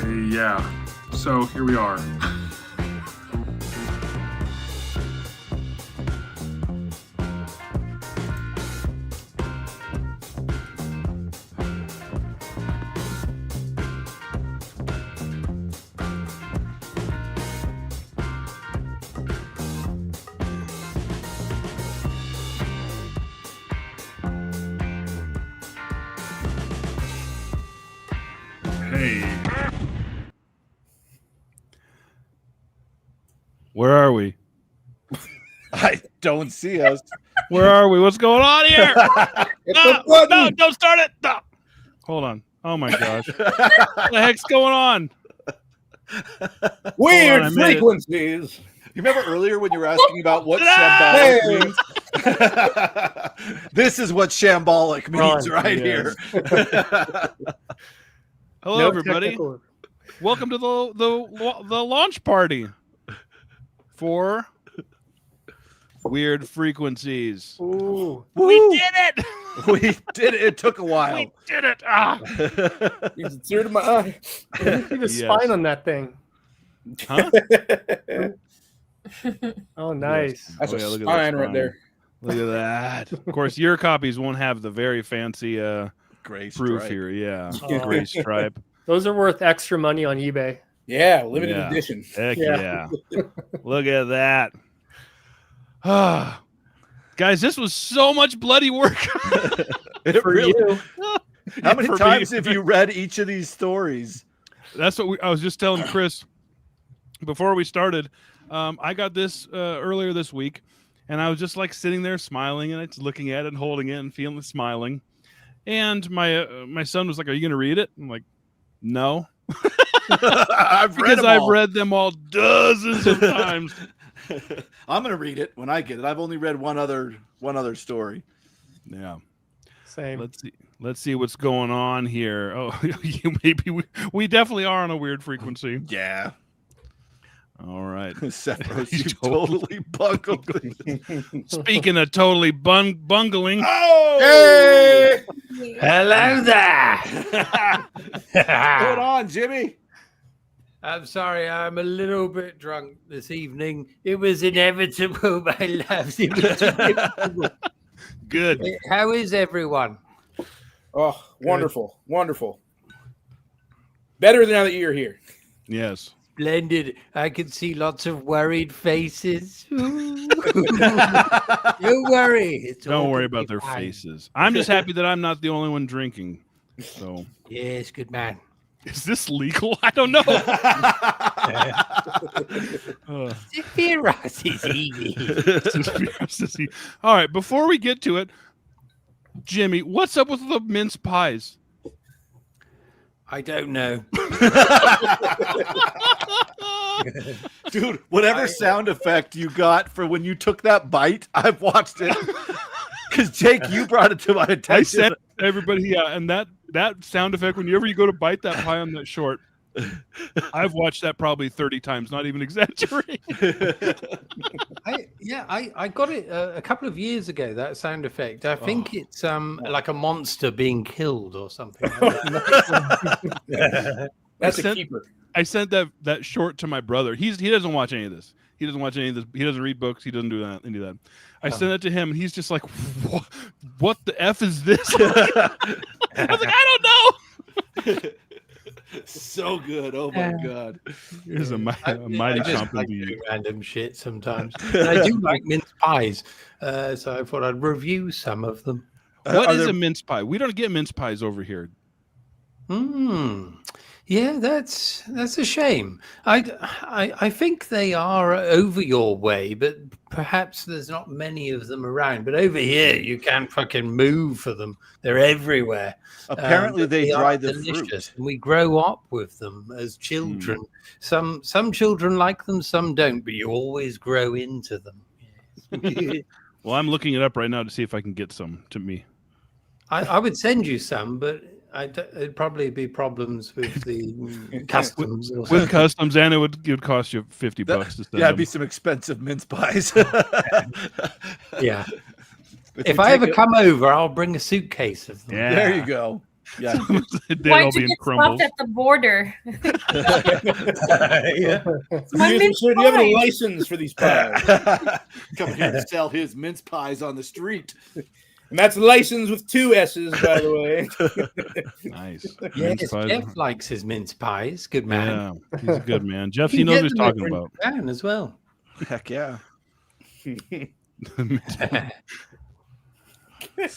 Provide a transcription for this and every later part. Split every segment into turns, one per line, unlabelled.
Yeah. So here we are. Hey.
Where are we?
I don't see us.
Where are we? What's going on here? No, don't start it. No. Hold on. Oh my gosh. What the heck's going on?
Weird
I made it.
frequencies.
You remember earlier when you were asking about what shambolic means? This is what shambolic means right here.
Hello, everybody.
technical-
Welcome to the launch party for Weird Frequencies.
Ooh.
We did it.
We did it. It took a while.
We did it. Ah.
It's a tear to my eye.
Let me see the spine on that thing.
Huh?
Oh, nice.
That's
Oh, yeah,
a
look at
spine
that
right there.
Look at that. Of course, your copies won't have the very fancy
Gray
proof
stripe.
here. Yeah.
Oh.
Gray stripe.
Those are worth extra money on eBay.
Yeah, limited
Yeah.
edition.
Heck
Yeah.
yeah. Look at that. Ah. Guys, this was so much bloody work.
It
For
really-
you.
How many
For me.
times have you read each of these stories?
That's what I was just telling Chris before we started. I got this earlier this week, and I was just like sitting there smiling and it's looking at it and holding it and feeling smiling. And my son was like, "Are you going to read it?" I'm like, "No,"
I've
I've read them all dozens of times.
I'm gonna read it when I get it. I've only read one other story.
Yeah.
Same.
Let's see what's going on here. Oh, we definitely are on a weird frequency.
Yeah.
All right.
Sephiroth, you totally bungled it.
Speaking of totally bungling,
Oh!
Hey!
Hello there.
What's going on, Jimmy?
I'm sorry, I'm a little bit drunk this evening. It was inevitable, my loves. It was inevitable.
good.
How is everyone?
Oh, wonderful. Wonderful. Better now that you're here.
Yes.
Splendid. I can see lots of worried faces. Don't worry. It's
Don't
all
worry
gonna
about
be
their
fine.
faces. I'm just happy that I'm not the only one drinking. So,
Yes, good man.
is this legal? I don't know.
Sephiroth is easy.
All right, before we get to it, Jimmy, what's up with the mince pies?
I don't know.
Dude, whatever sound effect you got for when you took that bite, I've watched it. Because Jake, you brought it to my attention.
I said everybody, yeah, and that sound effect whenever you go to bite that pie on that short, I've watched that probably 30 times, not even exaggerating.
I got it a couple of years ago, that sound effect. I think it's like a monster being killed or something like that.
That's a
sent-
keeper.
I sent that short to my brother. He doesn't watch any of this. He doesn't watch any of this. He doesn't read books. He doesn't do any of that. I sent it to him, and he's just like, "What the f is this?" I was like, "I don't know."
So good. Oh my god.
Here's a mighty
I just like
compliment.
doing random shit sometimes. And I do like mince pies, so I thought I'd review some of them.
What
Are
is
there-
a mince pie? We don't get mince pies over here.
Yeah, that's a shame. I think they are over your way, but perhaps there's not many of them around. But over here, you can't fucking move for them. They're everywhere.
Apparently,
But
they
are
dry the
delicious,
fruit.
and we grow up with them as children. Some children like them, some don't. But you always grow into them.
Well, I'm looking it up right now to see if I can get some to me.
I would send you some, but it'd probably be problems with the customs. or
With
something.
customs, and it would cost you $50 to send
Yeah, it'd be
them.
some expensive mince pies.
Yeah.
If
If
you
I
take
ever come over, I'll bring a suitcase of them.
Yeah.
There you go. Yeah.
They'd
Why
all
don't you
be in
get
crumbles.
stopped at the border?
Yeah.
My
Excuse me,
mince
sir, do you have any
pie.
license for these pies?
Come here to sell his mince pies on the street.
And that's license with 2 S's, by the way.
Nice.
Yes,
Mince pies.
Jeff likes his mince pies. Good man.
Yeah, he's a good man. Jeff,
You
he knows
get
what he's
them
talking
over in
about.
Japan as well.
Heck yeah.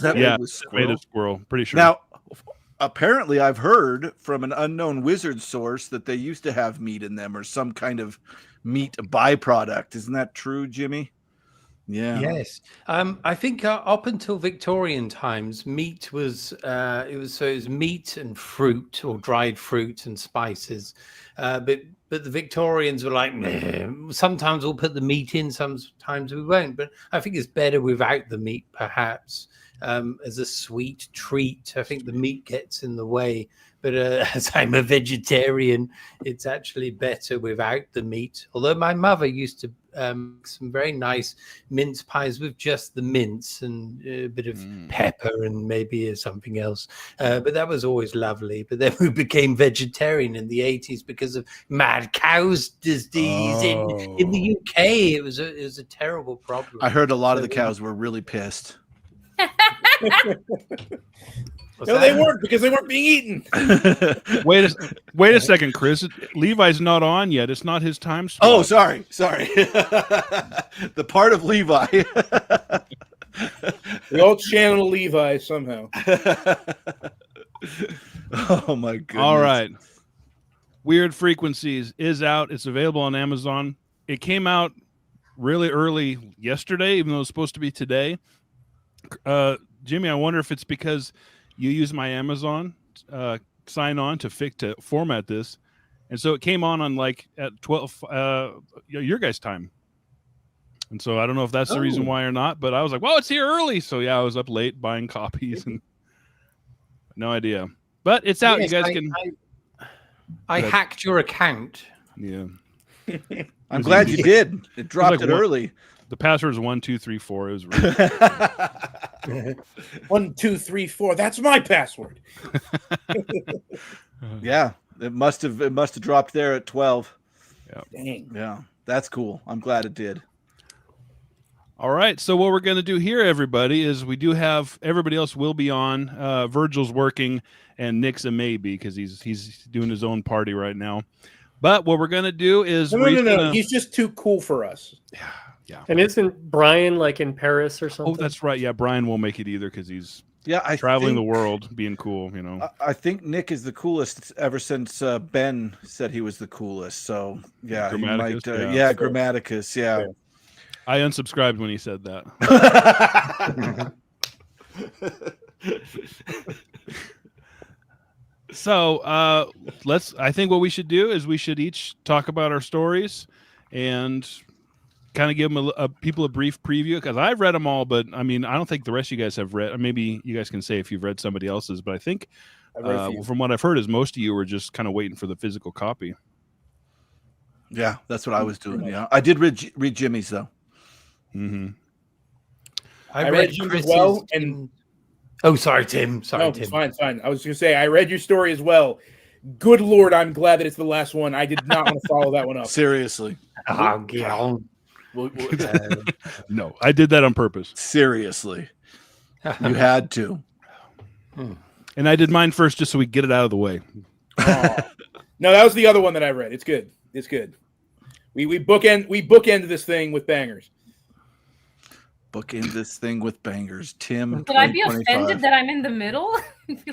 Yeah,
was
Tomato squirrel. Pretty sure.
Now, apparently, I've heard from an unknown wizard source that they used to have meat in them or some kind of meat byproduct. Isn't that true, Jimmy? Yeah.
Yes, I think up until Victorian times, meat was it was meat and fruit or dried fruit and spices, but the Victorians were like, "Meh, sometimes we'll put the meat in, sometimes we won't. But I think it's better without the meat, perhaps, as a sweet treat. I think the meat gets in the way. But as I'm a vegetarian, it's actually better without the meat. Although my mother used to make some very nice mince pies with just the mince and a bit of pepper and maybe something else. But that was always lovely. But then we became vegetarian in the 80s because of mad cow's disease in the UK. It was a terrible problem.
I heard a lot of the cows were really pissed.
No, they weren't, because they weren't being eaten.
Wait a second, Chris. Levi's not on yet. It's not his time slot.
Oh, sorry. The part of Levi.
We all channel Levi somehow.
Oh my goodness.
All right. Weird Frequencies is out. It's available on Amazon. It came out really early yesterday, even though it was supposed to be today. Jimmy, I wonder if it's because you use my Amazon sign on to format this, and so it came on like at 12 your guys' time, and so I don't know if that's the reason why or not. But I was like, well, it's here early, so yeah, I was up late buying copies and no idea. But it's out.
Yes,
you guys can.
I hacked your account.
Yeah,
I'm glad you did. It dropped
like
it early.
the password is 1234. It was really
1, 2, 3, 4. That's my password.
Yeah, it must have dropped there at 12.
Dang.
Yeah, that's cool. I'm glad it did.
All right. So what we're going to do here, everybody, is we do have everybody else will be on. Virgil's working, and Nick's a maybe because he's doing his own party right now. But what we're going to do is
No. He's just too cool for us.
Yeah.
And isn't Brian like in Paris or something?
Oh, that's right. Yeah, Brian won't make it either because he's traveling the world, being cool. You know.
I think Nick is the coolest ever since Ben said he was the coolest. So yeah,
Grammaticus,
he might,
yeah.
Grammaticus. Yeah.
I unsubscribed when he said that. So I think what we should do is we should each talk about our stories and kind of give them people a brief preview, because I've read them all, but I mean, I don't think the rest of you guys have read. Maybe you guys can say if you've read somebody else's, but I think from what I've heard is most of you were just kind of waiting for the physical copy.
Yeah, that's what I was doing. Yeah, I did read Jimmy's though.
Mm-hmm.
I
read you as well, and
oh, sorry, Tim.
No, Tim. It's fine. I was going to say I read your story as well. Good Lord, I'm glad that it's the last one. I did not want to follow that one up.
Seriously.
No, I did that on purpose.
Seriously, you had to.
And I did mine first just so we get it out of the way.
Oh. No, that was the other one that I read. It's good. It's good. We bookend this thing with bangers.
Bookend this thing with bangers. Tim,
Would I be
2025.
offended that I'm in the middle?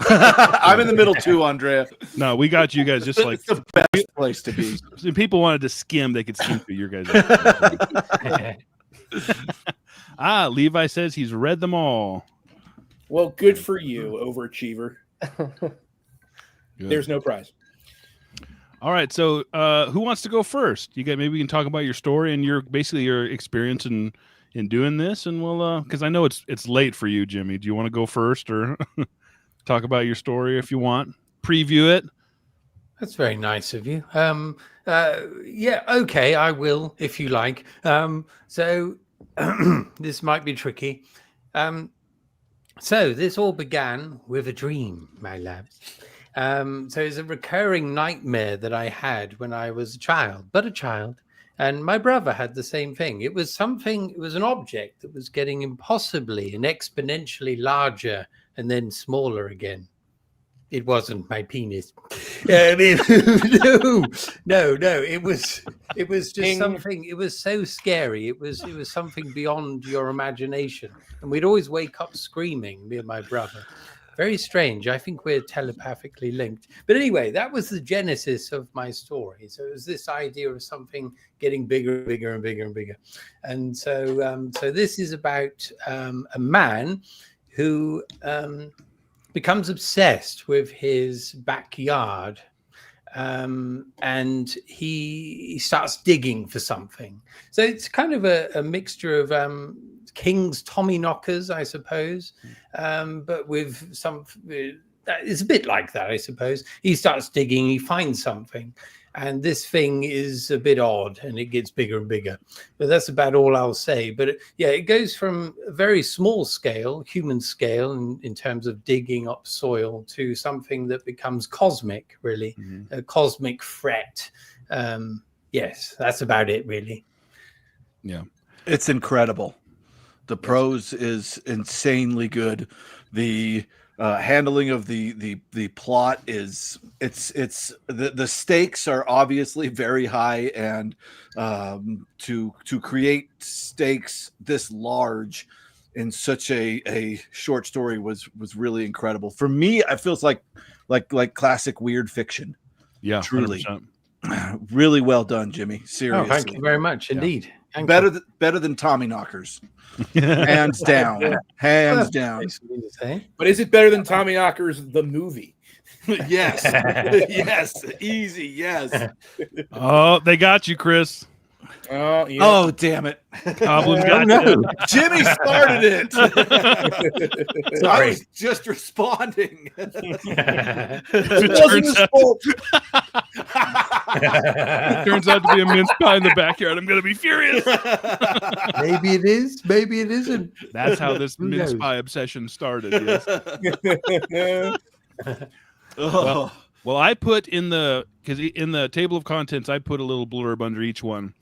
I'm in the middle too, Andrea.
No, we got you guys just like
It's the best place to be.
if people wanted to skim, they could skim through your guys. Levi says he's read them all.
Well, good for you, overachiever.
Good.
There's no prize.
All right, so who wants to go first? Maybe we can talk about your story and your experience in doing this, and we'll because I know it's late for you, Jimmy. Do you want to go first or talk about your story if you want? Preview it.
That's very nice of you. Yeah, okay, I will if you like. So this might be tricky. So this all began with a dream, my lads. So it's a recurring nightmare that I had when I was a child. And my brother had the same thing. It was an object that was getting impossibly and exponentially larger and then smaller again. It wasn't my penis. No. It was just something. It was so scary. It was something beyond your imagination. And we'd always wake up screaming, me and my brother. Very strange. I think we're telepathically linked. But anyway, that was the genesis of my story. So it was this idea of something getting bigger, bigger, and bigger, and bigger. And so this is about a man who becomes obsessed with his backyard, and he starts digging for something. So it's kind of a mixture of King's Tommyknockers, I suppose, but with some. It's a bit like that, I suppose. He starts digging, he finds something, and this thing is a bit odd, and it gets bigger and bigger. But that's about all I'll say. But it goes from a very small scale, human scale, in terms of digging up soil, to something that becomes cosmic, really, a cosmic threat. Yes, that's about it, really.
Yeah,
it's incredible. The prose is insanely good. The handling of the plot is the stakes are obviously very high, and to create stakes this large in such a short story was really incredible. For me, it feels like classic weird fiction.
Yeah,
truly.
100%.
Really well done, Jimmy. Seriously.
Oh, thank you very much indeed.
Better than Tommyknockers. Hands down. Hands down.
But is it better than Tommyknockers the movie?
Yes. Yes. Easy. Yes.
Oh, they got you, Chris.
Oh, yeah.
Oh, damn it.
Goblins got you.
Jimmy started it. I was just responding.
It turns out to be a mince pie in the backyard. I'm going to be furious.
Maybe it is. Maybe it isn't.
That's how this mince pie obsession started. Yes. Well, I put in the table of contents, I put a little blurb under each one.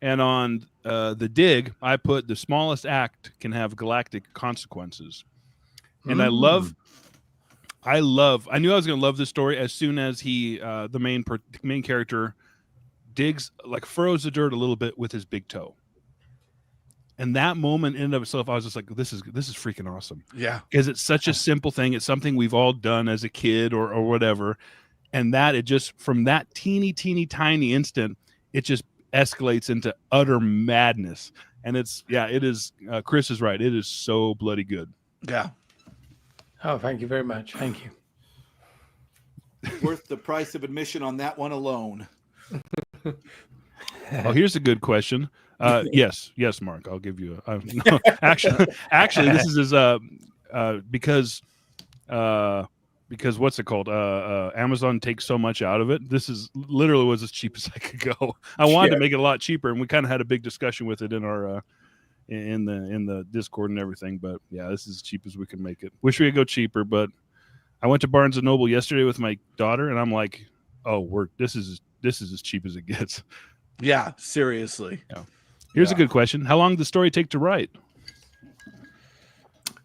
And on the dig, I put the smallest act can have galactic consequences. And I knew I was going to love this story as soon as the main character digs, like furrows the dirt a little bit with his big toe. And that moment in and of itself, I was just like, this is freaking awesome.
Yeah.
Because it's such a simple thing. It's something we've all done as a kid or whatever. And that it just, from that teeny tiny instant, it just escalates into utter madness. And it is, Chris is right. It is so bloody good.
Yeah.
Oh, thank you very much. Thank you.
Worth the price of admission on that one alone.
Oh, here's a good question. Yes, Mark. I'll give you no, actually, this is because what's it called? Amazon takes so much out of it. This is literally was as cheap as I could go. I wanted to make it a lot cheaper, and we kind of had a big discussion with it in our in the Discord and everything. But yeah, this is as cheap as we can make it. Wish we could go cheaper, but I went to Barnes and Noble yesterday with my daughter, and I'm like, oh, this is as cheap as it gets.
Yeah, seriously.
Yeah. Here's a good question. How long did the story take to write?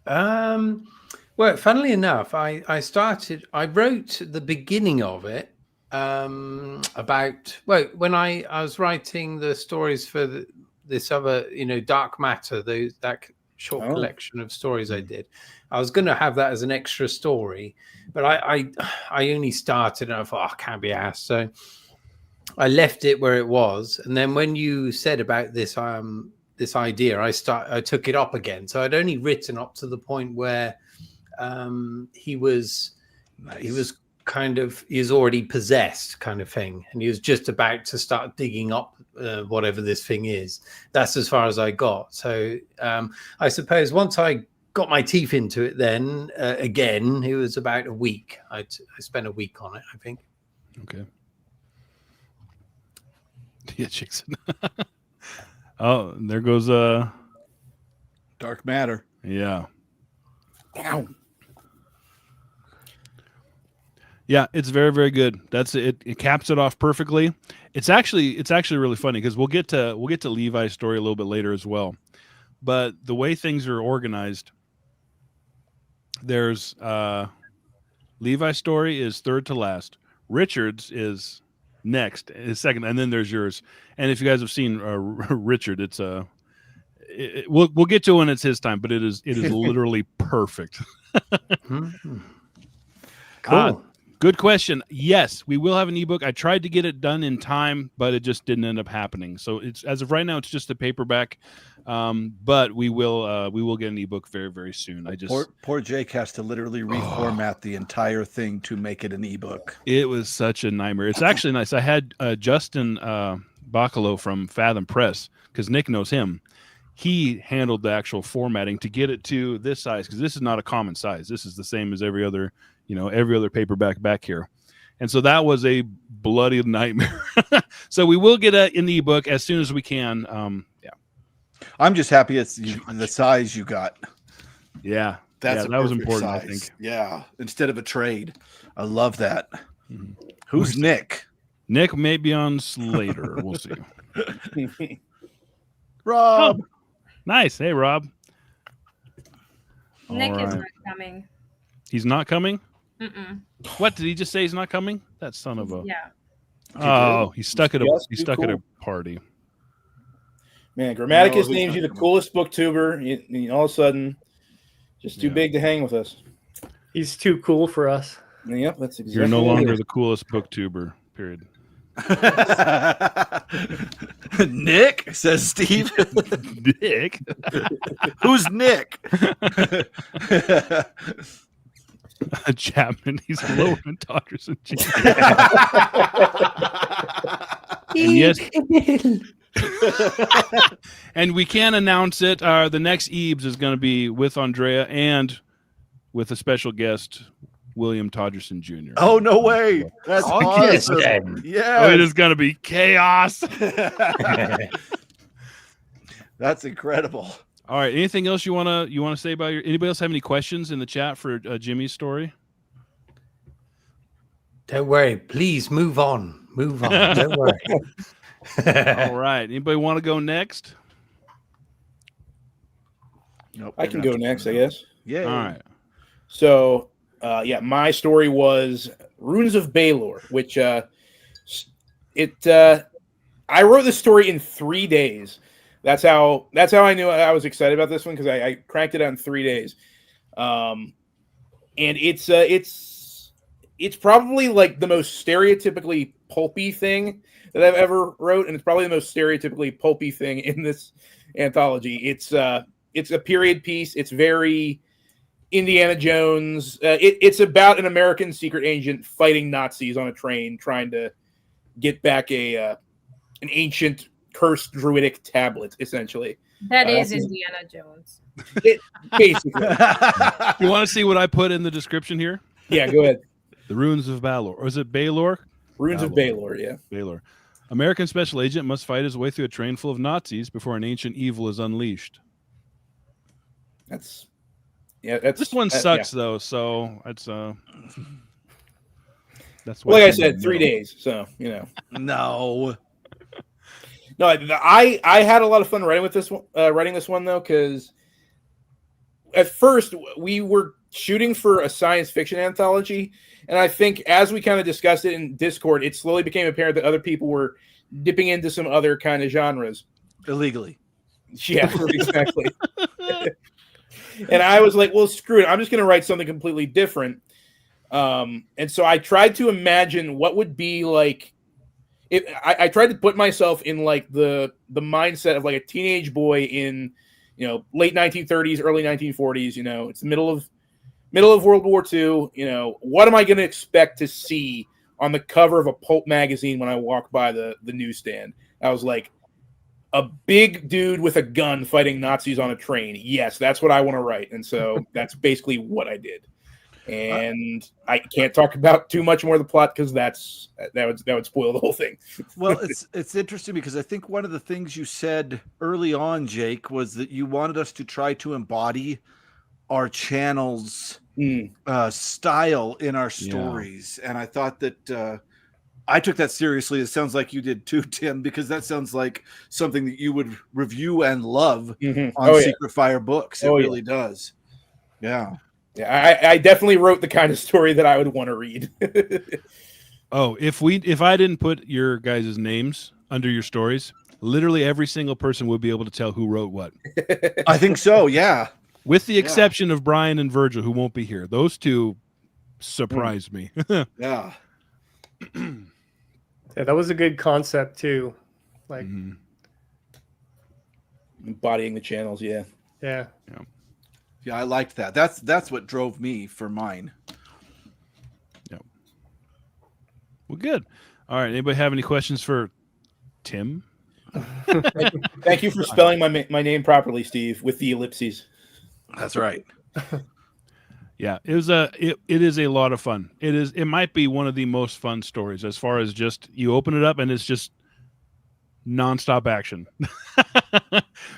Well, funnily enough, I wrote the beginning of it when I was writing the stories for this other, Dark Matter, that short
Oh.
collection of stories I did. I was going to have that as an extra story, but I only started and I thought, I can't be asked. So I left it where it was. And then when you said about this idea, I took it up again. So I'd only written up to the point where he was already possessed, kind of thing, and he was just about to start digging up whatever this thing is. That's as far as I got. So I suppose once I got my teeth into it, then again, it was about a week. I spent a week on it, I think.
Okay. Yeah, Jackson. Oh, and there goes
Dark matter.
yeah.
Ow.
Yeah, it's very, very good. That's it. It caps it off perfectly. It's actually really funny because we'll get to Levi's story a little bit later as well. But the way things are organized, there's Levi's story is third to last. Richard's is next, is second, and then there's yours. And if you guys have seen Richard, it's we'll get to it when it's his time, but it is literally perfect.
Cool.
Good question. Yes, we will have an ebook. I tried to get it done in time, but it just didn't end up happening. So it's, as of right now, it's just a paperback. But we will get an ebook very, very soon.
Poor Jake has to literally reformat the entire thing to make it an ebook.
It was such a nightmare. It's actually nice. I had Justin Bacalo from Fathom Press, because Nick knows him. He handled the actual formatting to get it to this size, because this is not a common size. This is the same as every other paperback back here. And so that was a bloody nightmare. So we will get an ebook as soon as we can. Yeah.
I'm just happy it's the size you got.
Yeah.
That
was important, size. I think.
Yeah. Instead of a trade. I love that. Mm-hmm. Who's Nick?
Nick may be on later. We'll see.
Rob.
Oh, nice. Hey, Rob.
Nick is not coming.
He's not coming?
Mm-mm.
What, did he just say he's not coming? That son of a...
Yeah.
Oh, he's stuck at a party.
Man, Grammaticus names you the coolest booktuber. And all of a sudden, just too big to hang with us.
He's too cool for us.
Yep, that's exactly.
You're no longer the coolest booktuber, period.
Nick, says Steve.
Nick?
Who's Nick?
Chapman, he's lower than Dodgers and And yes, and we can announce it. The next Ebes is going to be with Andrea and with a special guest, William Todgerson Jr.
Oh, no way. That's awesome. Yeah.
Oh, it is going to be chaos.
That's incredible.
All right. Anything else you want to say about anybody else have any questions in the chat for Jimmy's story?
Don't worry. Please move on. Move on. Don't worry.
All right. Anybody want to go next?
Nope.
I can go next, I guess.
Yeah.
All right.
So, my story was Runes of Baelor, which I wrote this story in 3 days. That's how I knew I was excited about this one, because I cranked it out in 3 days. And it's probably like the most stereotypically pulpy thing that I've ever wrote, and it's probably the most stereotypically pulpy thing in this anthology. It's a period piece. It's very Indiana Jones. It's about an American secret agent fighting Nazis on a train, trying to get back an ancient cursed druidic tablet, essentially.
That is Indiana Jones.
Basically.
You want to see what I put in the description here?
Yeah, go ahead.
The Runes of Baelor. Or is it Baelor?
Runes of Baelor, yeah.
Baelor. American special agent must fight his way through a train full of Nazis before an ancient evil is unleashed.
That's
this one sucks though, so it's that's why.
Like I said, 3 days. So
No.
No, I had a lot of fun writing this one though, because at first we were shooting for a science fiction anthology, and I think as we kind of discussed it in Discord, it slowly became apparent that other people were dipping into some other kind of genres
Illegally.
Yeah, exactly. And I was like, well, screw it. I'm just going to write something completely different. And so I tried to imagine what would be like. I tried to put myself in like the mindset of like a teenage boy in, late 1930s, early 1940s. It's the middle of World War II. What am I going to expect to see on the cover of a pulp magazine when I walk by the newsstand? I was like, a big dude with a gun fighting Nazis on a train. Yes, that's what I want to write. And so that's basically what I did. And I can't talk about too much more of the plot because that would spoil the whole thing.
Well, it's interesting because I think one of the things you said early on, Jake, was that you wanted us to try to embody our channel's style in our stories. And I thought that I took that seriously. It sounds like you did too, Tim, because that sounds like something that you would review and love on Secret Fire Books. It really does. Yeah.
Yeah, I definitely wrote the kind of story that I would want to read.
If I didn't put your guys' names under your stories, literally every single person would be able to tell who wrote what.
I think so, yeah.
With the exception of Brian and Virgil, who won't be here. Those two surprised me.
Yeah.
Yeah, that was a good concept too. Like
embodying the channels, yeah.
Yeah,
I liked that. That's what drove me for mine.
Yep. Well, good. All right. Anybody have any questions for Tim?
Thank you for spelling my name properly, Steve, with the ellipses.
That's right.
Yeah, it is a lot of fun. It might be one of the most fun stories as far as just you open it up and it's just nonstop action,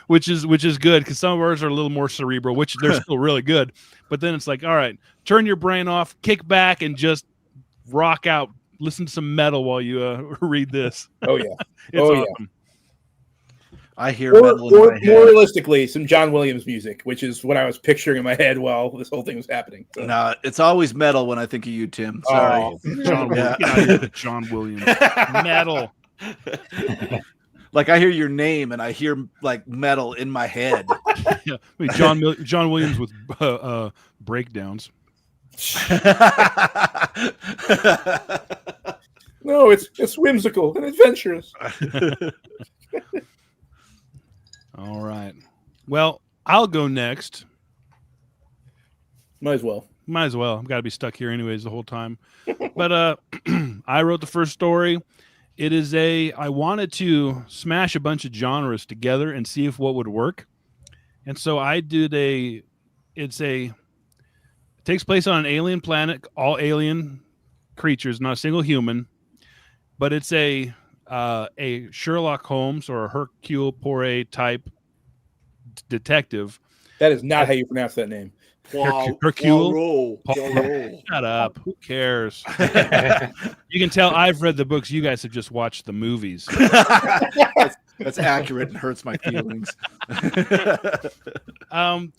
which is good because some of ours are a little more cerebral, which they're still really good. But then it's like, all right, turn your brain off, kick back, and just rock out. Listen to some metal while you read this.
Oh yeah,
it's awesome.
I hear metal in my head.
More realistically, some John Williams music, which is what I was picturing in my head while this whole thing was happening. So.
No, it's always metal when I think of you, Tim. Sorry.
Oh.
John Williams. Metal.
Like I hear your name and I hear like metal in my head.
Yeah, I mean, John Williams with breakdowns.
No, it's whimsical and adventurous.
All right. Well, I'll go next.
Might as well.
I've got to be stuck here anyways the whole time. But I wrote the first story. It is I wanted to smash a bunch of genres together and see if what would work. And so I did it takes place on an alien planet, all alien creatures, not a single human, but it's a Sherlock Holmes or a Hercule Poirot type detective.
That is not how you pronounce that name.
Hercule. Shut up. Who cares? You can tell I've read the books. You guys have just watched the movies.
That's accurate and hurts my feelings.
And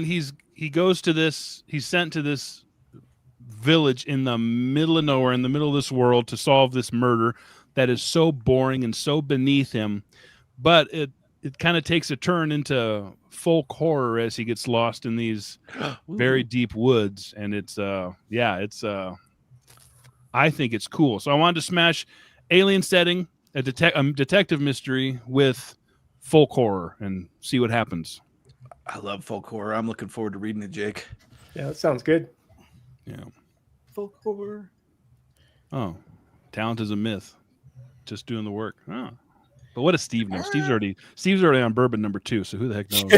he goes to this. He's sent to this village in the middle of nowhere, in the middle of this world, to solve this murder that is so boring and so beneath him. But it kind of takes a turn into folk horror as he gets lost in these very deep woods, and I think it's cool. So I wanted to smash alien setting, a detective mystery with folk horror, and see what happens.
I love folk horror. I'm looking forward to reading it, Jake.
yeah, that sounds good.
Yeah.
Folk horror.
Oh, talent is a myth. Just doing the work. Oh. But what does Steve know? Steve's already on bourbon number 2. So who the heck knows?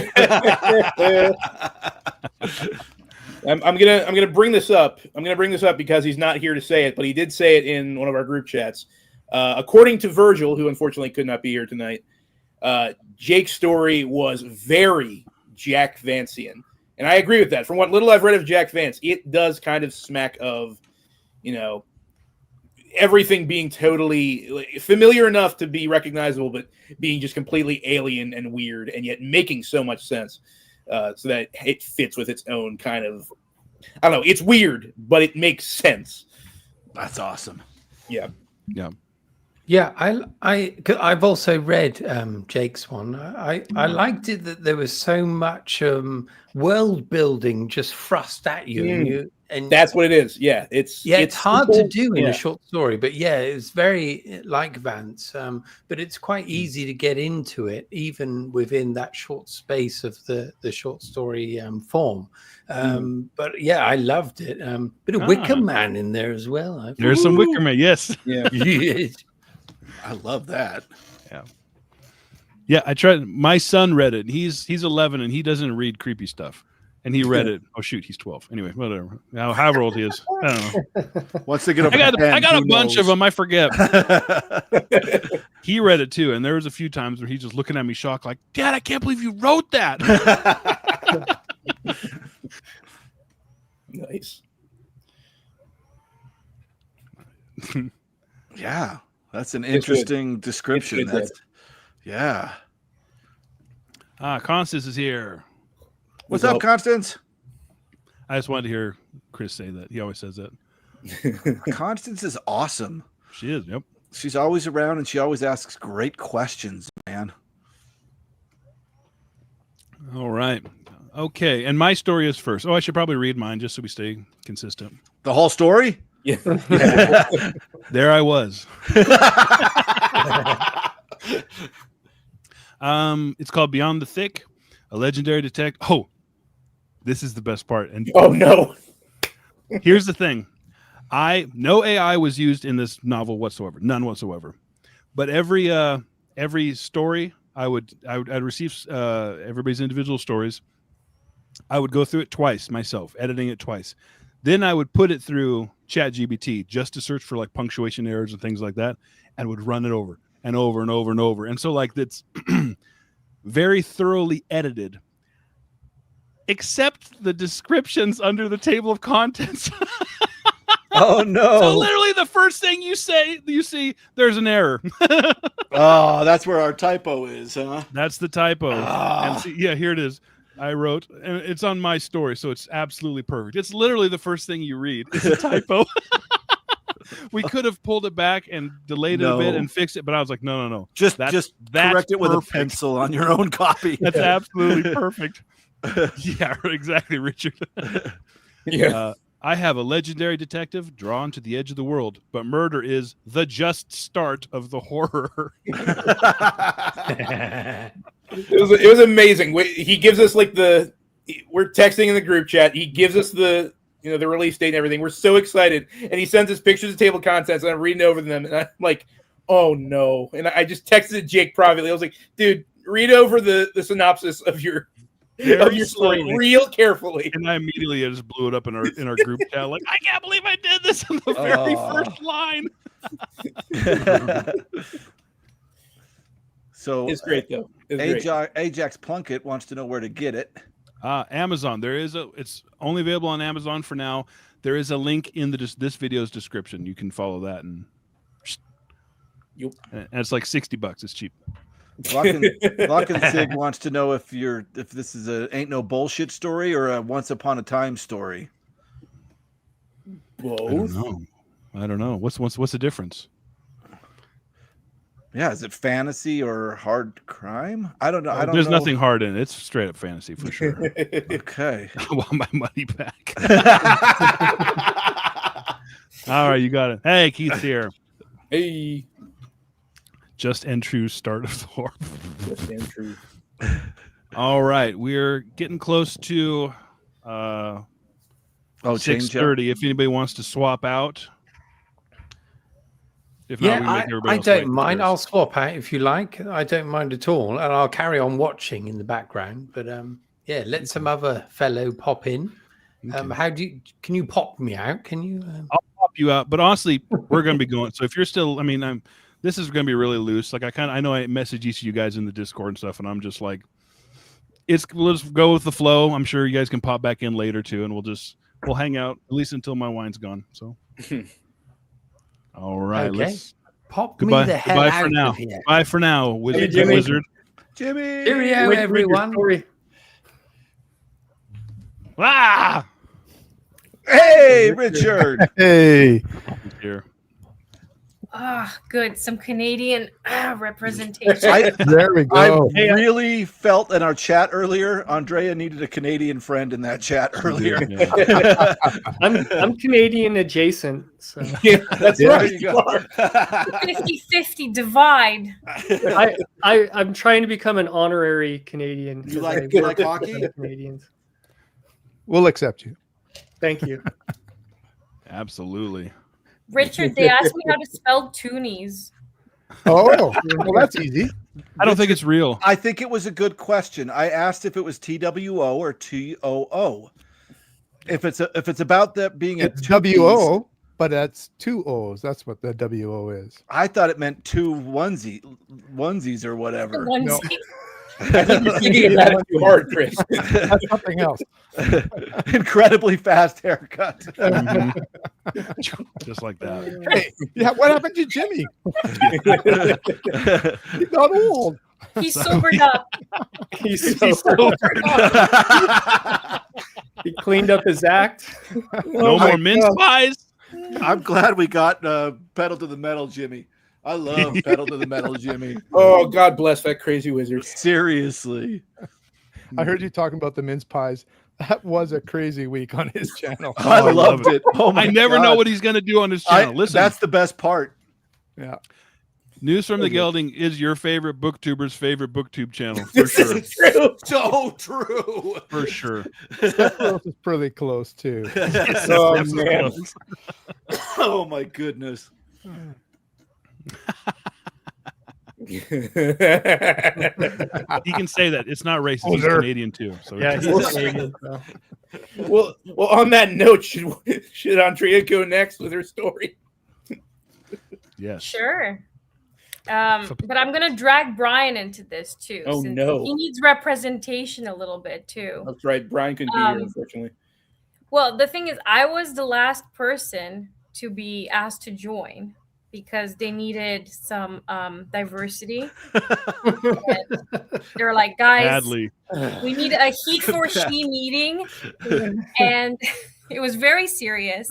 I'm gonna bring this up. I'm gonna bring this up because he's not here to say it, but he did say it in one of our group chats. According to Virgil, who unfortunately could not be here tonight, Jake's story was very Jack Vancian, and I agree with that. From what little I've read of Jack Vance, it does kind of smack of, everything being totally familiar enough to be recognizable, but being just completely alien and weird, and yet making so much sense, so that it fits with its own kind of, I don't know, it's weird, but it makes sense.
That's awesome.
Yeah.
Yeah.
Yeah, 'cause I've also read Jake's one. I liked it that there was so much world building just thrust at you, and
That's what it is. Yeah, it's
hard to
simple.
do in
Yeah.
a short story, but yeah, it's very like Vance. But it's quite easy to get into it, even within that short space of the short story form. But yeah, I loved it. Bit of Wicker Man in there as well.
There's some Wicker Man. Yes.
Yeah.
Yes.
I love that.
Yeah, I tried. My son read it. He's 11 and he doesn't read creepy stuff. And he read it. Oh shoot, he's 12. Anyway, whatever. Now, however old he is, I don't know.
Once they get up,
I got a bunch of them. I forget. He read it too, and there was a few times where he's just looking at me shocked, like, "Dad, I can't believe you wrote that."
Nice.
Yeah, that's an interesting description.
It's good.
That's yeah.
Constance is here.
What's up, Constance?
I just wanted to hear Chris say that. He always says that.
Constance is awesome.
She is. Yep.
She's always around and she always asks great questions, man.
All right. Okay. And my story is first. Oh, I should probably read mine just so we stay consistent.
The whole story?
Yeah.
There I was. It's called Beyond the Thick, a legendary detective. Oh, this is the best part. And
Oh no.
here's the thing. No AI was used in this novel whatsoever. None whatsoever. But every story I'd receive everybody's individual stories. I would go through it twice myself, editing it twice. Then I would put it through ChatGPT just to search for like punctuation errors and things like that, and would run it over and over and over and over. And so like it's very thoroughly edited, except the descriptions under the table of contents.
Oh no.
So literally the first thing you see, there's an error.
Oh, that's where our typo is, huh?
That's the typo. And see, yeah, here it is. I wrote, and it's on my story, so it's absolutely perfect. It's literally the first thing you read. It's a typo. We could have pulled it back and delayed it a bit and fixed it, but I was like, no.
Just
that's
correct it with
perfect.
a pencil on your own copy.
That's absolutely perfect. Yeah, exactly, Richard.
Yeah.
I have a legendary detective drawn to the edge of the world, but murder is the just start of the horror.
It was amazing. He gives us like we're texting in the group chat. He gives us the release date and everything. We're so excited, and he sends us pictures of table contents, and I'm reading over them, and I'm like, oh no! And I just texted Jake privately. I was like, dude, read over the synopsis of your story real carefully.
And I immediately just blew it up in our group chat. Like, I can't believe I did this in the very first line.
So
It's great though. It's great.
Ajax Plunkett wants to know where to get it.
Amazon. It's only available on Amazon for now. There is a link in this video's description. You can follow that, and it's like $60. It's cheap.
Lock and Sig wants to know if this is a ain't no bullshit story or a once upon a time story.
Both.
I don't know. What's the difference?
Yeah, is it fantasy or hard crime? I don't know.
There's nothing hard in it. It's straight up fantasy for sure.
Okay.
I want my money back. All right, you got it. Hey, Keith's here.
Hey.
Just and true start of the horror.
Just and true.
All right, we're getting close to 6:30. If anybody wants to swap out. If not, we can make everybody
I
else
don't
wait.
mind. I'll swap out if you like. I don't mind at all, and I'll carry on watching in the background. But let some other fellow pop in.
Okay.
Can you pop me out? Can you?
I'll pop you out. But honestly, we're going to be going. So if you're still, this is going to be really loose. Like I know I message each of you guys in the Discord and stuff, and I'm just like, we'll just go with the flow. I'm sure you guys can pop back in later too, and we'll hang out at least until my wine's gone. So. All right,
okay.
Let's
pop
goodbye.
me the hell
Goodbye
out
for now.
of here.
Bye for now,
Hey, Jimmy.
Wizard.
Jimmy.
Cheerio, everyone.
Ah!
Hey, Richard.
Hey.
Here.
Good. Some Canadian representation.
There we
I
go.
really felt in our chat earlier, Andrea needed a Canadian friend in that chat earlier.
Yeah.
I'm Canadian adjacent, so
Yeah, that's
There
right.
you
You
go.
are.
50-50 divide.
I'm trying to become an honorary Canadian.
You
'cause
like-
I
you
work
like
with
hockey?
other Canadians.
We'll accept you.
Thank you.
Absolutely.
Richard, they asked me how to spell toonies.
Oh, well, that's easy.
I don't think it's real.
I think it was a good question. I asked if it was TWO or TOO. If it's about that being
It's
a two piece,
WO, but that's two O's. That's what the WO is.
I thought it meant two onesies or whatever.
No.
I think you're thinking about it too hard, Chris.
That's something else.
Incredibly fast haircut.
Mhm. Just like that.
Hey, yeah, what happened to Jimmy? He got old.
He sobered up.
He's so he cleaned up his act.
No
my
more mince
God.
pies.
I'm glad we got pedal to the metal, Jimmy. I love pedal to the metal, Jimmy.
Oh, God bless that crazy wizard.
Seriously.
I heard you talking about the mince pies. That was a crazy week on his channel.
I
I love
loved it. Oh my
I never know
God.
what he's going to do on his channel. Listen,
That's the best part.
Yeah.
News from the Gelding is your favorite booktuber's favorite booktube channel for
This
sure.
is true.
So true.
For sure.
Stepbro's is pretty close too.
Oh,
That's
man.
close.
Oh my goodness.
He can say that it's not racist. He's
Older.
Canadian too. So
Yeah,
it's-
he's Canadian. So.
well, on that note, should Andrea go next with her story?
yes.
Sure. But I'm gonna drag Brian into this too.
Oh,
since
no.
He needs representation a little bit too.
That's right. Brian couldn't be here, unfortunately.
Well, the thing is, I was the last person to be asked to join because they needed some diversity. They're like, guys,
Badly.
we need a he for she meeting, and it was very serious.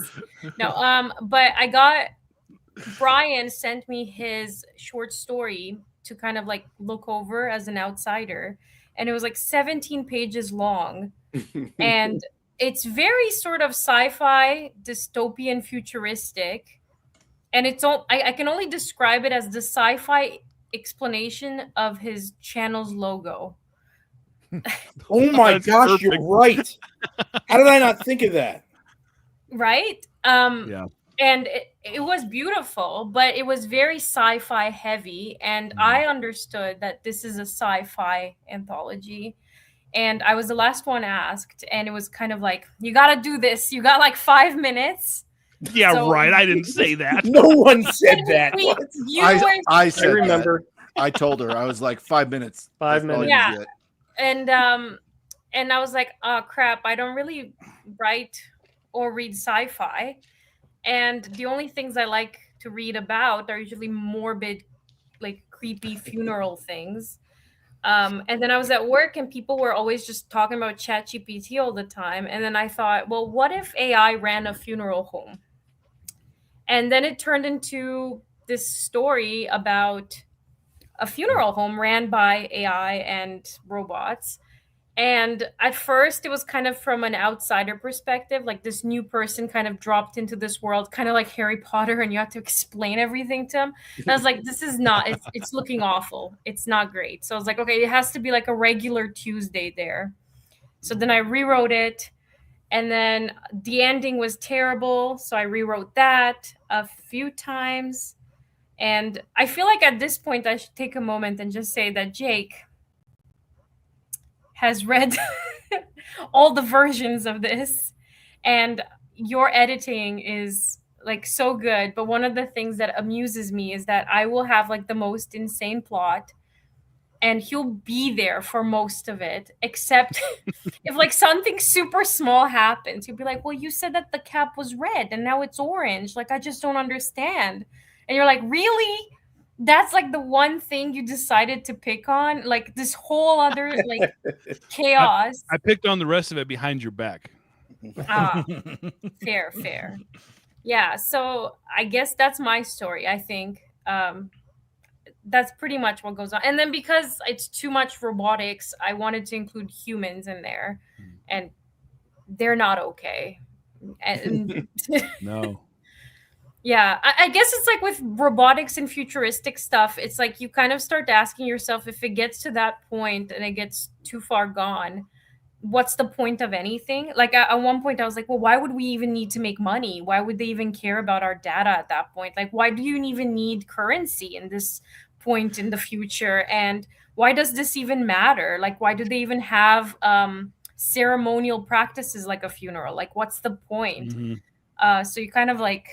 No, but I got Brian sent me his short story to kind of like look over as an outsider, and it was like 17 pages long, and it's very sort of sci-fi, dystopian, futuristic, and it's all I can only describe it as the sci-fi explanation of his channel's logo.
Oh my
That's
gosh,
perfect.
you're right. How did I not think of that?
Right?
Yeah.
And it was beautiful, but it was very sci-fi heavy, and I understood that this is a sci-fi anthology, and I was the last one asked, and it was kind of like, you got to do this, you got like 5 minutes.
Yeah,
So-
right. I didn't say that.
No one said that.
Wait,
What?
viewers,
I said
I remember.
that. I told her. I was like 5 minutes.
5
That's all
minutes.
you
Yeah.
get.
and I was like, oh crap, I don't really write or read sci-fi, and the only things I like to read about are usually morbid, like creepy funeral things. And then I was at work and people were always just talking about ChatGPT all the time, and then I thought, well, what if AI ran a funeral home? And then it turned into this story about a funeral home ran by AI and robots. And at first, it was kind of from an outsider perspective, like this new person kind of dropped into this world, kind of like Harry Potter, and you have to explain everything to him. And I was like, this is not, it's looking awful. It's not great. So I was like, okay, it has to be like a regular Tuesday there. So then I rewrote it. And then the ending was terrible. So I rewrote that a few times. And I feel like at this point, I should take a moment and just say that Jake has read all the versions of this, and your editing is like so good. But one of the things that amuses me is that I will have like the most insane plot, and he'll be there for most of it, except if like something super small happens. He'll be like, well, you said that the cap was red and now it's orange, like I just don't understand. And you're like, really? That's like the one thing you decided to pick on, like this whole other like chaos.
I picked on the rest of it behind your back.
Ah, fair. yeah, so I guess that's my story. I think that's pretty much what goes on. And then because it's too much robotics, I wanted to include humans in there, and they're not okay. And
No.
yeah, I guess it's like with robotics and futuristic stuff, it's like you kind of start asking yourself, if it gets to that point and it gets too far gone, what's the point of anything? Like at one point I was like, well, why would we even need to make money? Why would they even care about our data at that point? Like, why do you even need currency in this point in the future? And why does this even matter? Like, why do they even have ceremonial practices like a funeral? Like, what's the point? So you kind of like,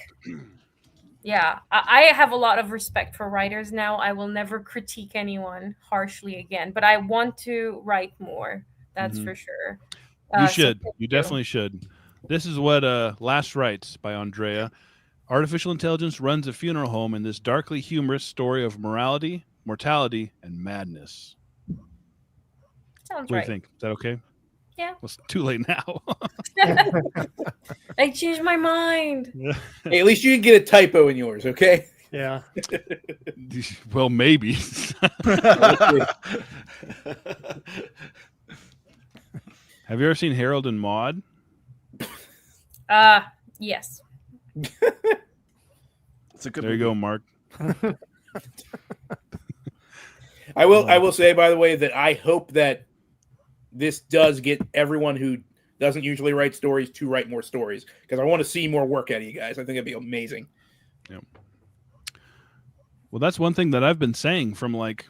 yeah, I have a lot of respect for writers now. I will never critique anyone harshly again, but I want to write more. That's for sure.
You
So
should.
thank
You definitely should. This is what Last Rites by Andrea. Artificial intelligence runs a funeral home in this darkly humorous story of morality, mortality, and madness.
Sounds
What do
right.
you think? Is that okay?
Yeah.
Well, it's too late now.
I changed my mind.
Hey, at least you can get a typo in yours, okay?
Yeah.
Well, maybe. Have you ever seen Harold and Maude?
Yes.
It's a good
There you go, Mark.
I will say, by the way, that I hope that this does get everyone who doesn't usually write stories to write more stories, because I want to see more work out of you guys. I think it'd be amazing.
Yeah. Well, that's one thing that I've been saying from like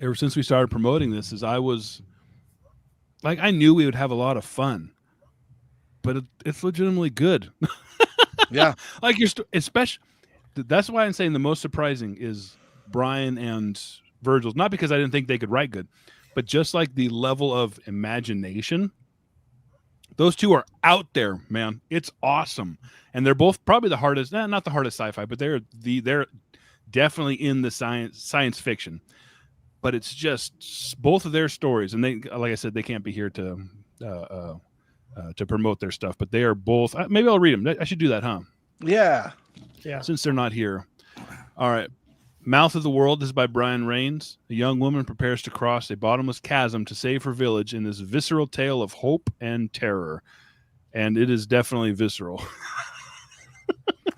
ever since we started promoting this is I was like, I knew we would have a lot of fun, but it's legitimately good.
Yeah.
Like especially that's why I'm saying the most surprising is Brian and Virgil's, not because I didn't think they could write good, but just like the level of imagination. Those two are out there, man. It's awesome. And they're both probably the hardest, not the hardest sci-fi, but they're definitely in the science fiction. But it's just both of their stories, and they, like I said, they can't be here to promote their stuff, but they are both. Maybe I'll read them. I should do that, huh?
Yeah.
Yeah.
Since they're not here. All right. Mouth of the World is by Brian Rains. A young woman prepares to cross a bottomless chasm to save her village in this visceral tale of hope and terror. And it is definitely visceral.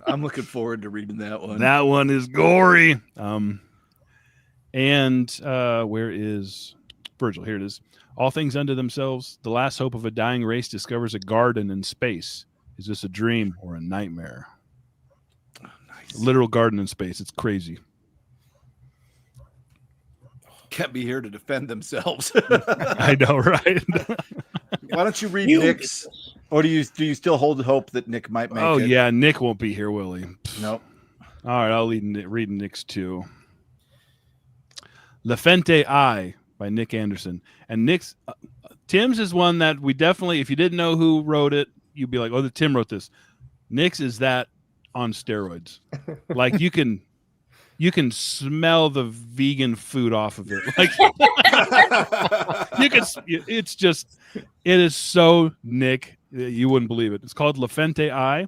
I'm looking forward to reading that one.
That one is gory. And where is Virgil? Here it is. All things unto themselves. The last hope of a dying race discovers a garden in space. Is this a dream or a nightmare?
Oh, nice.
A literal garden in space. It's crazy.
Can't be here to defend themselves.
I know, right?
Why don't you read Nick's? Or do you still hold hope that Nick might make it?
Oh, yeah. Nick won't be here, will he?
Nope.
All right. I'll read Nick's too. La Fente I by Nick Anderson. And Nick's, Tim's is one that we definitely, if you didn't know who wrote it, you'd be like, oh, Tim wrote this. Nick's is that on steroids. Like you can smell the vegan food off of it. Like it is so Nick, you wouldn't believe it. It's called La Fente I.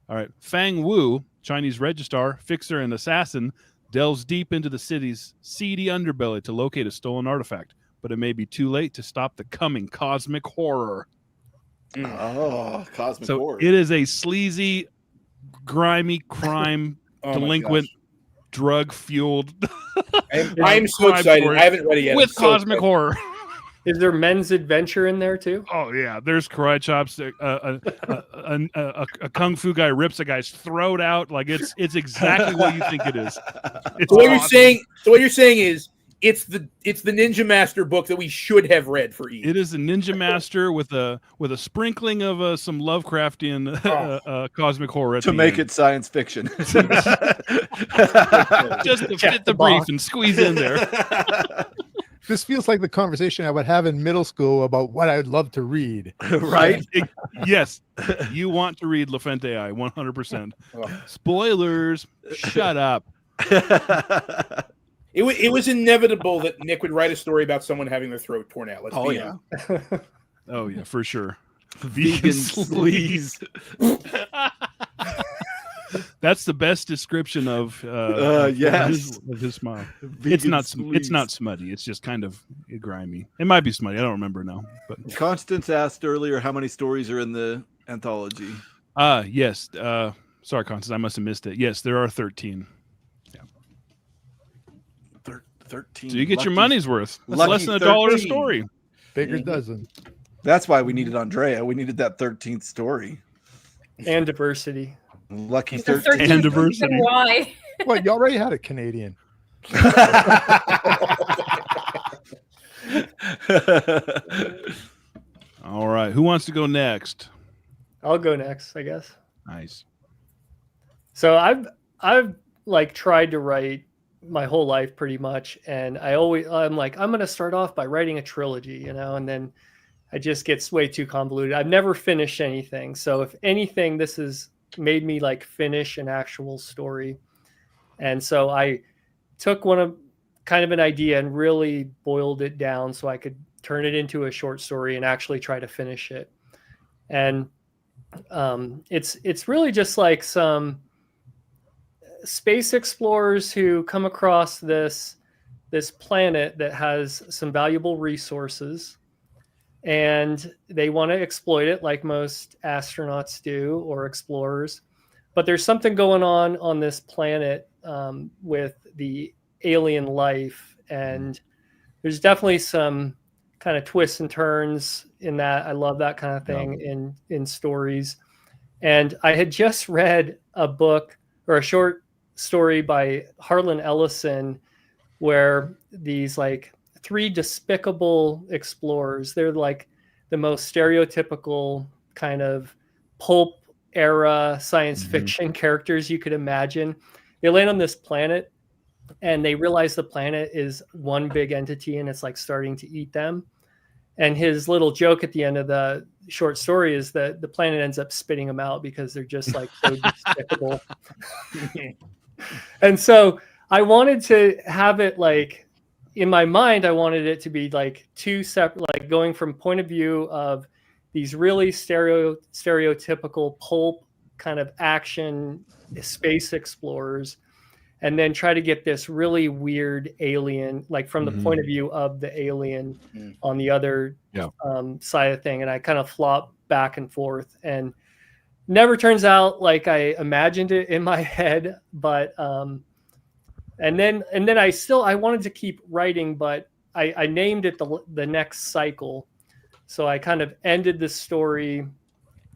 All right. Fang Wu, Chinese registrar, fixer, and assassin, delves deep into the city's seedy underbelly to locate a stolen artifact, but it may be too late to stop the coming cosmic horror.
Oh, cosmic
So
horror.
it is a sleazy, grimy crime, delinquent, drug-fueled.
I'm so excited. I haven't read it yet.
With cosmic horror.
Is there men's adventure in there too?
Oh yeah, there's karate chops. A kung fu guy rips a guy's throat out. Like it's exactly what you think it is. It's
So what
awesome.
you're saying is it's the Ninja Master book that we should have read for Eve.
It is a Ninja Master with a sprinkling of some Lovecraftian cosmic horror at
to
the
make
end.
it science fiction.
Just to fit the brief and squeeze in there.
This feels like the conversation I would have in middle school about what I would love to read.
Right?
Yes, you want to read La Fente I 100%. Spoilers. Shut up.
It was inevitable that Nick would write a story about someone having their throat torn out. Let's be honest.
Oh yeah, for sure.
Vegan sleaze.
That's the best description of
yes.
of his smile.
Vegan
It's
squeeze.
not smutty. It's just kind of grimy. It might be smutty. I don't remember now. But
Constance asked earlier how many stories are in the anthology.
yes. Sorry, Constance, I must have missed it. Yes, there are 13.
13.
So you get your
Lucky-
money's worth. That's
lucky
less than $1 a
13.
story.
Bigger dozen.
That's why we needed Andrea. We needed that 13th story.
And diversity.
Lucky
The
13.
13th
And diversity.
reason why.
Well, you already had a Canadian.
All right. Who wants to go next?
I'll go next, I guess.
Nice.
So I've like tried to write my whole life pretty much, and I'm like, I'm gonna start off by writing a trilogy, you know, and then it just gets way too convoluted. I've never finished anything. So if anything, this has made me like finish an actual story. And so I took kind of an idea and really boiled it down so I could turn it into a short story and actually try to finish it. And it's really just like some space explorers who come across this planet that has some valuable resources, and they want to exploit it like most astronauts do, or explorers. But there's something going on this planet with the alien life, and there's definitely some kind of twists and turns in that. I love that kind of thing in stories. And I had just read a book or a short story by Harlan Ellison where these like 3 despicable explorers, they're like the most stereotypical kind of pulp era science fiction characters you could imagine. They land on this planet and they realize the planet is one big entity and it's like starting to eat them. And his little joke at the end of the short story is that the planet ends up spitting them out because they're just like so despicable. And so I wanted to have it like in my mind, I wanted it to be like 2 separate, like going from point of view of these really stereotypical pulp kind of action space explorers, and then try to get this really weird alien, like from the point of view of the alien on the other side of thing. And I kind of flop back and forth, and never turns out like I imagined it in my head. But and then I wanted to keep writing, but I named it the next cycle. So I kind of ended the story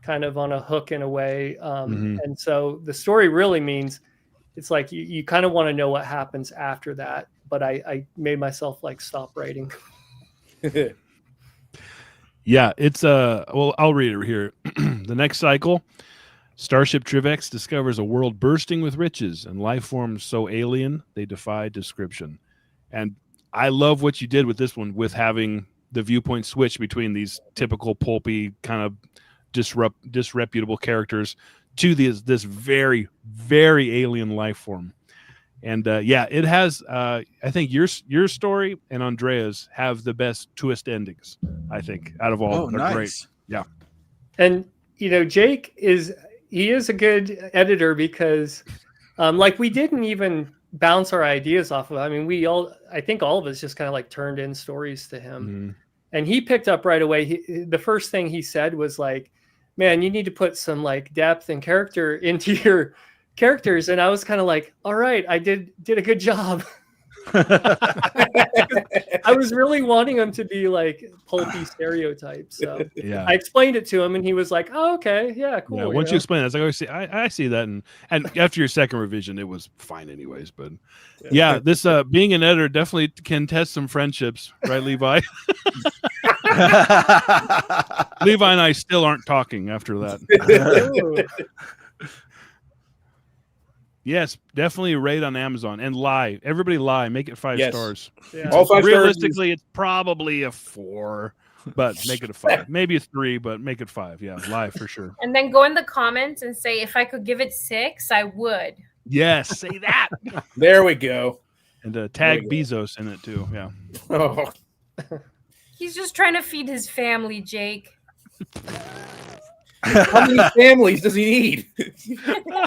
kind of on a hook in a way. And so the story really means it's like you kind of want to know what happens after that. But I made myself like stop writing.
Yeah, it's well, I'll read it here. The next cycle. Starship Trivex discovers a world bursting with riches and life forms so alien they defy description. And I love what you did with this one, with having the viewpoint switch between these typical pulpy kind of disreputable characters to this very, very alien life form. And it has I think your story and Andrea's have the best twist endings, I think, out of all.
Oh,
They're
nice.
great. Yeah.
And Jake is a good editor because like we didn't even bounce our ideas off of. I mean, I think all of us just kind of like turned in stories to him, and he picked up right away. The first thing he said was like, "Man, you need to put some like depth and character into your characters." And I was kind of like, "All right, I did a good job." I was really wanting them to be like pulpy stereotypes. So
Yeah.
I explained it to him, and he was like, "Oh, okay, yeah, cool."
Yeah, once you explain it, I was like, I see that, and after your second revision, it was fine, anyways. But yeah, this being an editor definitely can test some friendships, right, Levi? Levi and I still aren't talking after that. Yes, definitely rate on Amazon and lie. Everybody lie. Make it 5 stars.
Yeah.
All 5
Realistically, it's probably a 4, but make it a 5. Maybe a 3, but make it 5. Yeah, lie for sure.
And then go in the comments and say, if I could give it 6, I would.
Yes, say that.
There we go.
And tag Bezos in it too. Yeah.
Oh.
He's just trying to feed his family, Jake.
How many families does he need?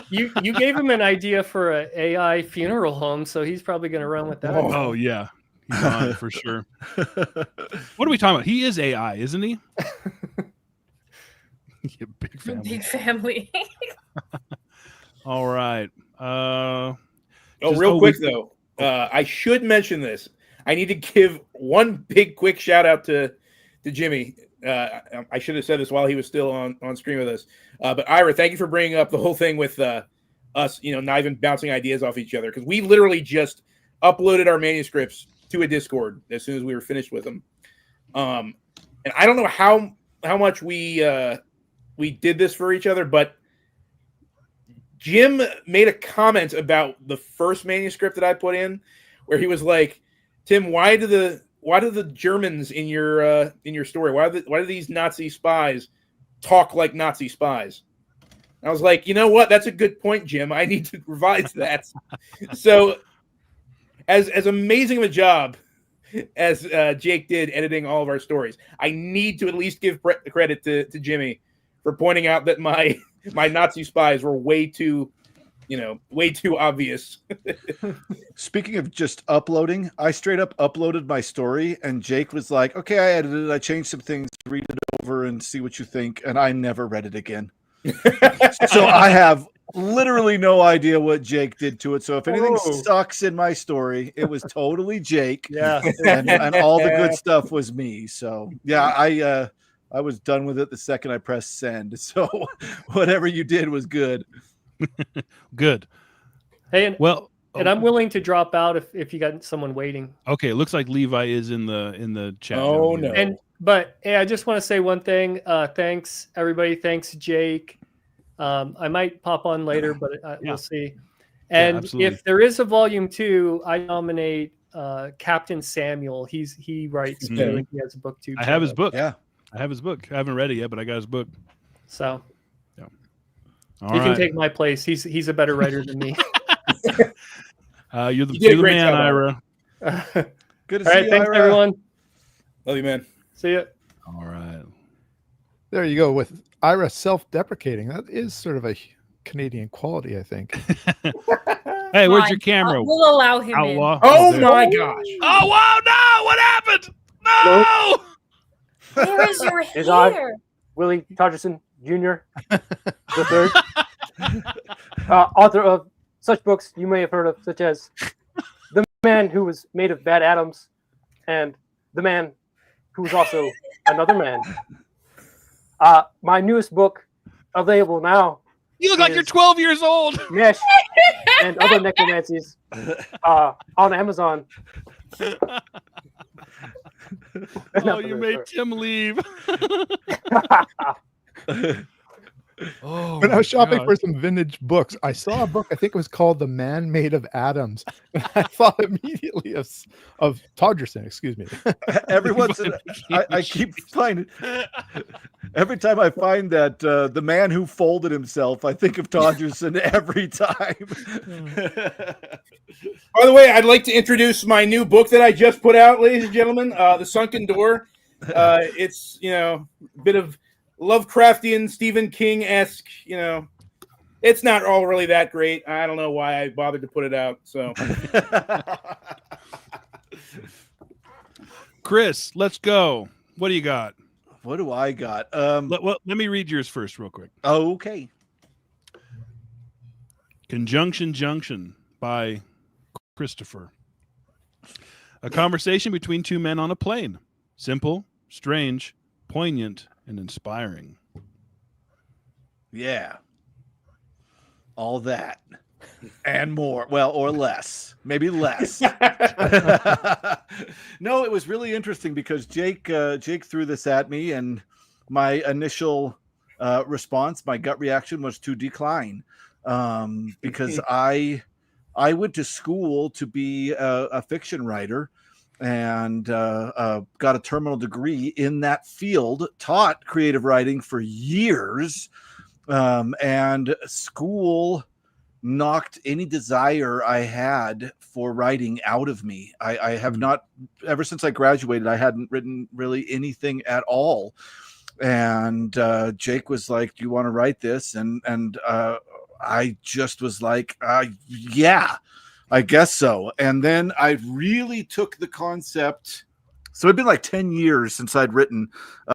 You gave him an idea for an AI funeral home, so he's probably going to run with that.
Oh yeah, he's on it for sure. What are we talking about? He is AI, isn't he? Yeah, big family.
Big family.
All right.
Real quick though, I should mention this. I need to give one big quick shout out to Jimmy. I should have said this while he was still on screen with us. But Ira, thank you for bringing up the whole thing with us, not even bouncing ideas off each other, because we literally just uploaded our manuscripts to a Discord as soon as we were finished with them. And I don't know how much we did this for each other, but Jim made a comment about the first manuscript that I put in, where he was like, "Tim, why do the Germans in your story, why do these Nazi spies talk like Nazi spies?" And I was like, you know what? That's a good point, Jim. I need to revise that. So, as amazing of a job as Jake did editing all of our stories, I need to at least give credit to Jimmy for pointing out that my Nazi spies were way too obvious.
Speaking of just uploading, I straight up uploaded my story, and Jake was like, "Okay, I edited it. I changed some things. Read it over and see what you think." And I never read it again. So I have literally no idea what Jake did to it. So if anything sucks in my story, it was totally Jake.
Yeah,
and all the good stuff was me. So yeah, I was done with it the second I pressed send. So whatever you did was good.
Good.
Hey,
Well,
and I'm willing to drop out if you got someone waiting.
okay. It looks like Levi is in the chat.
Oh,
down here.
no.
But hey, I just want to say one thing. Thanks everybody. Thanks Jake. I might pop on later, but we'll see. And if there is a volume 2, I nominate Captain Samuel. He writes too, and he has a book too.
I have his book.
Yeah,
I have his book. I haven't read it yet, but I got his book.
So
All
he
right.
can take my place. He's a better writer than me.
You're the,
You did a
you're the
great
man,
job,
Ira.
good to
All
see
right,
you,
thanks
Ira.
everyone.
Love you, man.
See ya.
All right.
There you go with Ira self-deprecating. That is sort of a Canadian quality, I think.
Hey, where's
Fine.
your camera?
We'll allow him
Outlaw.
Oh
there.
my gosh.
Oh wow! No! What happened? No!
in. Where is your
Is I-
hair?
Willie Todgerson Jr. the third, author of such books you may have heard of, such as The Man Who Was Made of Bad Atoms and The Man Who Was Also Another Man. My newest book, available now,
You look like you're 12 years old.
Mesh and Other Necromancies, on Amazon.
Oh, you made Tim leave. Oh,
When I was shopping
God.
for some vintage books, I saw a book. I think it was called "The Man Made of Atoms." And I thought immediately of Todgerson. Excuse me.
Every once in I keep finding every time I find that the man who folded himself, I think of Todgerson every time.
By the way, I'd like to introduce my new book that I just put out, ladies and gentlemen, The Sunken Door. It's, a bit of Lovecraftian, Stephen King-esque, it's not all really that great. I don't know why I bothered to put it out. So,
Chris, let's go. What do you got?
What do I got?
Let me read yours first, real quick.
Okay.
Conjunction Junction by Christopher. A conversation between two men on a plane. Simple, strange, poignant, and inspiring.
Yeah. All that and more. Well, or less. Maybe less. No, it was really interesting because Jake threw this at me, and my initial response, my gut reaction was to decline. Because I went to school to be a fiction writer, and got a terminal degree in that field, taught creative writing for years, and school knocked any desire I had for writing out of me. I have not, ever since I graduated, I hadn't written really anything at all. And Jake was like, "Do you want to write this?" And I just was like, "Yeah, I guess so." And then I really took the concept. So it'd been like 10 years since I'd written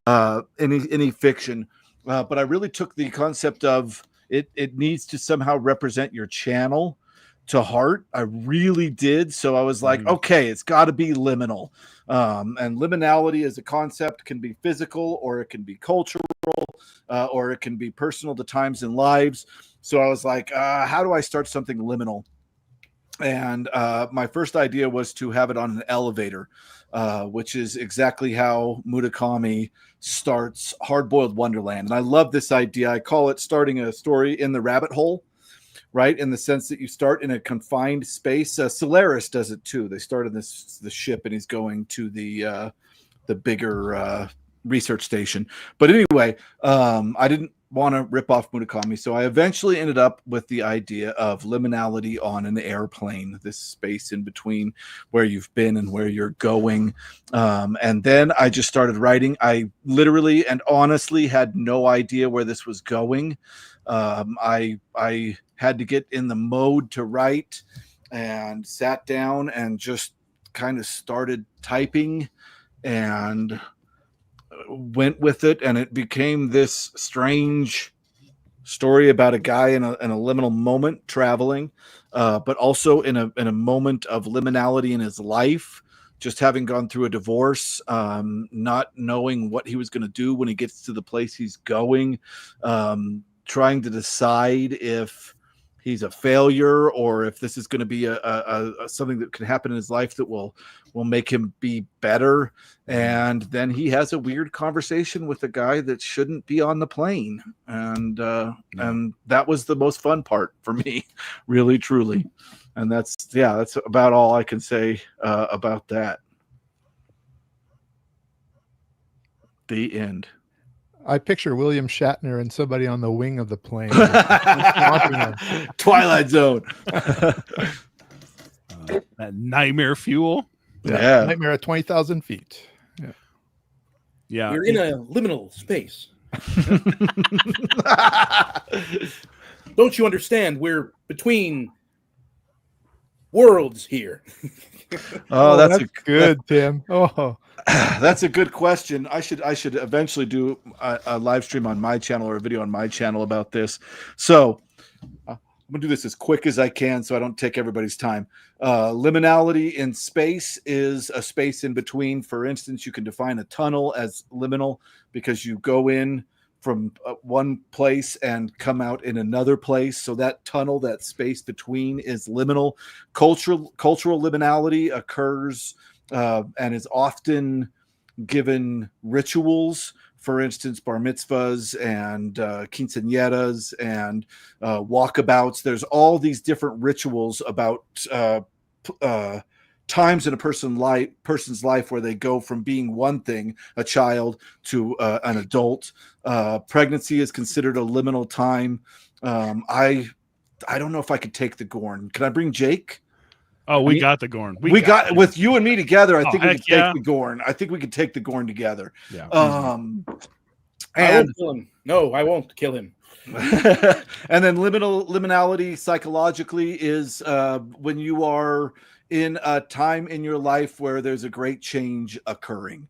any fiction, but I really took the concept of it needs to somehow represent your channel to heart. I really did. So I was like, okay, it's got to be liminal. And liminality as a concept can be physical, or it can be cultural, or it can be personal to times and lives. So I was like, how do I start something liminal? And my first idea was to have it on an elevator, which is exactly how Murakami starts Hard-Boiled Wonderland. And I love this idea. I call it starting a story in the rabbit hole, right? In the sense that you start in a confined space. Solaris does it too. They start in the ship, and he's going to the bigger research station. But anyway, I didn't want to rip off Murakami, so I eventually ended up with the idea of liminality on an airplane, this space in between where you've been and where you're going. And then I just started writing. I literally and honestly had no idea where this was going. I had to get in the mode to write, and sat down and just kind of started typing and went with it, and it became this strange story about a guy in a liminal moment traveling, but also in a moment of liminality in his life, just having gone through a divorce, not knowing what he was going to do when he gets to the place he's going, trying to decide if he's a failure or if this is going to be a something that can happen in his life that will make him be better. And then he has a weird conversation with a guy that shouldn't be on the plane. And that was the most fun part for me, really, truly. And that's about all I can say about that. The end.
I picture William Shatner and somebody on the wing of the plane.
Twilight Zone.
That nightmare fuel.
Yeah.
Nightmare at 20,000 feet.
Yeah.
We're in a liminal space. Don't you understand? We're between worlds here.
Oh, that's
good, Tim. Oh,
that's a good question. I should eventually do a live stream on my channel or a video on my channel about this. So I'm gonna do this as quick as I can so I don't take everybody's time. Liminality in space is a space in between. For instance, you can define a tunnel as liminal because you go in from one place and come out in another place. So that tunnel, that space between, is liminal. Cultural liminality occurs and is often given rituals. For instance, bar mitzvahs and quinceañeras and walkabouts. There's all these different rituals about times in a person's life where they go from being one thing, a child, to an adult. Pregnancy is considered a liminal time. I don't know if I could take the Gorn. Can I bring Jake?
Oh, we got the Gorn.
We got with you and me together. I think we could
yeah.
take the Gorn. I think we could take the Gorn together.
Yeah.
I won't kill him. No, I won't kill him.
And then liminality psychologically is when you are in a time in your life where there's a great change occurring.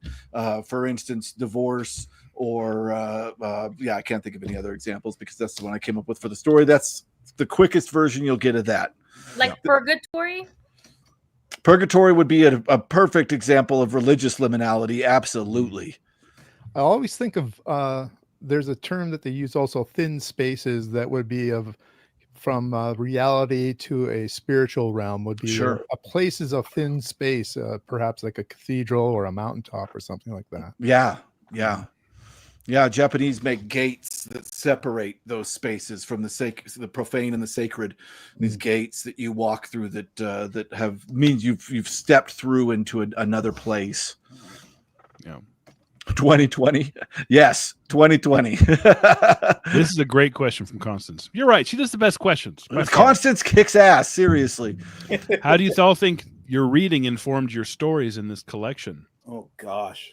For instance, divorce, or I can't think of any other examples because that's the one I came up with for the story. That's the quickest version you'll get of that.
Like purgatory?
Purgatory would be a perfect example of religious liminality. Absolutely.
I always think of there's a term that they use also, thin spaces, that would be from reality to a spiritual realm, would be
Sure.
a places of thin space, perhaps like a cathedral or a mountaintop or something like that.
Yeah, Japanese make gates that separate those spaces from the profane and the sacred. These gates that you walk through that have means you've stepped through into another place.
Yeah.
2020. Yes, 2020.
This is a great question from Constance. You're right. She does the best questions.
Constance kicks ass, seriously.
How do you all think your reading informed your stories in this collection?
Oh, gosh.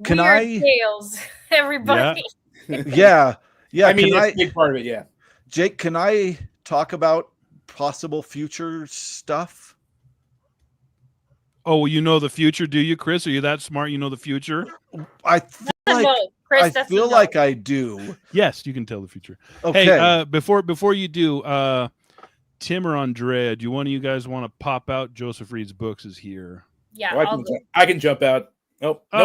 Can
Weird
I?
tales, everybody.
Yeah.
I mean,
Can
it's a big part of it. Yeah.
Jake, can I talk about possible future stuff?
Oh, well, you know the future, do you, Chris? Are you that smart? You know the future?
I feel
That's a
like
no, Chris.
I
That's a
feel
no.
like I do.
Yes, you can tell the future.
Okay.
Hey, before you do, Tim or Andrea, do one of you guys want to pop out? Joseph Reed's Books is here.
Yeah,
Oh,
I'll go.
I can jump out. Nope. No.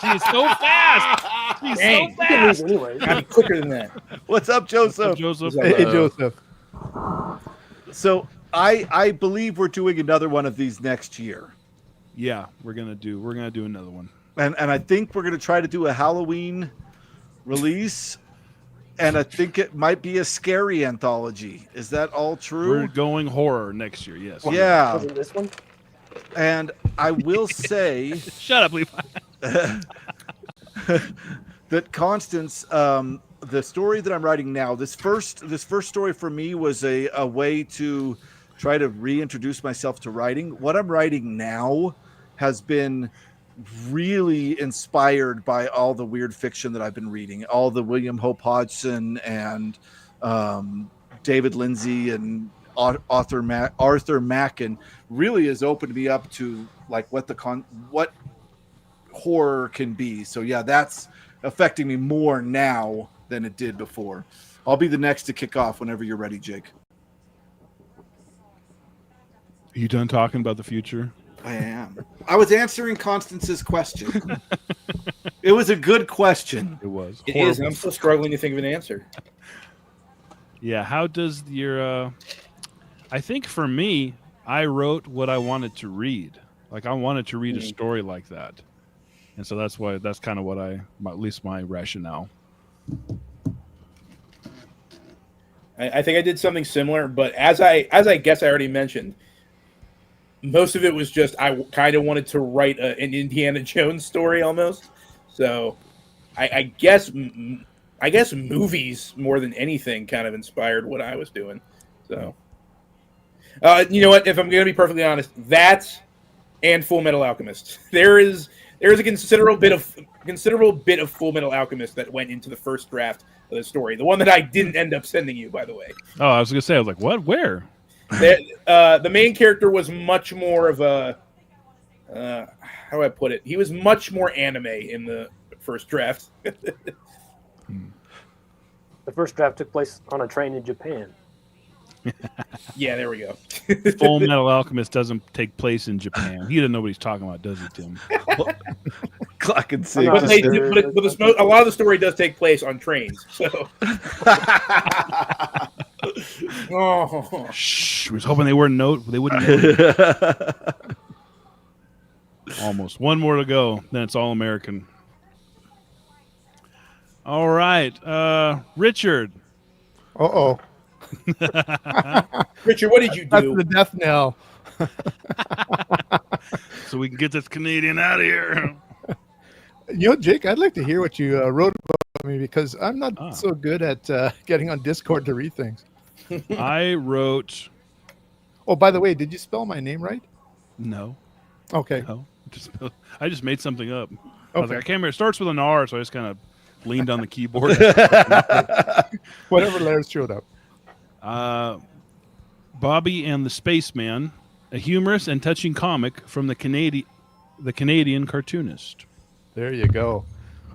She's so fast. She's
Dang.
so
You can
fast.
leave anyway.
Gotta be quicker than that.
What's up, Joseph?
Joseph.
Hey, Joseph.
So I believe we're doing another one of these next year.
Yeah, we're gonna do another one.
And I think we're gonna try to do a Halloween release. And I think it might be a scary anthology. Is that all true?
We're going horror next year. Yes.
Yeah.
Wasn't this one?
And I will say
Shut up, Levi.
that Constance, the story that I'm writing now, this first story for me was a way to try to reintroduce myself to writing. What I'm writing now has been really inspired by all the weird fiction that I've been reading, all the William Hope Hodgson and David Lindsay and Arthur Macken really has opened me up to like what horror can be. So yeah, that's affecting me more now than it did before. I'll be the next to kick off whenever you're ready, Jake.
Are you done talking about the future?
I am. I was answering Constance's question. It was a good question.
It was.
It is. I'm still struggling to think of an answer.
Yeah. How does your? I think for me, I wrote what I wanted to read. Like I wanted to read a story like that, and so that's kind of what at least my rationale.
I think I did something similar, but as I guess I already mentioned, most of it was just I kind of wanted to write an Indiana Jones story almost. So I guess movies more than anything kind of inspired what I was doing. So you know what? If I'm going to be perfectly honest, that and Full Metal Alchemist, there is a considerable bit of Full Metal Alchemist that went into the first draft of the story. The one that I didn't end up sending you, by the way.
Oh, I was gonna say, I was like, what? Where?
The main character was much more of a how do I put it? He was much more anime in the first draft.
The first draft took place on a train in Japan.
Yeah, there we go.
Full Metal Alchemist doesn't take place in Japan. He doesn't know what he's talking about, does he, Tim?
I can see.
I'm not
But,
sure.
a lot of the story does take place on trains. So, oh,
Shh. We was hoping they wouldn't know. Almost. One more to go. Then it's all American. All right. Richard.
Uh-oh.
Richard, what did you
That's
do?
the death knell.
So we can get this Canadian out of here.
You know, Jake, I'd like to hear what you wrote about me because I'm not so good at getting on Discord to read things.
I wrote.
Oh, by the way, did you spell my name right?
No.
Okay.
No. I just made something up. I was
Okay.
like, I can't remember. It starts with an R, so I just kind of leaned on the keyboard.
Whatever letters showed up.
Bobby and the Spaceman, a humorous and touching comic from the Canadian cartoonist.
There you go.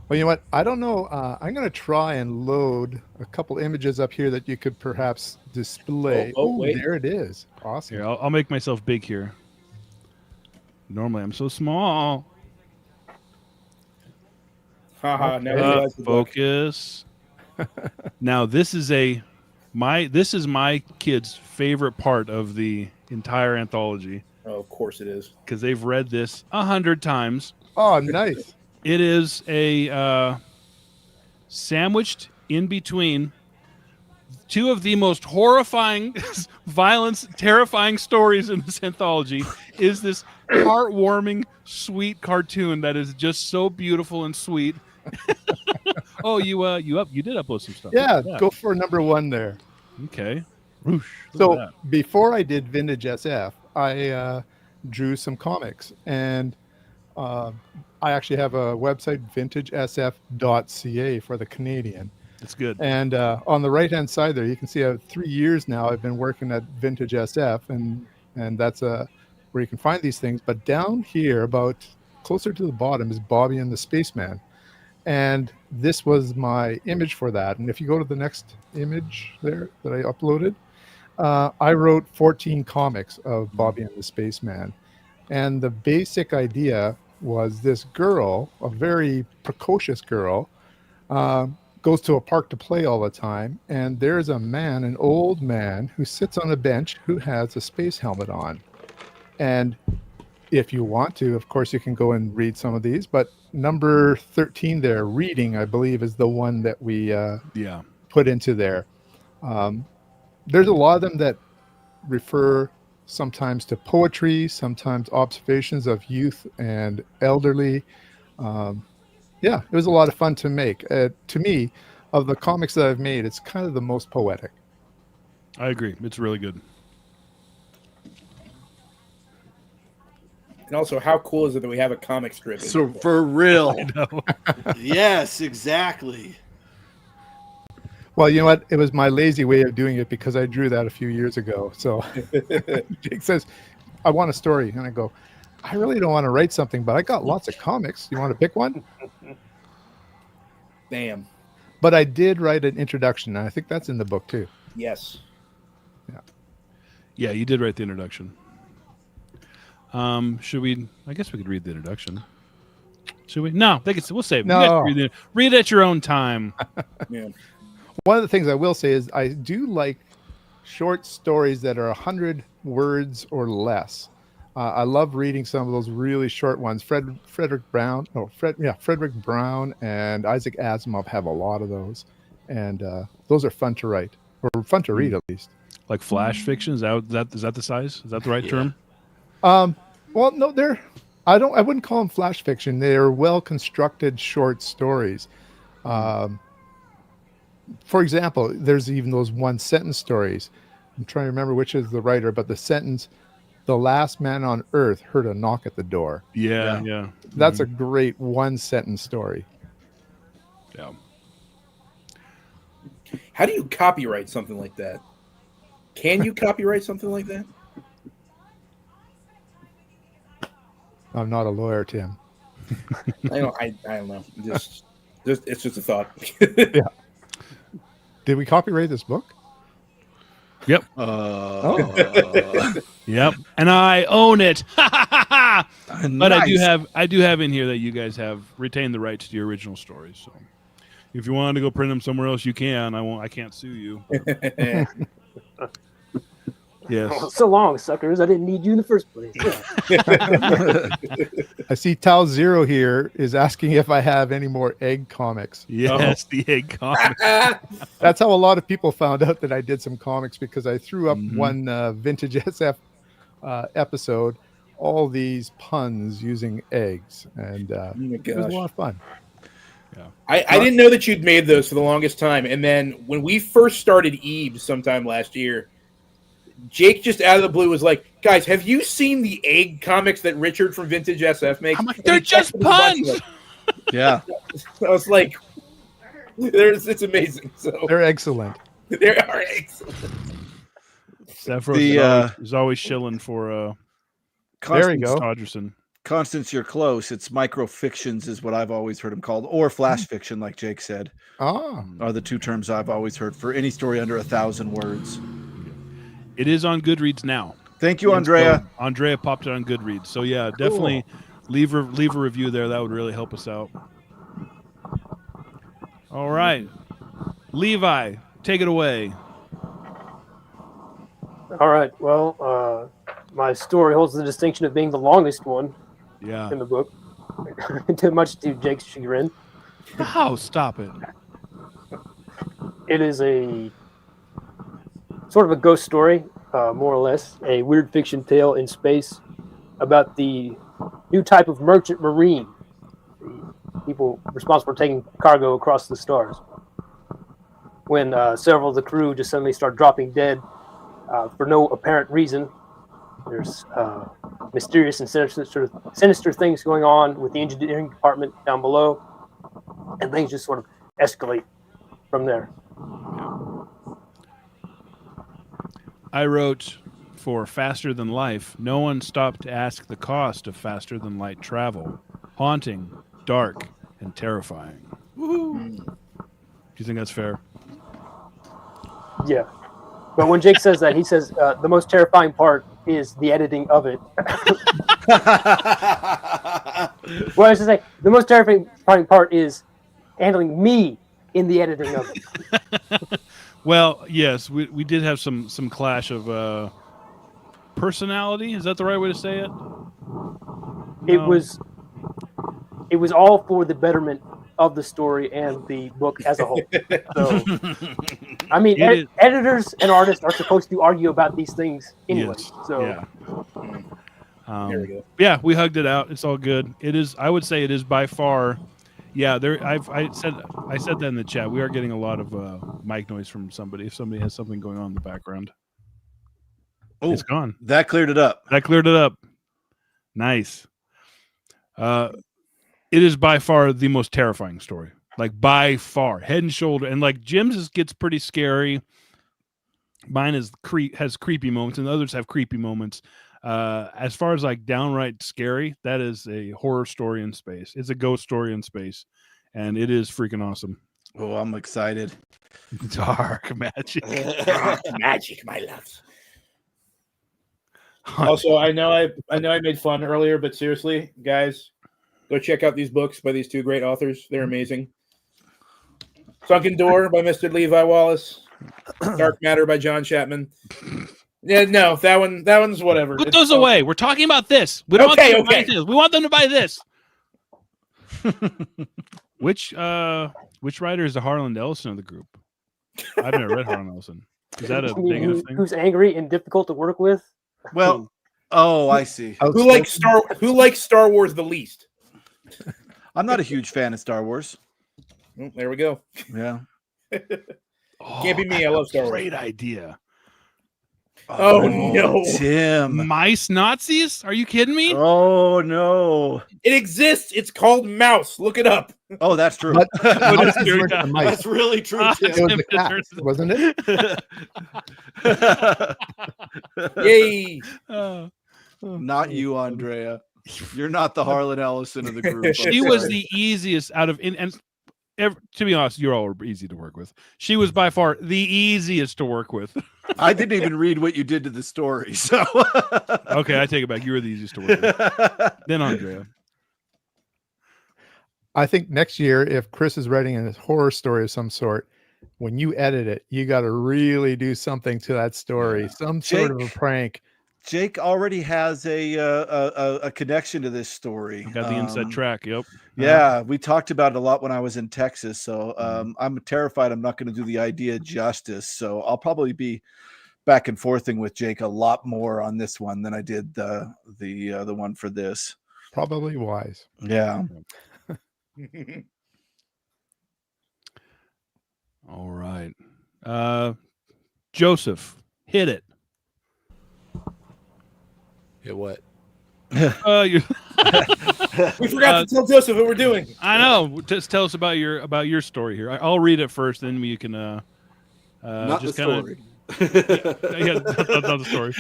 Well, you know what? I don't know. I'm going to try and load a couple images up here that you could perhaps display.
Oh,
Ooh,
wait.
there it is. Awesome.
Here, I'll make myself big here. Normally, I'm so small.
Haha, now I realize the book.
Focus. Now, this is my kid's favorite part of the entire anthology
Oh, of course it is.
because they've read this 100 times.
Oh, nice.
It is a sandwiched in between two of the most horrifying, violence, terrifying stories in this anthology. Is this heartwarming, sweet cartoon that is just so beautiful and sweet. Oh, you did upload some stuff.
Yeah, go for number one there.
Okay. Whoosh, look at
So
that.
before I did Vintage SF, I drew some comics, and I actually have a website, vintagesf.ca for the Canadian.
That's good.
And on the right-hand side there, you can see 3 years now I've been working at Vintage SF, and that's where you can find these things. But down here, about closer to the bottom, is Bobby and the Spaceman. And this was my image for that. And if you go to the next image there that I uploaded, I wrote 14 comics of Bobby and the Spaceman. And the basic idea was this girl, a very precocious girl, goes to a park to play all the time. And there's a man, an old man, who sits on a bench who has a space helmet on. And if you want to, of course, you can go and read some of these. But number 13 there, reading, I believe, is the one that we put into there. There's a lot of them that refer sometimes to poetry, sometimes observations of youth and elderly. Yeah, it was a lot of fun to make. To me, of the comics that I've made, it's kind of the most poetic.
I agree. It's really good.
And also, how cool is it that we have a comic strip?
So for real. Yes, exactly.
Well, you know what? It was my lazy way of doing it because I drew that a few years ago. So Jake says, I want a story. And I go, I really don't want to write something, but I got lots of comics. You want to pick one?
Damn.
But I did write an introduction, and I think that's in the book too.
Yes.
Yeah, you did write the introduction. Should we? I guess we could read the introduction. Should we? No, we'll save it.
No.
You guys can read it at your own time.
Yeah.
One of the things I will say is I do like short stories that are 100 words or less. I love reading some of those really short ones. Frederick Brown and Isaac Asimov have a lot of those, and those are fun to write or fun to read at least.
Like flash fiction? Is that the size? Is that the right term?
Well, no, I wouldn't call them flash fiction. They're well constructed short stories. For example, there's even those one sentence stories. I'm trying to remember which is the writer, but the sentence, "The last man on earth heard a knock at the door."
Yeah.
That's a great one sentence story.
Yeah.
How do you copyright something like that? Can you copyright something like that?
I'm not a lawyer, Tim.
I don't know. Just it's just a thought.
Yeah. Did we copyright this book?
Yep. Yep. And I own it. But
Nice.
I do have in here that you guys have retained the rights to your original stories. So if you wanted to go print them somewhere else, you can. I can't sue you. Yes.
So long, suckers. I didn't need you in the first place.
I see Tau Zero here is asking if I have any more egg comics.
Yes, the egg comic.
That's how a lot of people found out that I did some comics, because I threw up one Vintage SF episode, all these puns using eggs, and it was a lot of fun.
Yeah.
I didn't know that you'd made those for the longest time, and then when we first started Eves sometime last year, Jake just out of the blue was like, "Guys, have you seen the egg comics that Richard from Vintage SF makes?"
I'm like, they're just puns.
Yeah.
I was like, it's amazing. So
They're excellent.
they are excellent.
Sephiroth is always shilling for
There you go.
Stodgerson.
Constance, you're close. It's microfictions is what I've always heard them called, or flash fiction, like Jake said,
Ah,
are the two terms I've always heard for any story under 1,000 words.
It is on Goodreads now.
Thank you, Andrea.
Andrea popped it on Goodreads. So yeah, definitely leave a review there. That would really help us out. All right, Levi, take it away.
All right. Well, my story holds the distinction of being the longest one
Yeah.
in the book, too much to Jake's chagrin.
Oh, stop it.
It is a sort of a ghost story, more or less, a weird fiction tale in space about the new type of merchant marine, the people responsible for taking cargo across the stars. When several of the crew just suddenly start dropping dead for no apparent reason, there's mysterious and sinister things going on with the engineering department down below, and things just sort of escalate from there.
I wrote for Faster Than Life. No one stopped to ask the cost of faster than light travel. Haunting, dark, and terrifying. Woohoo! Do you think that's fair?
Yeah. But when Jake says that, he says the most terrifying part is the editing of it. Well, I should say the most terrifying part is handling me in the editing of it.
Well, yes, we did have some clash of personality. Is that the right way to say it?
It
No.
was all for the betterment of the story and the book as a whole. So, I mean, editors and artists are supposed to argue about these things anyway.
Yes.
So,
Yeah.
There we go.
Yeah, we hugged it out. It's all good. It is. I would say it is by far. Yeah, I said that in the chat. We are getting a lot of mic noise from somebody. If somebody has something going on in the background, it's gone.
That cleared it up.
That cleared it up. Nice. It is by far the most terrifying story. Like by far, head and shoulder. And like Jim's gets pretty scary. Mine has creepy moments, and others have creepy moments. As far as like downright scary, that is a horror story in space. It's a ghost story in space, and it is freaking awesome.
Oh, I'm excited.
Dark magic.
Magic, my loves. Also, I know I made fun earlier, but seriously, guys, go check out these books by these two great authors. They're amazing. Sunken Door by Mr. Levi Wallace. Dark Matter by John Chapman. Yeah, no, that one's whatever.
Put those away. We're talking about this. We don't want them to buy this. We want them to buy this. Which writer is the Harlan Ellison of the group? I've never read Harlan Ellison. Is that a negative thing?
Who's angry and difficult to work with?
Well, oh, I see.
Who likes Star Wars the least?
I'm not a huge fan of Star Wars.
Well, there we go.
Yeah.
Can't be me. I love Star Wars.
Great idea.
Oh no,
Tim.
Mice Nazis? Are you kidding me?
Oh no.
It exists. It's called Mouse. Look it up.
Oh, that's true.
But
it's
mice
your
weren't the mice.
That's really true, Tim.
It was the cats, wasn't it?
Yay.
Not you, Andrea. You're not the Harlan Ellison of the group.
She was the easiest out of to be honest, you're all easy to work with. She was by far the easiest to work with.
I didn't even read what you did to the story, so
okay, I take it back. You were the easiest to work with. Then Andrea.
I think next year, if Chris is writing a horror story of some sort, when you edit it, you got to really do something to that story, some sort of a prank.
Jake already has a connection to this story.
Got the inside track. Yep.
Yeah, we talked about it a lot when I was in Texas. So I'm terrified I'm not going to do the idea justice. So I'll probably be back and forthing with Jake a lot more on this one than I did the one for this.
Probably wise.
Yeah.
All right. Joseph, hit it.
Yeah, what?
We forgot to tell Joseph what we're doing.
I know. Just tell us about your story here. I'll read it first, then you can
Not
just
the
kind
story.
Yeah, that's not the story.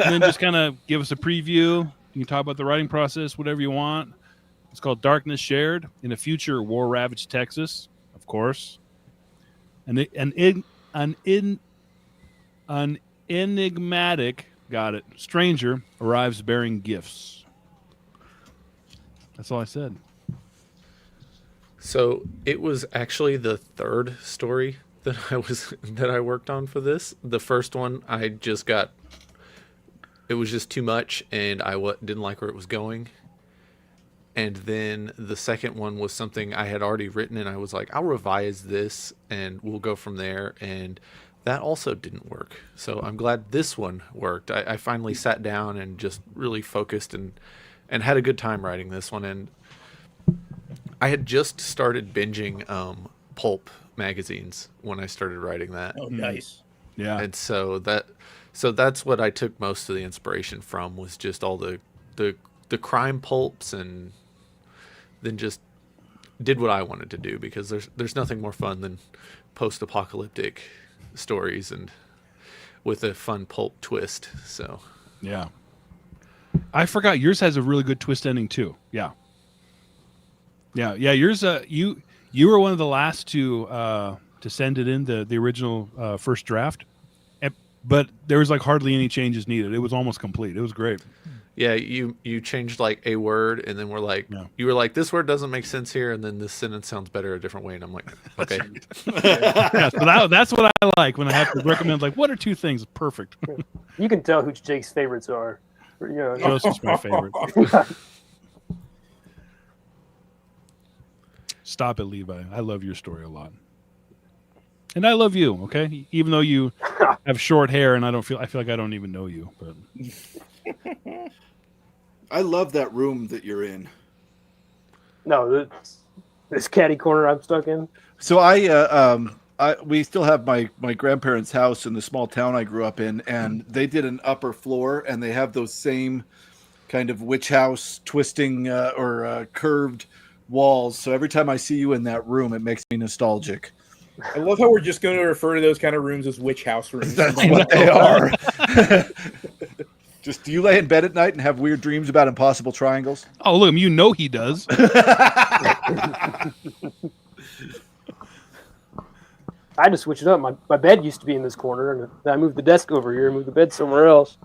And then just kind of give us a preview. You can talk about the writing process, whatever you want. It's called Darkness Shared in a future war-ravaged Texas, of course. An enigmatic, got it, stranger arrives bearing gifts. That's all I said.
So it was actually the third story that I worked on for this. The first one it was just too much, and I didn't like where it was going. And then the second one was something I had already written, and I was like, I'll revise this, and we'll go from there. And that also didn't work. So I'm glad this one worked. I finally sat down and just really focused and had a good time writing this one. And I had just started binging pulp magazines when I started writing that.
Oh, nice.
Yeah.
And so that's what I took most of the inspiration from, was just all the
the crime pulps, and then just did what I wanted to do, because there's nothing more fun than post-apocalyptic stories and with a fun pulp twist. So
Yeah. I forgot yours has a really good twist ending too. Yeah. Yeah. Yours, you were one of the last to send it in the original first draft, but there was like hardly any changes needed. It was almost complete. It was great.
yeah, you changed like a word, and then you were like, this word doesn't make sense here, and then this sentence sounds better a different way, and I'm like, okay.
Yeah, so that's what I like when I have to recommend, like, what are two things? Perfect.
You can tell who Jake's favorites are. You know,
Joseph's my favorite. Stop it, Levi. I love your story a lot. And I love you, okay? Even though you have short hair and I feel like I don't even know you. But
I love that room that you're in.
no, this catty corner I'm stuck in.
So we still have my grandparents' house in the small town I grew up in, and they did an upper floor, and they have those same kind of witch house twisting or curved walls. So every time I see you in that room, it makes me nostalgic.
I love how we're just going to refer to those kind of rooms as witch house rooms.
That's what they are. Just, do you lay in bed at night and have weird dreams about impossible triangles?
oh, look, you know he does.
I had to switch it up. My bed used to be in this corner, and then I moved the desk over here and moved the bed somewhere else.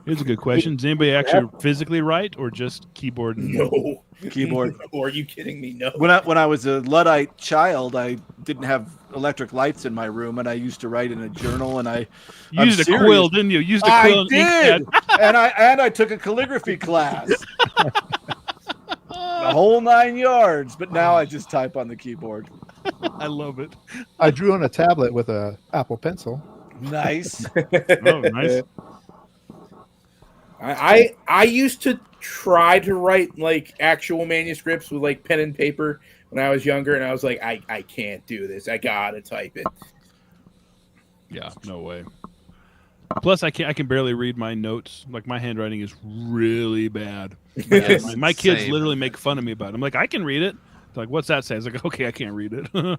Here's a good question. Does anybody actually physically write or just keyboard?
No.
Keyboard.
No, are you kidding me? No.
When I was a Luddite child, I didn't have electric lights in my room, and I used to write in a journal. And
You used a quill, didn't you? Used a quill.
I did, and I took a calligraphy class, the whole 9 yards. But now I just type on the keyboard.
I love it.
I drew on a tablet with a Apple Pencil.
Nice.
Oh, nice.
I used to try to write like actual manuscripts with like pen and paper when I was younger, and I was like, I can't do this. I gotta type it.
Yeah, no way. Plus, I can barely read my notes. Like, my handwriting is really bad.
Yes,
My kids
same.
literally make fun of me about it. I'm like, I can read it. They're like, what's that say? I was like, okay, I can't read it.
Do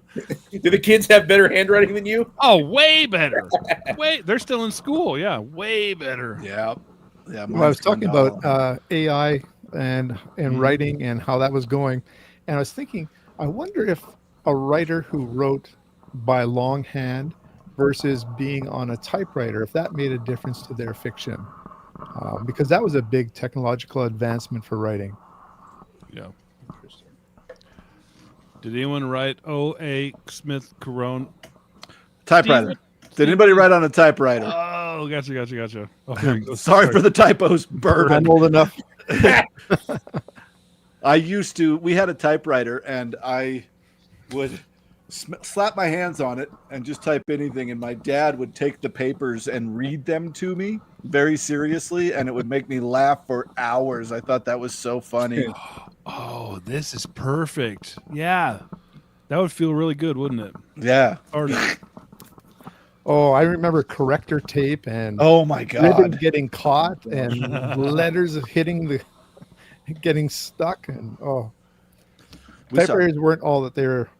the kids have better handwriting than you?
Oh, way better. They're still in school. Yeah, way better.
Yeah. Yeah.
Well, I was
mine's gone
talking
down.
about AI and writing and how that was going, and I was thinking, I wonder if a writer who wrote by longhand versus being on a typewriter, if that made a difference to their fiction, because that was a big technological advancement for writing.
Yeah. Did anyone write O.A. Smith Corone?
Typewriter. Did anybody write on a typewriter?
Oh, gotcha. Okay.
Sorry for the typos, Bourbon.
I'm old enough.
We had a typewriter, and I would slap my hands on it and just type anything, and my dad would take the papers and read them to me very seriously, and it would make me laugh for hours. I thought that was so funny.
Oh, this is perfect. Yeah. That would feel really good, wouldn't it?
Yeah.
Or,
Oh, I remember corrector tape and
Oh my
ribbon
God.
getting caught and letters getting stuck, and
We saw-
typewriters weren't all that they were.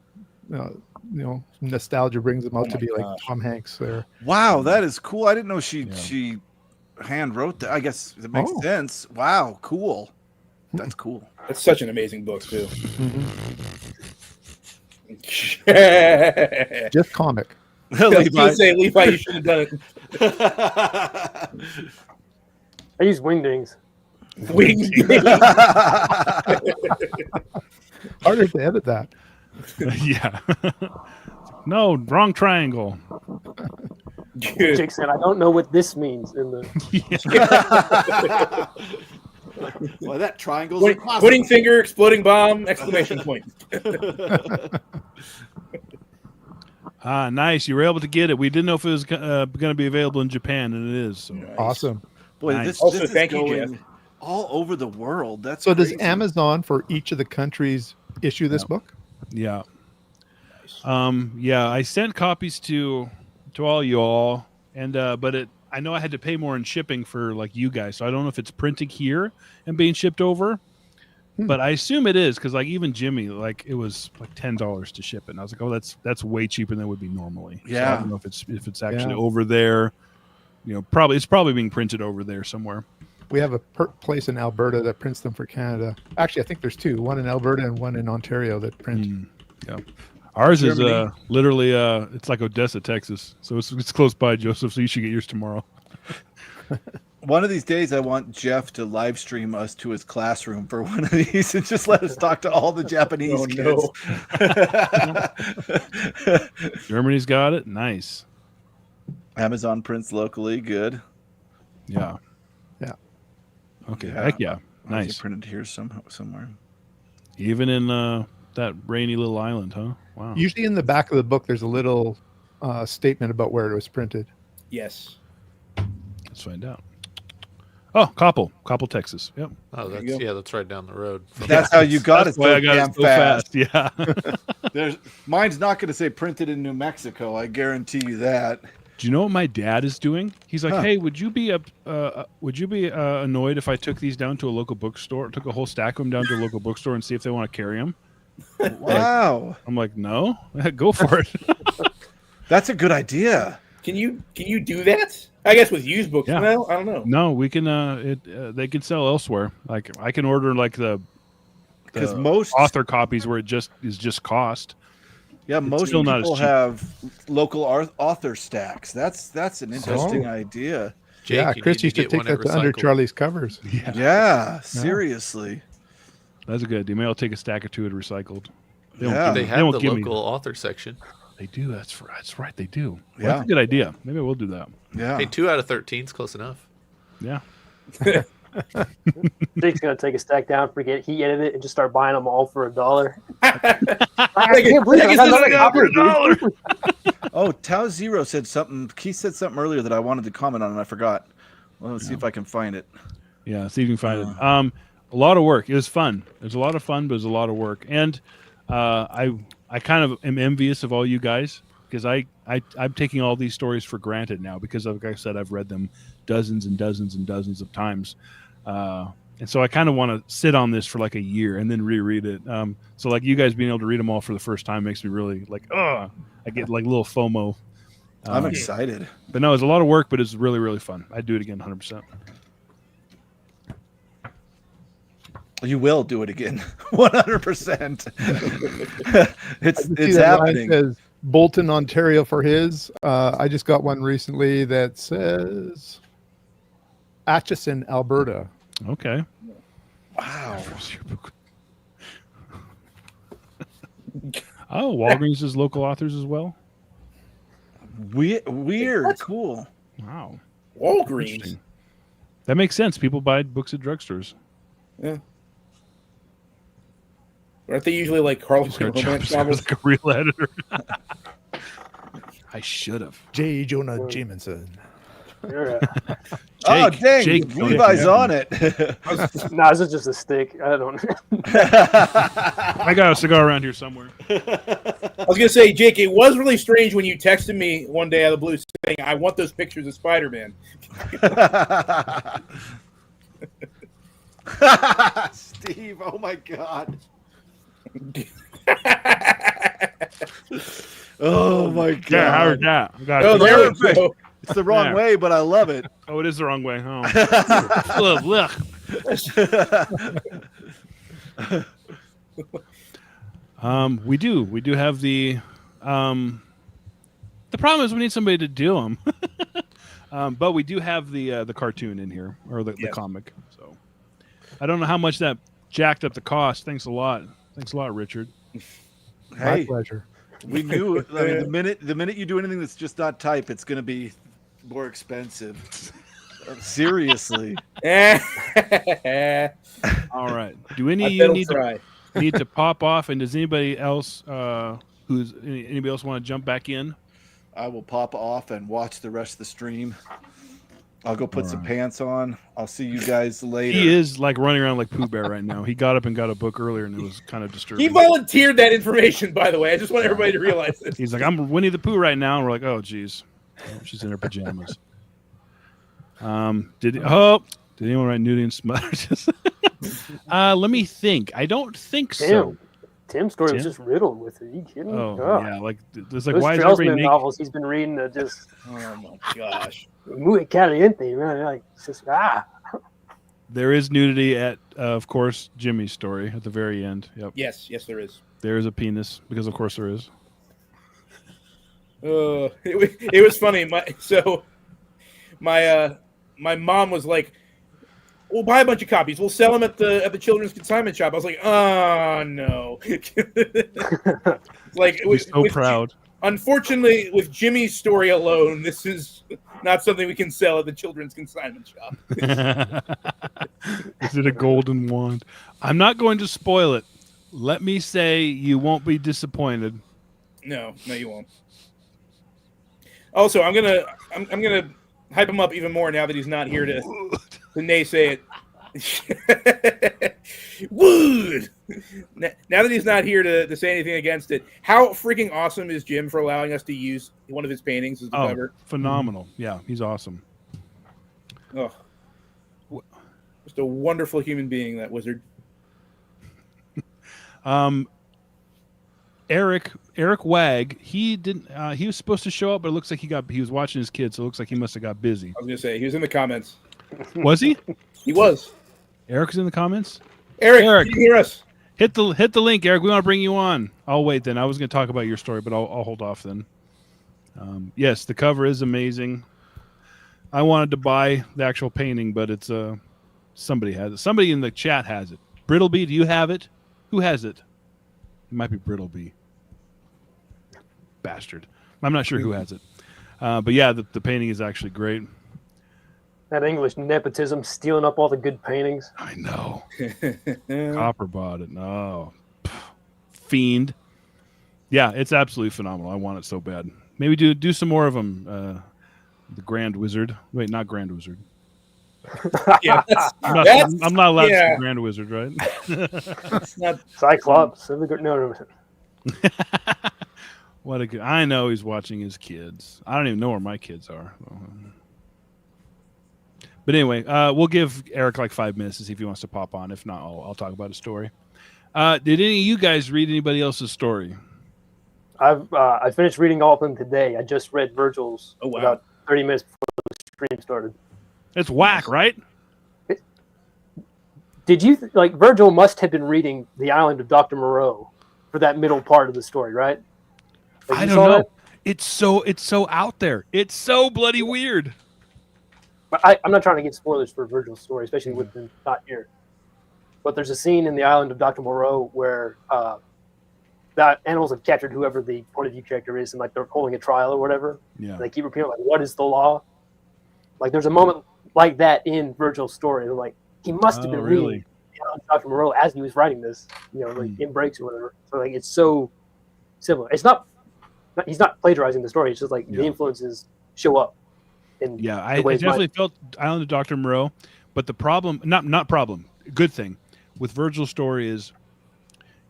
Nostalgia brings them out to
my
be like
gosh.
Tom Hanks there.
Wow, that is cool. I didn't know she hand wrote that. I guess it makes
Oh.
sense. Wow, cool. That's cool.
That's such an amazing book too.
Just comic.
I was gonna say, Levi, you should have done it.
I use wingdings.
Wings.
Harder to edit that.
yeah. No, wrong triangle.
Jake said, "I don't know what this means." In the
Well, that triangle's
Pointing finger, exploding bomb, exclamation point.
Ah, nice. You were able to get it. We didn't know if it was going to be available in Japan, and it is. So.
Awesome.
Boy,
Nice.
this
Also,
is
thank you,
going
Jeff.
all over the world. That's
So does
crazy.
Amazon for each of the countries issue this book?
Yeah. Yeah, I sent copies to all y'all, and but I know I had to pay more in shipping for like you guys, so I don't know if it's printing here and being shipped over. But I assume it is because like even Jimmy, like it was like $10 to ship it. And I was like, oh, that's way cheaper than it would be normally. So I don't know if it's actually over there. You know, it's probably being printed over there somewhere.
We have a place in Alberta that prints them for Canada. Actually, I think there's two, one in Alberta and one in Ontario that print.
Yeah. Ours is literally it's like Odessa, Texas. So it's close by, Joseph, so you should get yours tomorrow.
One of these days, I want Jeff to live stream us to his classroom for one of these and just let us talk to all the Japanese kids.
Germany's got it. Nice.
Amazon prints locally. Good.
Yeah.
Yeah.
Okay. Heck yeah. Nice.
Printed here somewhere.
Even in that rainy little island, huh? Wow.
Usually in the back of the book, there's a little statement about where it was printed.
Yes.
Let's find out. Oh, Coppell, Texas. Yep.
Oh, that's right down the road.
That's how you got it.
Why I got it so fast. Yeah.
Mine's not going to say printed in New Mexico. I guarantee you that.
Do you know what my dad is doing? He's like, hey, would you be annoyed if I took these down to a local bookstore, took a whole stack of them down to a local bookstore and see if they want to carry them?
Wow.
I'm like, no, go for it.
That's a good idea.
Can you do that? I guess with used books.
Yeah.
Well, I don't know.
No, we can. They can sell elsewhere. Like I can order like
because most
author copies where it is just cost.
Yeah, most people have local author stacks. That's an interesting idea.
Jake,
Chris used to take that to under Charlie's covers.
Yeah, seriously.
That's a good idea. Maybe I'll take a stack or two at recycled.
They have the local author section.
They do. That's right. They do. Well,
Yeah.
That's a good idea. Maybe we'll do that.
Yeah.
Hey, 2 out of 13 is close enough.
Yeah.
Jake's gonna take a stack down, forget he edited it, and just start buying them all for $1.
I can't believe I got another copy, dude.
Oh, Tau Zero said something. Keith said something earlier that I wanted to comment on, and I forgot. Well, let's see if I can find it.
Yeah, see if you can find it. A lot of work. It was fun. There's a lot of fun, but it was a lot of work. And I kind of am envious of all you guys because I'm taking all these stories for granted now because, like I said, I've read them dozens and dozens and dozens of times. And so I kind of want to sit on this for like a year and then reread it. So like you guys being able to read them all for the first time makes me really like, I get like a little FOMO.
I'm excited.
But no, it's a lot of work, but it's really, really fun. I'd do it again 100%.
You will do it again, 100%. It's happening.
Says Bolton, Ontario for his. I just got one recently that says Atchison, Alberta.
Okay.
Wow.
Oh, Walgreens is local authors as well.
Weird. Cool.
Wow.
Walgreens.
That makes sense. People buy books at drugstores.
Yeah. Aren't they usually like Harlequin romance novels?
Like a real editor. I should have.
J. Jonah Jameson.
Oh, dang.
Jake,
Levi's on it.
Nah, this is just a stick. I don't.
I got a cigar around here somewhere.
I was gonna say, Jake, it was really strange when you texted me one day out of the blue saying, "I want those pictures of Spider-Man."
Steve, oh my God. Oh my God.
Yeah, how did that? I got
Oh,
it.
there we go.
It's the wrong way, but I love it.
Oh, it is the wrong way. Oh. We do have the problem is we need somebody to do them. But we do have the cartoon in here, or the comic. So I don't know how much that jacked up the cost. Thanks a lot, Richard.
My pleasure.
We knew. I mean, the minute you do anything that's just not type, it's going to be more expensive. Seriously.
All right. Do any of you need to pop off? And does anybody else anybody else want to jump back in?
I will pop off and watch the rest of the stream. I'll go put some pants on. I'll see you guys later.
He is like running around like Pooh Bear right now. He got up and got a book earlier, and it was kind of disturbing.
He volunteered that information, by the way. I just want everybody to realize it.
He's like, I'm Winnie the Pooh right now, and we're like, oh, geez. She's in her pajamas. Did anyone write nudity and smudges? Let me think. I don't think so.
Tim's story was
Tim?
just riddled with it. Are you kidding me?
Oh
Ugh.
yeah, like there's like
Those
why is everybody
Trailsman
naked?
novels he's been reading are just
Oh my gosh.
muy caliente, man. Like it's just
There is nudity at, of course, Jimmy's story at the very end. Yep,
Yes, there is.
there is a penis because of course there is.
It was funny. My mom was like, "We'll buy a bunch of copies. We'll sell them at the children's consignment shop." I was like, "Oh no!" Like,
We're so proud.
Unfortunately, with Jimmy's story alone, this is not something we can sell at the children's consignment shop.
Is it a golden wand? I'm not going to spoil it. Let me say you won't be disappointed.
No, you won't. Also, I'm gonna hype him up even more now that he's not here to naysay it. Wood. Now that he's not here to say anything against it, how freaking awesome is Jim for allowing us to use one of his paintings as the cover?
Phenomenal. Yeah, he's awesome.
Oh, just a wonderful human being, that wizard.
Eric Wag, he didn't. He was supposed to show up, but it looks like he was watching his kids, so it looks like he must have got busy.
I was gonna say he was in the comments.
Was he?
He was.
Eric's in the comments.
Eric, can you hear us?
Hit the link, Eric. We want to bring you on. I'll wait then. I was going to talk about your story, but I'll hold off then. Yes, the cover is amazing. I wanted to buy the actual painting, but it's somebody has it. Somebody in the chat has it. Brittleby, do you have it? Who has it? It might be Brittleby. Bastard. I'm not sure who has it. But yeah, the painting is actually great.
that English nepotism stealing up all the good paintings.
I know. Copper bought it. No. Fiend. Yeah, it's absolutely phenomenal. I want it so bad. Maybe do some more of them. The Grand Wizard. Wait, not Grand Wizard.
Yeah,
I'm not allowed to say Grand Wizard, right?
not
Cyclops. No.
What a good. I know he's watching his kids. I don't even know where my kids are. But anyway, we'll give Eric like 5 minutes to see if he wants to pop on. If not, I'll talk about a story. Did any of you guys read anybody else's story?
I finished reading all of them today. I just read Virgil's about 30 minutes before the stream started.
It's whack, right?
Did you like Virgil must have been reading The Island of Dr. Moreau for that middle part of the story, right? Like,
I don't know. That? It's so out there. It's so bloody weird.
But I'm not trying to get spoilers for Virgil's story, especially with them not here. But there's a scene in The Island of Dr. Moreau where the animals have captured whoever the point of view character is, and like they're holding a trial or whatever.
Yeah.
And they keep repeating like, "What is the law?" Like there's a moment like that in Virgil's story. And like he must have been reading Dr. Moreau as he was writing this, like in breaks or whatever. So like it's so similar. It's not he's not plagiarizing the story. It's just like the influences show up.
I definitely felt Island of Dr. Moreau, but the problem, not problem, good thing with Virgil's story is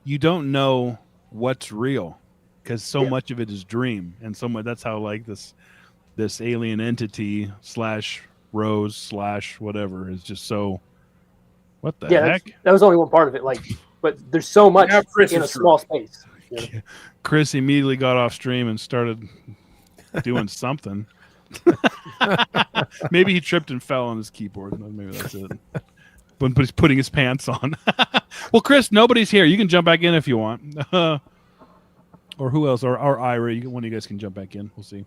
you don't know what's real because so much of it is dream, and that's how like this alien entity / Rose / whatever is just so. What the heck?
That was only one part of it. Like, but there's so much in a small space. You know?
Chris immediately got off stream and started doing something. Maybe he tripped and fell on his keyboard. Maybe that's it. But he's putting his pants on. Well, Chris, nobody's here. You can jump back in if you want. Or who else? Or Ira. One of you guys can jump back in. We'll see.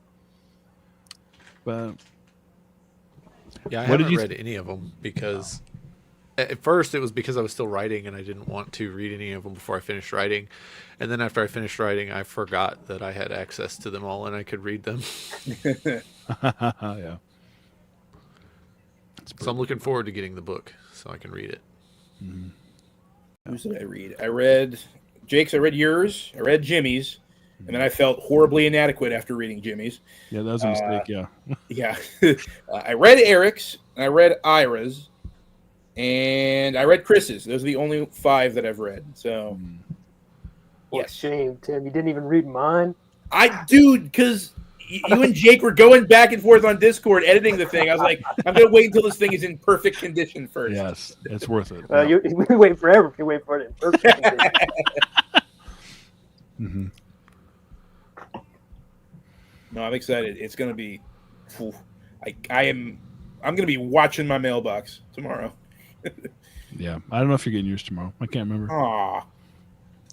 But
yeah, I haven't read any of them because at first it was because I was still writing and I didn't want to read any of them before I finished writing. And then after I finished writing, I forgot that I had access to them all and I could read them.
Yeah.
So I'm looking forward to getting the book so I can read it.
Who did I read? I read Jake's. I read yours. I read Jimmy's. And then I felt horribly inadequate after reading Jimmy's.
Yeah, that was a mistake, yeah.
Yeah. I read Eric's. I read Ira's. And I read Chris's. Those are the only 5 that I've read. So,
What shame, Tim. You didn't even read mine?
Dude, because you and Jake were going back and forth on Discord editing the thing. I was like, I'm gonna wait until this thing is in perfect condition first.
Yes, it's worth it.
You wait forever if you wait for it in perfect condition.
Mm-hmm.
No, I'm excited. It's gonna be. I'm gonna be watching my mailbox tomorrow.
Yeah, I don't know if you're getting yours tomorrow. I can't remember.
Aw.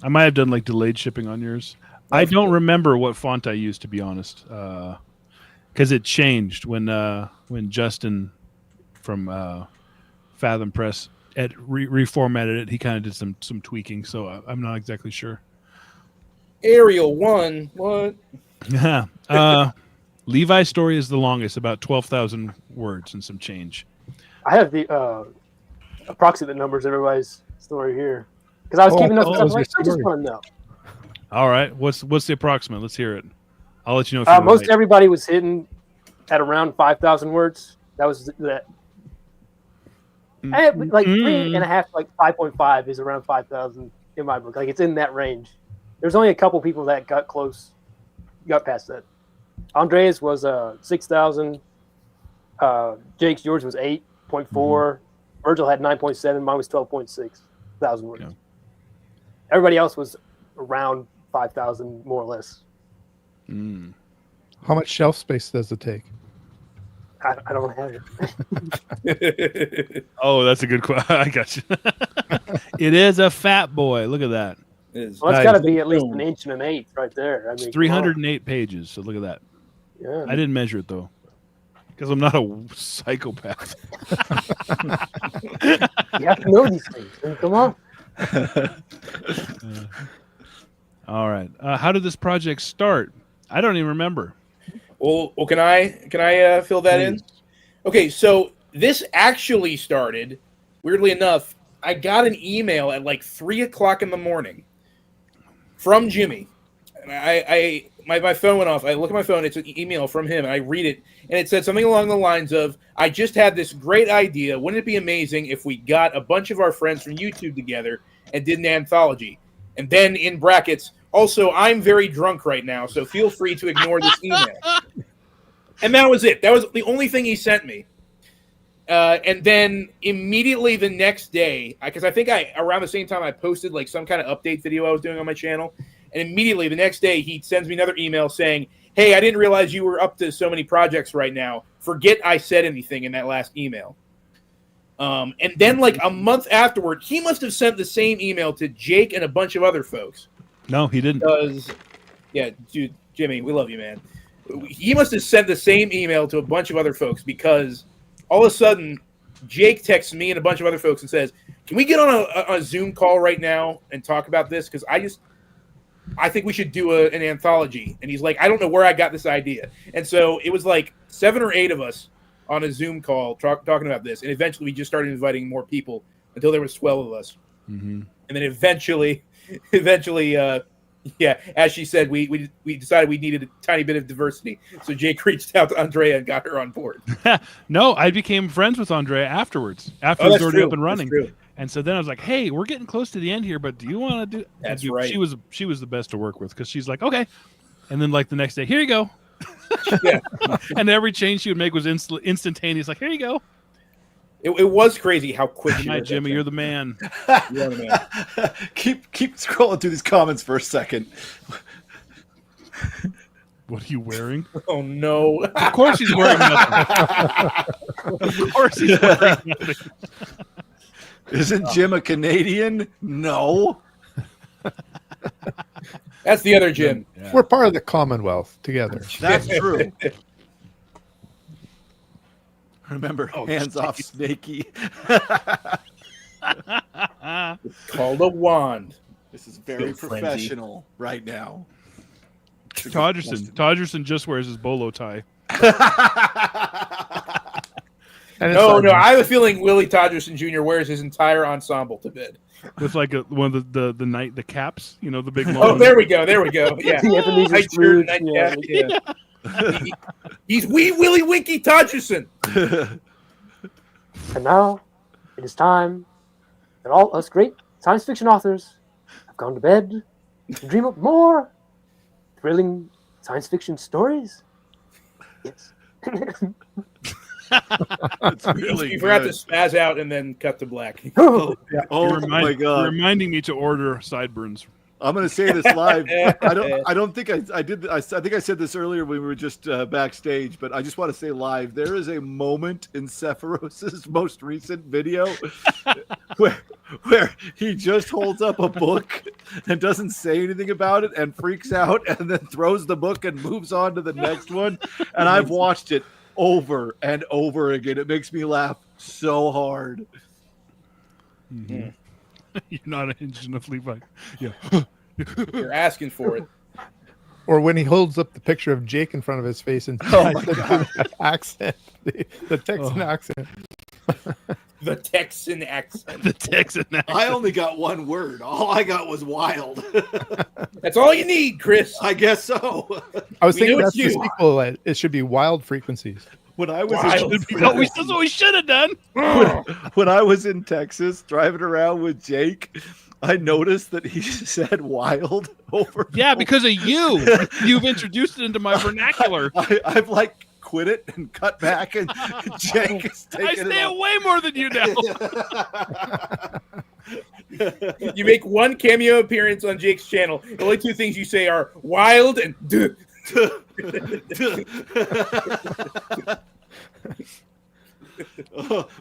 I might have done like delayed shipping on yours. I don't remember what font I used, to be honest, because it changed when Justin from Fathom Press reformatted it. He kind of did some tweaking, so I'm not exactly sure.
Arial 1, what?
Yeah. Levi's story is the longest, about 12,000 words and some change.
I have the approximate numbers of everybody's story here because I was keeping up. I was like, I just want to know.
All right, what's the approximate? Let's hear it. I'll let you know. If
most everybody was hitting at around 5,000 words. That was that. Like 3.5, like 5.5 is around 5,000 in my book. Like it's in that range. There's only a couple people that got close, got past that. Andreas was 6,000. Jake's yours was 8.4. Virgil had 9.7. Mine was 12.6 thousand words. Yeah. Everybody else was around 5,000, more or less.
How much shelf space does it take?
I don't have it.
Oh, that's a good question. I got you. It is a fat boy. Look at that.
Well, it's got to be at least an inch and an eighth right there. I mean,
it's 308 pages. So look at that.
Yeah.
I didn't measure it though, because I'm not a psychopath.
You have to know these things. Come on.
All right. How did this project start? I don't even remember.
Well, can I fill that in? Okay, so this actually started, weirdly enough, I got an email at like 3:00 in the morning from Jimmy. And my phone went off. I look at my phone, it's an email from him, and I read it, and it said something along the lines of, I just had this great idea. Wouldn't it be amazing if we got a bunch of our friends from YouTube together and did an anthology? And then in brackets, also, I'm very drunk right now, so feel free to ignore this email. And that was it. That was the only thing he sent me. And then immediately the next day, because I think around the same time I posted like some kind of update video I was doing on my channel, and immediately the next day he sends me another email saying, hey, I didn't realize you were up to so many projects right now. Forget I said anything in that last email. And then like a month afterward, he must have sent the same email to Jake and a bunch of other folks.
No, he didn't.
Because, yeah, dude, Jimmy, we love you, man. He must have sent the same email to a bunch of other folks because all of a sudden, Jake texts me and a bunch of other folks and says, can we get on a Zoom call right now and talk about this? Because I think we should do an anthology. And he's like, I don't know where I got this idea. And so it was like 7 or 8 of us on a Zoom call talking about this. And eventually we just started inviting more people until there was 12 of us.
Mm-hmm.
And then eventually, yeah, as she said, we decided we needed a tiny bit of diversity. So Jake reached out to Andrea and got her on board.
No, I became friends with Andrea afterwards. After it was already up and running.
That's true.
And so then I was like, hey, we're getting close to the end here, but do you want to do?
That's right.
She was the best to work with because she's like, okay. And then like the next day, here you go.
Yeah.
And every change she would make was instantaneous. Like, here you go.
It was crazy how quick.
Good night, Jimmy. You're the man.
You're the man.
Keep scrolling through these comments for a second.
What are you wearing?
Oh no!
Of course he's wearing nothing. Of course he's wearing nothing.
Isn't Jim a Canadian? No.
That's the other Jim.
Yeah. We're part of the Commonwealth together.
That's true. Remember, hands
geez.
off, Snakey.
It's called a wand.
This is very professional right now.
Todgerson just wears his bolo tie.
No, I have a feeling Willie Todgerson Jr. wears his entire ensemble to bed.
With like one of the caps, you know, the big.
Oh, there we go. Yeah,
Yeah.
He's wee Willie Winky Todgerson.
And now it is time that all us great science fiction authors have gone to bed to dream up more thrilling science fiction stories Yes.
It's really
You forgot to
good.
spaz out and then cut to black.
Oh
You're
my
You're
god!
reminding me to order sideburns.
I'm going to say this live. I don't think I did. I think I said this earlier when we were just backstage, but I just want to say live. There is a moment in Sephiros's most recent video where he just holds up a book and doesn't say anything about it and freaks out and then throws the book and moves on to the next one. And I've watched it over and over again. It makes me laugh so hard.
Mm-hmm. You're not hinged enough, Levi. Yeah.
You're asking for it.
Or when he holds up the picture of Jake in front of his face and
Oh my God.
accent, the Texan accent.
The Texan accent.
The Texan accent.
I only got one word. All I got was wild.
That's all you need, Chris.
I guess so.
I was
We
thinking
know
that's
it's
the
you.
sequel. It should be Wild Frequencies.
When I was
Wild.
That's what we should have done.
when I was in Texas driving around with Jake, I noticed that he said wild over.
Yeah, because of you. You've introduced it into my vernacular.
I've like quit it and cut back, and Jake is
I
taking
say
it
it way more than you now.
You make one cameo appearance on Jake's channel. The only two things you say are wild and duh.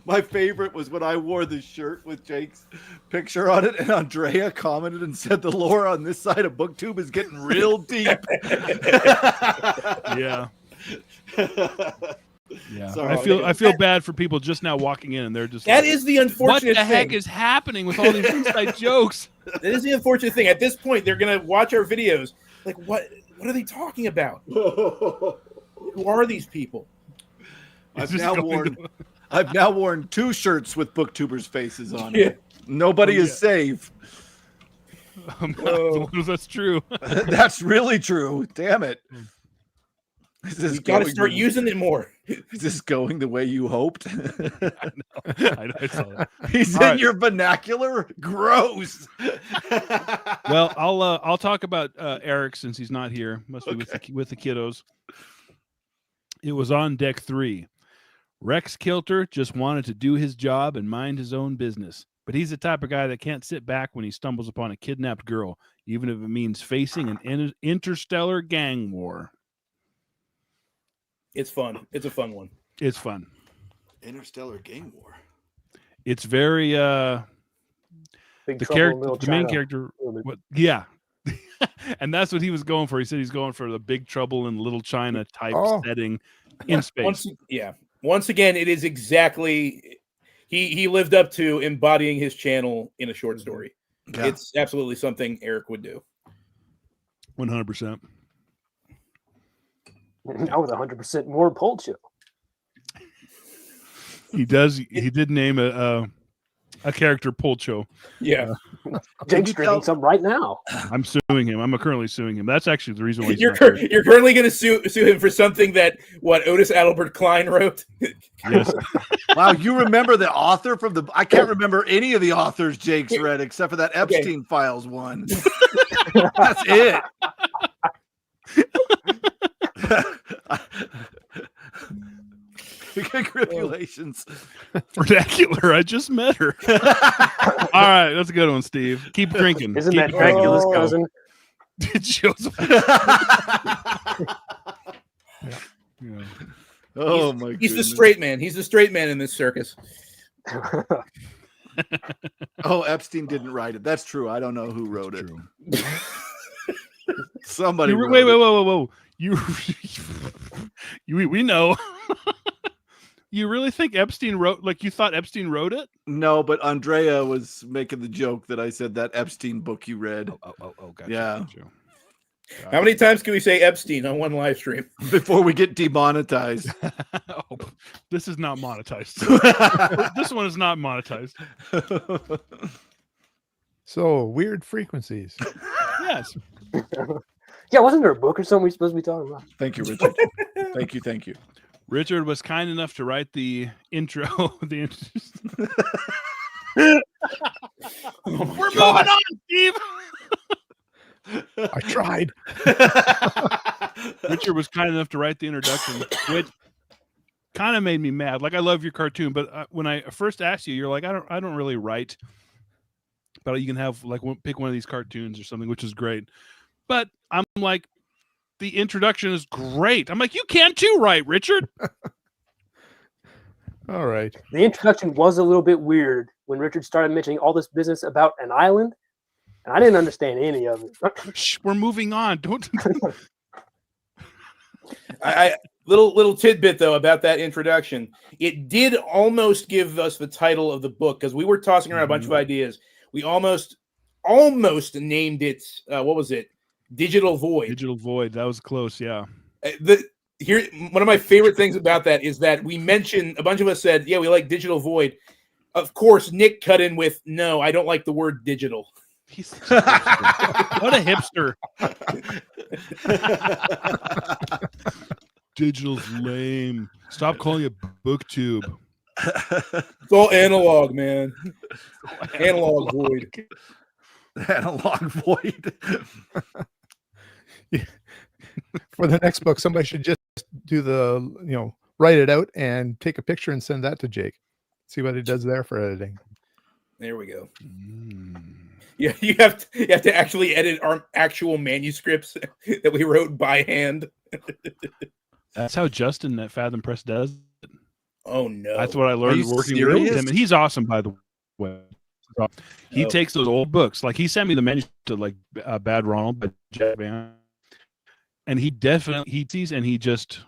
My favorite was when I wore the shirt with Jake's picture on it, and Andrea commented and said the lore on this side of BookTube is getting real deep.
Yeah. Yeah.
Sorry.
I feel bad for people just now walking in and they're just
That
like,
is the
what
unfortunate
the heck
thing.
is happening with all these inside jokes?
That is the unfortunate thing. At this point, they're gonna watch our videos. Like, what are they talking about? Who are these people?
I've
Just
now
going
worn 2 shirts with booktubers' faces on
Yeah.
it. Nobody
Oh,
is safe.
That's true.
That's really true. Damn it. Is this
You got to
going
start
the-
using it more.
Is this going the way you hoped?
I saw that.
He's
All
in
right.
your vernacular. Gross.
Well, I'll talk about Eric since he's not here. Must be with the kiddos. It was on deck 3. Rex Kilter just wanted to do his job and mind his own business, but he's the type of guy that can't sit back when he stumbles upon a kidnapped girl, even if it means facing an interstellar gang war.
It's fun. It's a fun one.
It's fun.
Interstellar Gang War.
It's very
Big
the
Trouble in
character,
Little
the main
China.
character. What? Yeah, and that's what he was going for. He said he's going for the Big Trouble in Little China type setting in space.
Once again, it is exactly he lived up to embodying his channel in a short story.
Yeah.
It's absolutely something Eric would do.
100%.
Now with 100% more Pulp Show.
He does. He did name a character Polcho.
Yeah,
Jake's drinking some right now.
I'm suing him. I'm currently suing him. That's actually the reason why he's
you're
not here.
you're currently going to sue him for something that Otis Adelbert Klein wrote.
Yes.
Wow, you remember the author from the? I can't remember any of the authors Jake's read except for that Epstein Files one. That's it. Congratulations.
Vernacular. I just met her. All right, that's a good one, Steve. Keep drinking.
Isn't
Keep
that
drinking.
Dracula's cousin?
Joseph. Yeah.
Oh my god.
He's the straight man. He's the straight man in this circus.
Oh, Epstein didn't write it. That's true. I don't know who wrote it.
True.
Somebody.
You,
wrote
wait,
it.
whoa. We know. You really think Epstein wrote? Like you thought Epstein wrote it?
No, but Andrea was making the joke that I said that Epstein book you read.
Oh, gotcha.
Yeah.
Gotcha.
How many times can we say Epstein on one live stream?
Before we get demonetized.
Oh, this is not monetized. This one is not monetized.
So weird frequencies.
Yes.
Yeah, wasn't there a book or something we're supposed to be talking about?
Thank you, Richard. Thank you.
Richard was kind enough to write the intro. We're moving on, Steve.
I tried.
Richard was kind enough to write the introduction, which kind of made me mad. Like, I love your cartoon, but when I first asked you, you're like, I don't really write, but you can have like pick one of these cartoons or something, which is great. But I'm like, the introduction is great. I'm like, you can too, right, Richard?
All right.
The introduction was a little bit weird when Richard started mentioning all this business about an island, and I didn't understand any of it.
Shh, we're moving on. Don't.
I little tidbit though about that introduction. It did almost give us the title of the book because we were tossing around a bunch of ideas. We almost named it. What was it? Digital Void.
Digital Void. That was close. Yeah.
Here, one of my favorite things about that is that we mentioned, a bunch of us said, yeah, we like Digital Void. Of course, Nick cut in with, no, I don't like the word digital.
He's what a hipster. Digital's lame. Stop calling it booktube.
It's all analog, man. Analog void.
Analog void.
For the next book, somebody should just do write it out and take a picture and send that to Jake. See what he does there for editing.
There we go. Yeah, you have to actually edit our actual manuscripts that we wrote by hand.
That's how Justin at Fathom Press does it.
Oh no.
That's what I learned working with him. And he's awesome, by the way. He takes those old books. Like, he sent me the manuscript to like Bad Ronald by Jack Van. And he sees and he just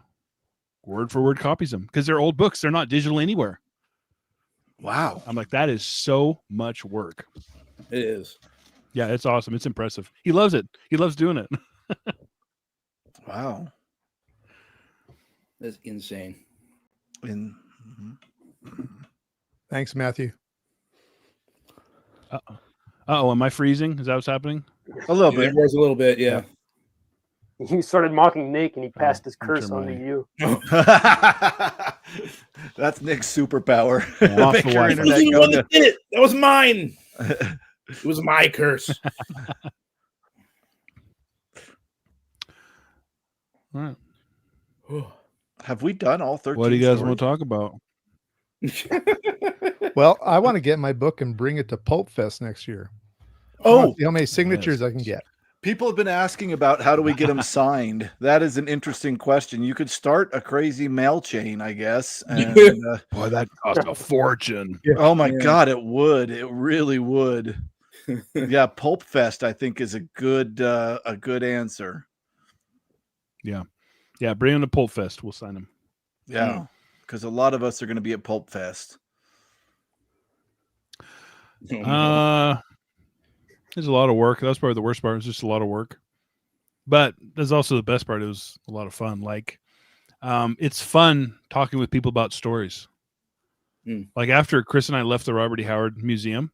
word for word copies them because they're old books. They're not digital anywhere.
Wow.
I'm like, that is so much work.
It is.
Yeah, it's awesome. It's impressive. He loves it. He loves doing it.
Wow.
That's insane.
Thanks, Matthew.
Uh-oh, am I freezing? Is that what's happening?
A little
It
bit.
was a little bit, yeah.
He started mocking Nick, and he passed his curse on to you.
That's Nick's superpower.
Yeah, off
Make
the
your
Wi-Fi.
internet
He's the
go
one
to-
that did it. That was mine. It was my curse.
All right.
Have we done all 13?
What do you guys
stories?
want to talk about?
Well, I want to get my book and bring it to Pulp Fest next year.
Oh,
See how many signatures I can get.
people have been asking about how do we get them signed. That is an interesting question. You could start a crazy mail chain, I guess. And,
Boy, that cost a fortune.
oh my God, it would. It really would. Yeah, Pulp Fest, I think, is a good answer.
Yeah, bring him to Pulp Fest. We'll sign him.
Yeah, because a lot of us are going to be at Pulp Fest.
There's a lot of work. That's probably the worst part. It's just a lot of work. But there's also the best part. It was a lot of fun. Like, it's fun talking with people about stories. Like, after Chris and I left the Robert E. Howard Museum,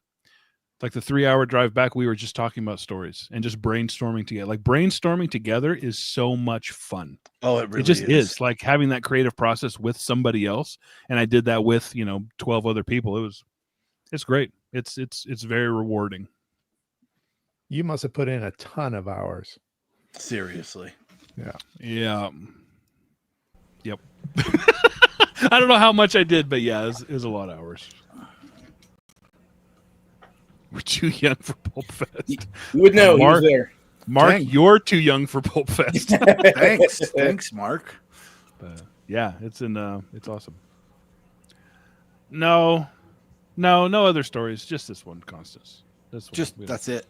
like the 3-hour drive back, we were just talking about stories and just brainstorming together. Like, brainstorming together is so much fun.
Oh, it really
It just is. Like having that creative process with somebody else. And I did that with, 12 other people. It's great. It's very rewarding.
You must have put in a ton of hours.
Seriously.
Yeah. Yep. I don't know how much I did, but yeah, it was a lot of hours. We're too young for Pulp Fest.
You would know. He was there.
Mark,
Dang.
you're too young for Pulp Fest.
Thanks, Mark.
But yeah, it's awesome. No other stories. Just this one, Constance. This one.
That's it.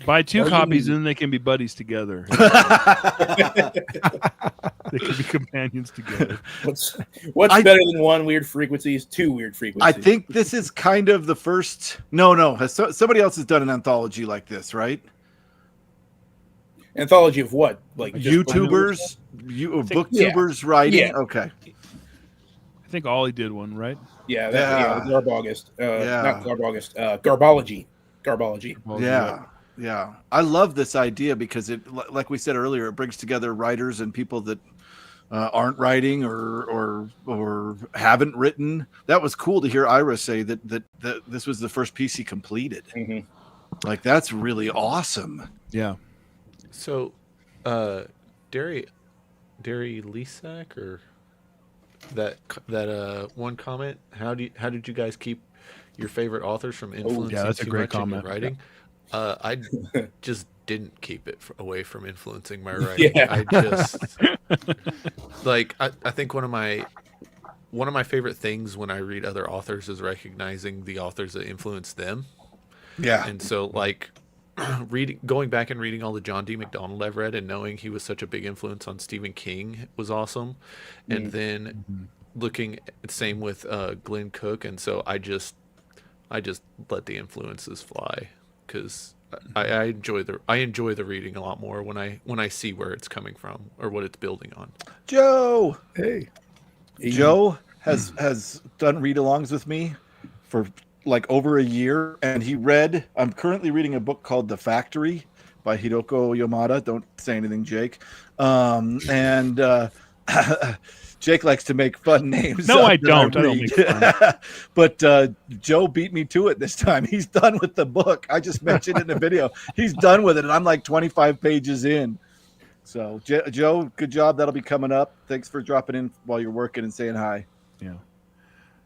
Buy 2 copies and then they can be buddies together. They can be companions together.
What's better than 1 weird frequency is 2 weird frequencies.
I think this is kind of the first. No. Somebody else has done an anthology like this, right?
Anthology of what? Like
YouTubers, booktubers writing.
Yeah.
Okay.
I think Ollie did one, right?
Yeah,
Yeah.
Garbaugust.
Yeah.
Not Garbaugust. Garbology.
Well,
Yeah. I love this idea because it, like we said earlier, it brings together writers and people that aren't writing or haven't written. That was cool to hear Ira say that this was the first piece he completed.
Mm-hmm.
Like, that's really awesome.
Yeah.
So, Derry Lisak or that one comment? How did you guys keep your favorite authors from influencing
that's a
too
great
much in your
comment.
writing? I just didn't keep it away from influencing my writing.
Yeah.
I just like I think one of my favorite things when I read other authors is recognizing the authors that influenced them.
Yeah.
And so like going back and reading all the John D. MacDonald I've read and knowing he was such a big influence on Stephen King was awesome. And then looking same with Glenn Cook, and so I just let the influences fly because I enjoy the reading a lot more when I see where it's coming from or what it's building on.
Joe.
Hey.
Joe has done read-alongs with me for like over a year, and I'm currently reading a book called The Factory by Hiroko Yamada. Don't say anything, Jake. And Jake likes to make fun names.
No, I
that
don't. I don't
read.
make fun.
But Joe beat me to it this time. He's done with the book. I just mentioned it in a video. He's done with it, and I'm like 25 pages in. So, Joe, good job. That'll be coming up. Thanks for dropping in while you're working and saying hi.
Yeah.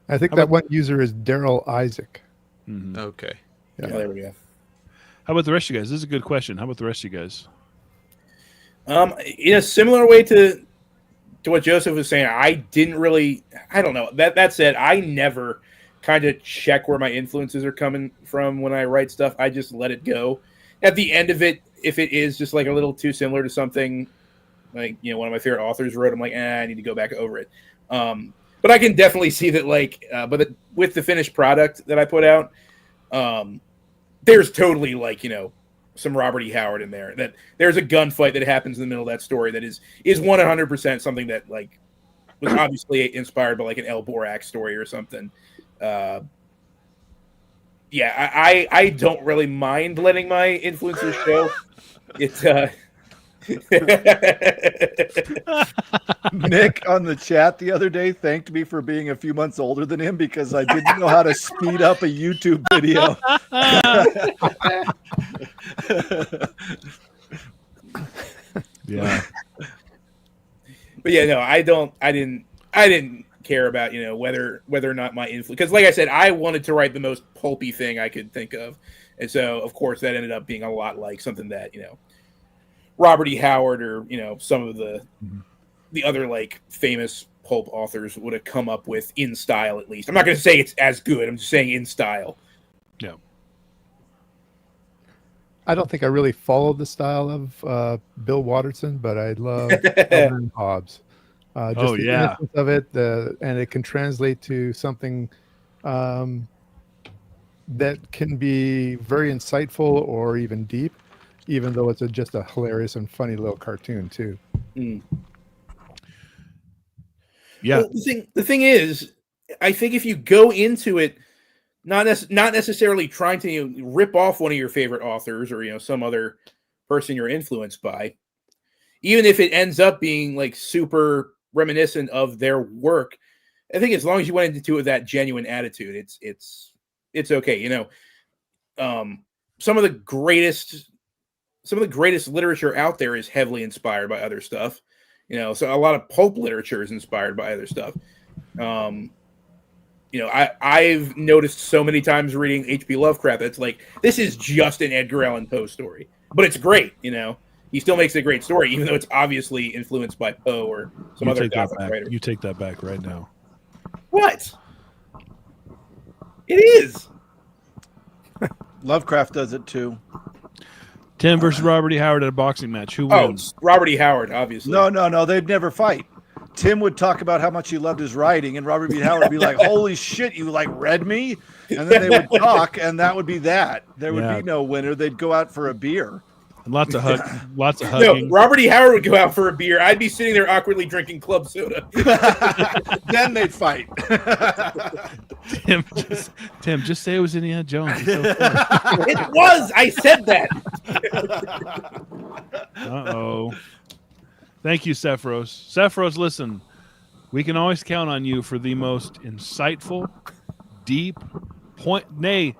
I think that one user is Daryl Isaac.
Mm-hmm.
Okay.
Yeah.
There we go.
How about the rest of you guys? This is a good question. How about the rest of you guys?
In a similar way to what Joseph was saying, I don't know. That said, I never kind of check where my influences are coming from when I write stuff. I just let it go. At the end of it, if it is just like a little too similar to something like, one of my favorite authors wrote, I'm like, I need to go back over it. But I can definitely see that, like, with the finished product that I put out, there's totally like, some Robert E. Howard in there. That there's a gunfight that happens in the middle of that story that is 100% something that like was obviously inspired by like an El Borak story or something. I don't really mind letting my influences show. It's
Nick on the chat the other day thanked me for being a few months older than him because I didn't know how to speed up a YouTube video.
Yeah.
But yeah, no, I didn't care about, whether or not my influence, because like I said, I wanted to write the most pulpy thing I could think of. And so of course that ended up being a lot like something that, Robert E. Howard or, some of the other like famous pulp authors would have come up with in style, at least. I'm not going to say it's as good. I'm just saying in style.
Yeah.
I don't think I really followed the style of Bill Watterson, but I love Calvin and Hobbes. Just the innocence of it, and it can translate to something that can be very insightful or even deep, even though it's just a hilarious and funny little cartoon too.
Yeah.
Well, the thing is, I think if you go into it not necessarily trying to rip off one of your favorite authors or some other person you're influenced by, even if it ends up being like super reminiscent of their work, I think as long as you went into it with that genuine attitude, it's okay. Some of the greatest literature out there is heavily inspired by other stuff. So a lot of pulp literature is inspired by other stuff. I've noticed so many times reading H.P. Lovecraft, it's like, this is just an Edgar Allan Poe story, but it's great. He still makes a great story, even though it's obviously influenced by Poe or some other Gothic writer.
You take that back right now.
What? It is.
Lovecraft does it too.
Tim versus Robert E. Howard at a boxing match. Who wins?
Robert E. Howard, obviously.
No, they'd never fight. Tim would talk about how much he loved his writing, and Robert E. Howard would be like, "Holy shit, you like read me?" And then they would talk, and that would be that. There would be no winner. They'd go out for a beer.
And lots of hugging.
No, Robert E. Howard would go out for a beer. I'd be sitting there awkwardly drinking club soda.
Then they'd fight.
Tim, just say it was Indiana Jones.
It was. I said that.
Uh-oh. Thank you, Sephiros. Sephiros, listen, we can always count on you for the most insightful, deep, poignant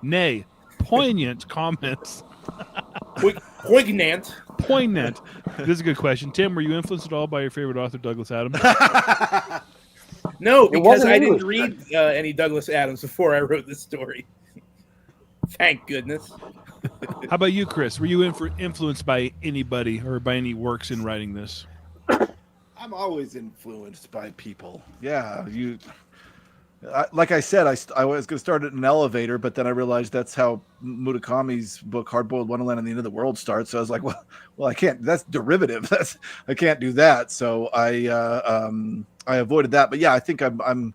comments.
Poignant.
poignant. This is a good question. Tim, were you influenced at all by your favorite author, Douglas Adams?
No,
It
because
wasn't
I didn't
English.
read any Douglas Adams before I wrote this story. Thank goodness.
How about you, Chris? Were you influenced by anybody or by any works in writing this?
I'm always influenced by people. Yeah, like I said, I was going to start at an elevator, but then I realized that's how Murakami's book Hard Boiled Wonderland and the End of the World starts. So I was like, well, I can't. That's derivative. I can't do that. So I avoided that. But yeah, I think I'm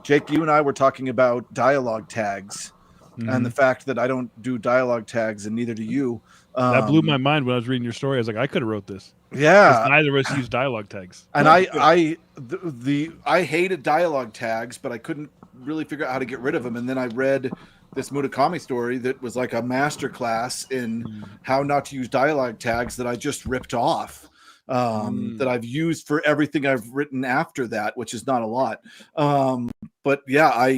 Jake. You and I were talking about dialogue tags. And the fact that I don't do dialogue tags, and neither do you.
That blew my mind when I was reading your story. I was like, I could have wrote this.
Yeah,
neither of us use dialogue tags.
And I hated dialogue tags, but I couldn't really figure out how to get rid of them. And then I read this Murakami story that was like a master class in how not to use dialogue tags that I just ripped off. That I've used for everything I've written after that, which is not a lot. But yeah,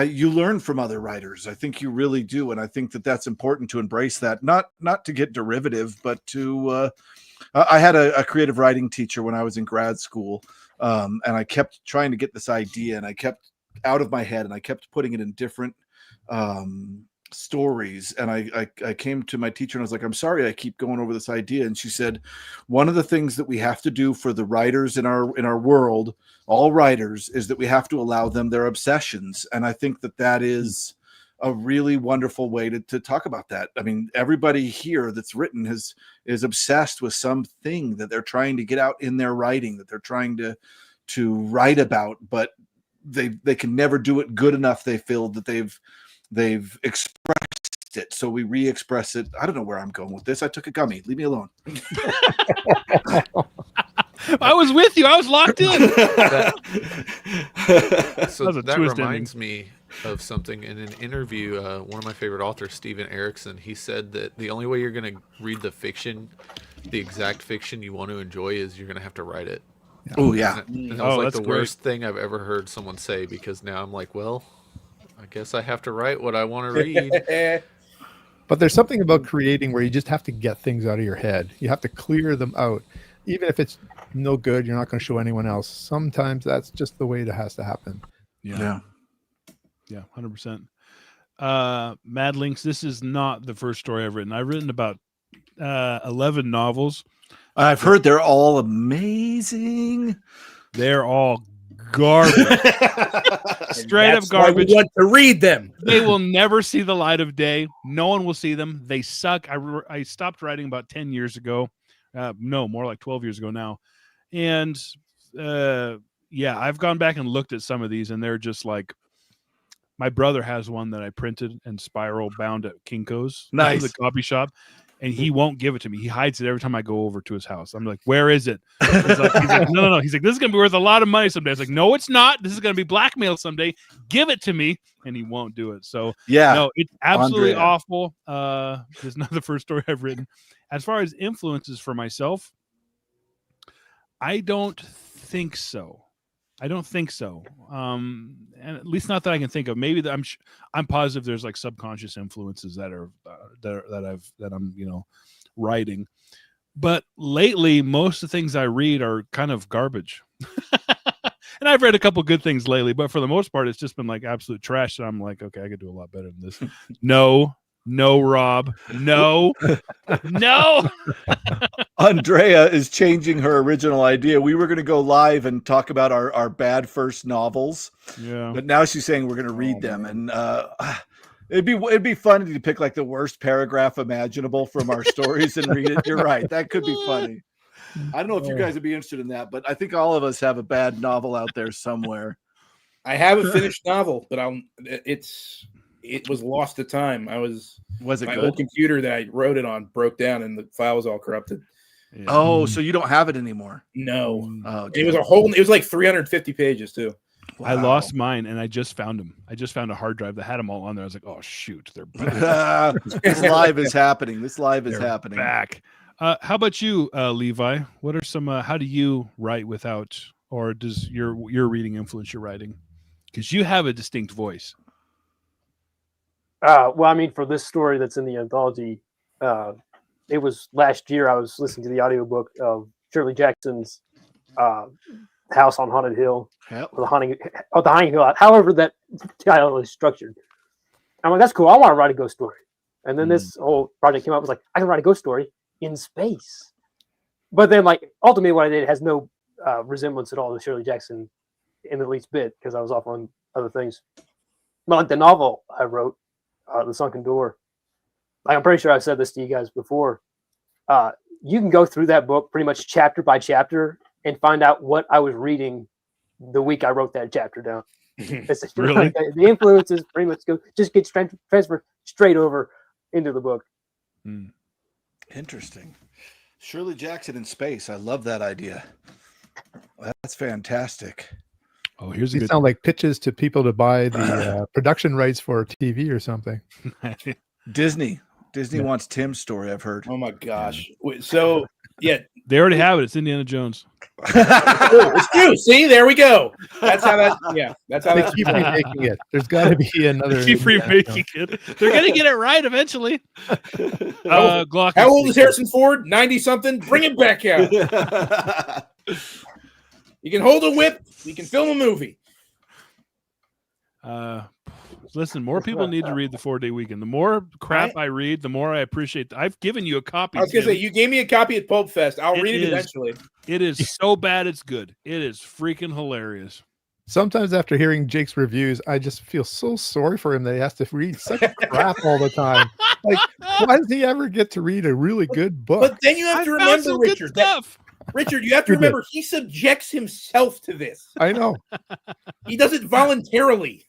you learn from other writers. I think you really do, and I think that that's important to embrace that. Not to get derivative, but to. I had a creative writing teacher when I was in grad school, and I kept trying to get this idea, and I kept out of my head, and I kept putting it in different stories. And I came to my teacher, and I was like, "I'm sorry, I keep going over this idea." And she said, "One of the things that we have to do for the writers in our world." All writers is that we have to allow them their obsessions. And I think that is a really wonderful way to talk about that. I mean, everybody here that's written is obsessed with something that they're trying to get out in their writing, that they're trying to write about, but they can never do it good enough. They feel that they've expressed it. So we re-express it. I don't know where I'm going with this. I took a gummy. Leave me alone.
I was with you. I was locked in.
So that reminds me of something in an interview. One of my favorite authors, Steven Erikson, he said that the only way you're going to read the fiction, the exact fiction you want to enjoy, is you're going to have to write it.
Oh yeah.
And that was like the worst thing I've ever heard someone say, because now I'm like, well, I guess I have to write what I want to read.
But there's something about creating where you just have to get things out of your head. You have to clear them out. Even if it's no good, you're not going to show anyone else. Sometimes that's just the way it has to happen.
Yeah, 100%. Mad Links, this is not the first story I've written. I've written about 11 novels.
I've heard they're all amazing.
They're all garbage. Straight up garbage.
I want to read them.
They will never see the light of day. No one will see them. They suck. I stopped writing about 10 years ago. No, more like 12 years ago now. And I've gone back and looked at some of these, and they're just like, my brother has one that I printed and spiral bound at Kinko's, the copy shop, and he won't give it to me. He hides it every time I go over to his house. I'm like, where is it? He's like, no. He's like, this is going to be worth a lot of money someday. I was like, no, it's not. This is going to be blackmail someday. Give it to me. And he won't do it. So no, it's absolutely awful. This is not the first story I've written. As far as influences for myself, I don't think so. And at least not that I can think of. Maybe that I'm positive there's like subconscious influences that I'm writing. But lately, most of the things I read are kind of garbage. And I've read a couple good things lately, but for the most part, it's just been like absolute trash. And I'm like, okay, I could do a lot better than this. No, Rob. No.
Andrea is changing her original idea. We were going to go live and talk about our bad first novels.
Yeah.
But now she's saying we're going to read them. And it'd be funny to pick like the worst paragraph imaginable from our stories and read it. You're right. That could be funny. I don't know if you guys would be interested in that, but I think all of us have a bad novel out there somewhere.
I have a finished novel, but it was lost to time.
Was it
my
good?
old computer that I wrote it on broke down and the file was all corrupted.
Yeah.
Oh, so you don't have it anymore?
No.
Oh,
it was like 350 pages too.
Wow. I lost mine and I just found them. I just found a hard drive that had them all on there. I was like, oh shoot, they're back.
This live is happening. Happening.
Back. How about you, Levi? What are some? How do you write without, or does your reading influence your writing? Because you have a distinct voice.
Well, I mean, for this story that's in the anthology, it was last year I was listening to the audiobook of Shirley Jackson's House on Haunted Hill,
Yep.
or the Haunting Hill, however that title is structured. I'm like, that's cool. I want to write a ghost story. And then this whole project came up. I was like, I can write a ghost story in space. But then, like, ultimately, what I did has no resemblance at all to Shirley Jackson in the least bit, because I was off on other things. But like the novel I wrote, The Sunken Door, like, I'm pretty sure I've said this to you guys before. You can go through that book pretty much chapter by chapter and find out what I was reading the week I wrote that chapter down. It's
Really?
The influences pretty much just get transferred straight over into the book.
Interesting. Shirley Jackson in space. I love that idea. That's fantastic.
Oh, here's a
These
good.
sound like pitches to people to buy the production rights for TV or something.
Disney
Yeah.
wants Tim's story, I've heard.
Oh my gosh! Wait, so yeah,
They already have it. It's Indiana Jones.
it's true. See, there we go. That's how that. Yeah, that's how
They
that's.
keep remaking it. There's got to be another.
Keep remaking it. They're gonna get it right eventually. Glock.
How old is Harrison Ford? 90-something. Bring it back out. You can hold a whip. You can film a movie.
Listen, more people need to read the 4-Day Weekend. The more crap I read, the more I appreciate. I've given you a copy.
I was gonna
Tim.
say you gave me a copy at Pulp Fest. I'll read it
is-
eventually.
It is so bad it's good. It is freaking hilarious.
Sometimes after hearing Jake's reviews, I just feel so sorry for him that he has to read such crap all the time. Like, why does he ever get to read a really good book?
But then you have
I
to
found
remember,
some good
Richard.
stuff.
Richard, you have to
You did.
remember he subjects himself to this.
I know.
He does it voluntarily.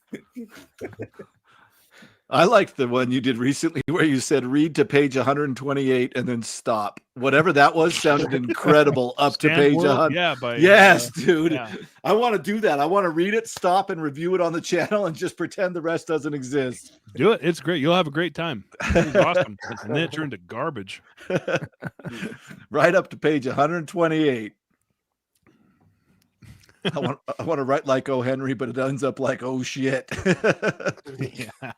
I liked the one you did recently where you said read to page 128 and then stop. Whatever that was sounded incredible up to
Stand
page
World?
100.
Yeah, by
Yes, dude.
yeah.
I want to do that. I want to read it, stop, and review it on the channel and just pretend the rest doesn't exist.
Do it. It's great. You'll have a great time. It was awesome. And then it turned to garbage.
Right up to page 128. I want to write like O. Henry, but it ends up like oh shit.
Yeah.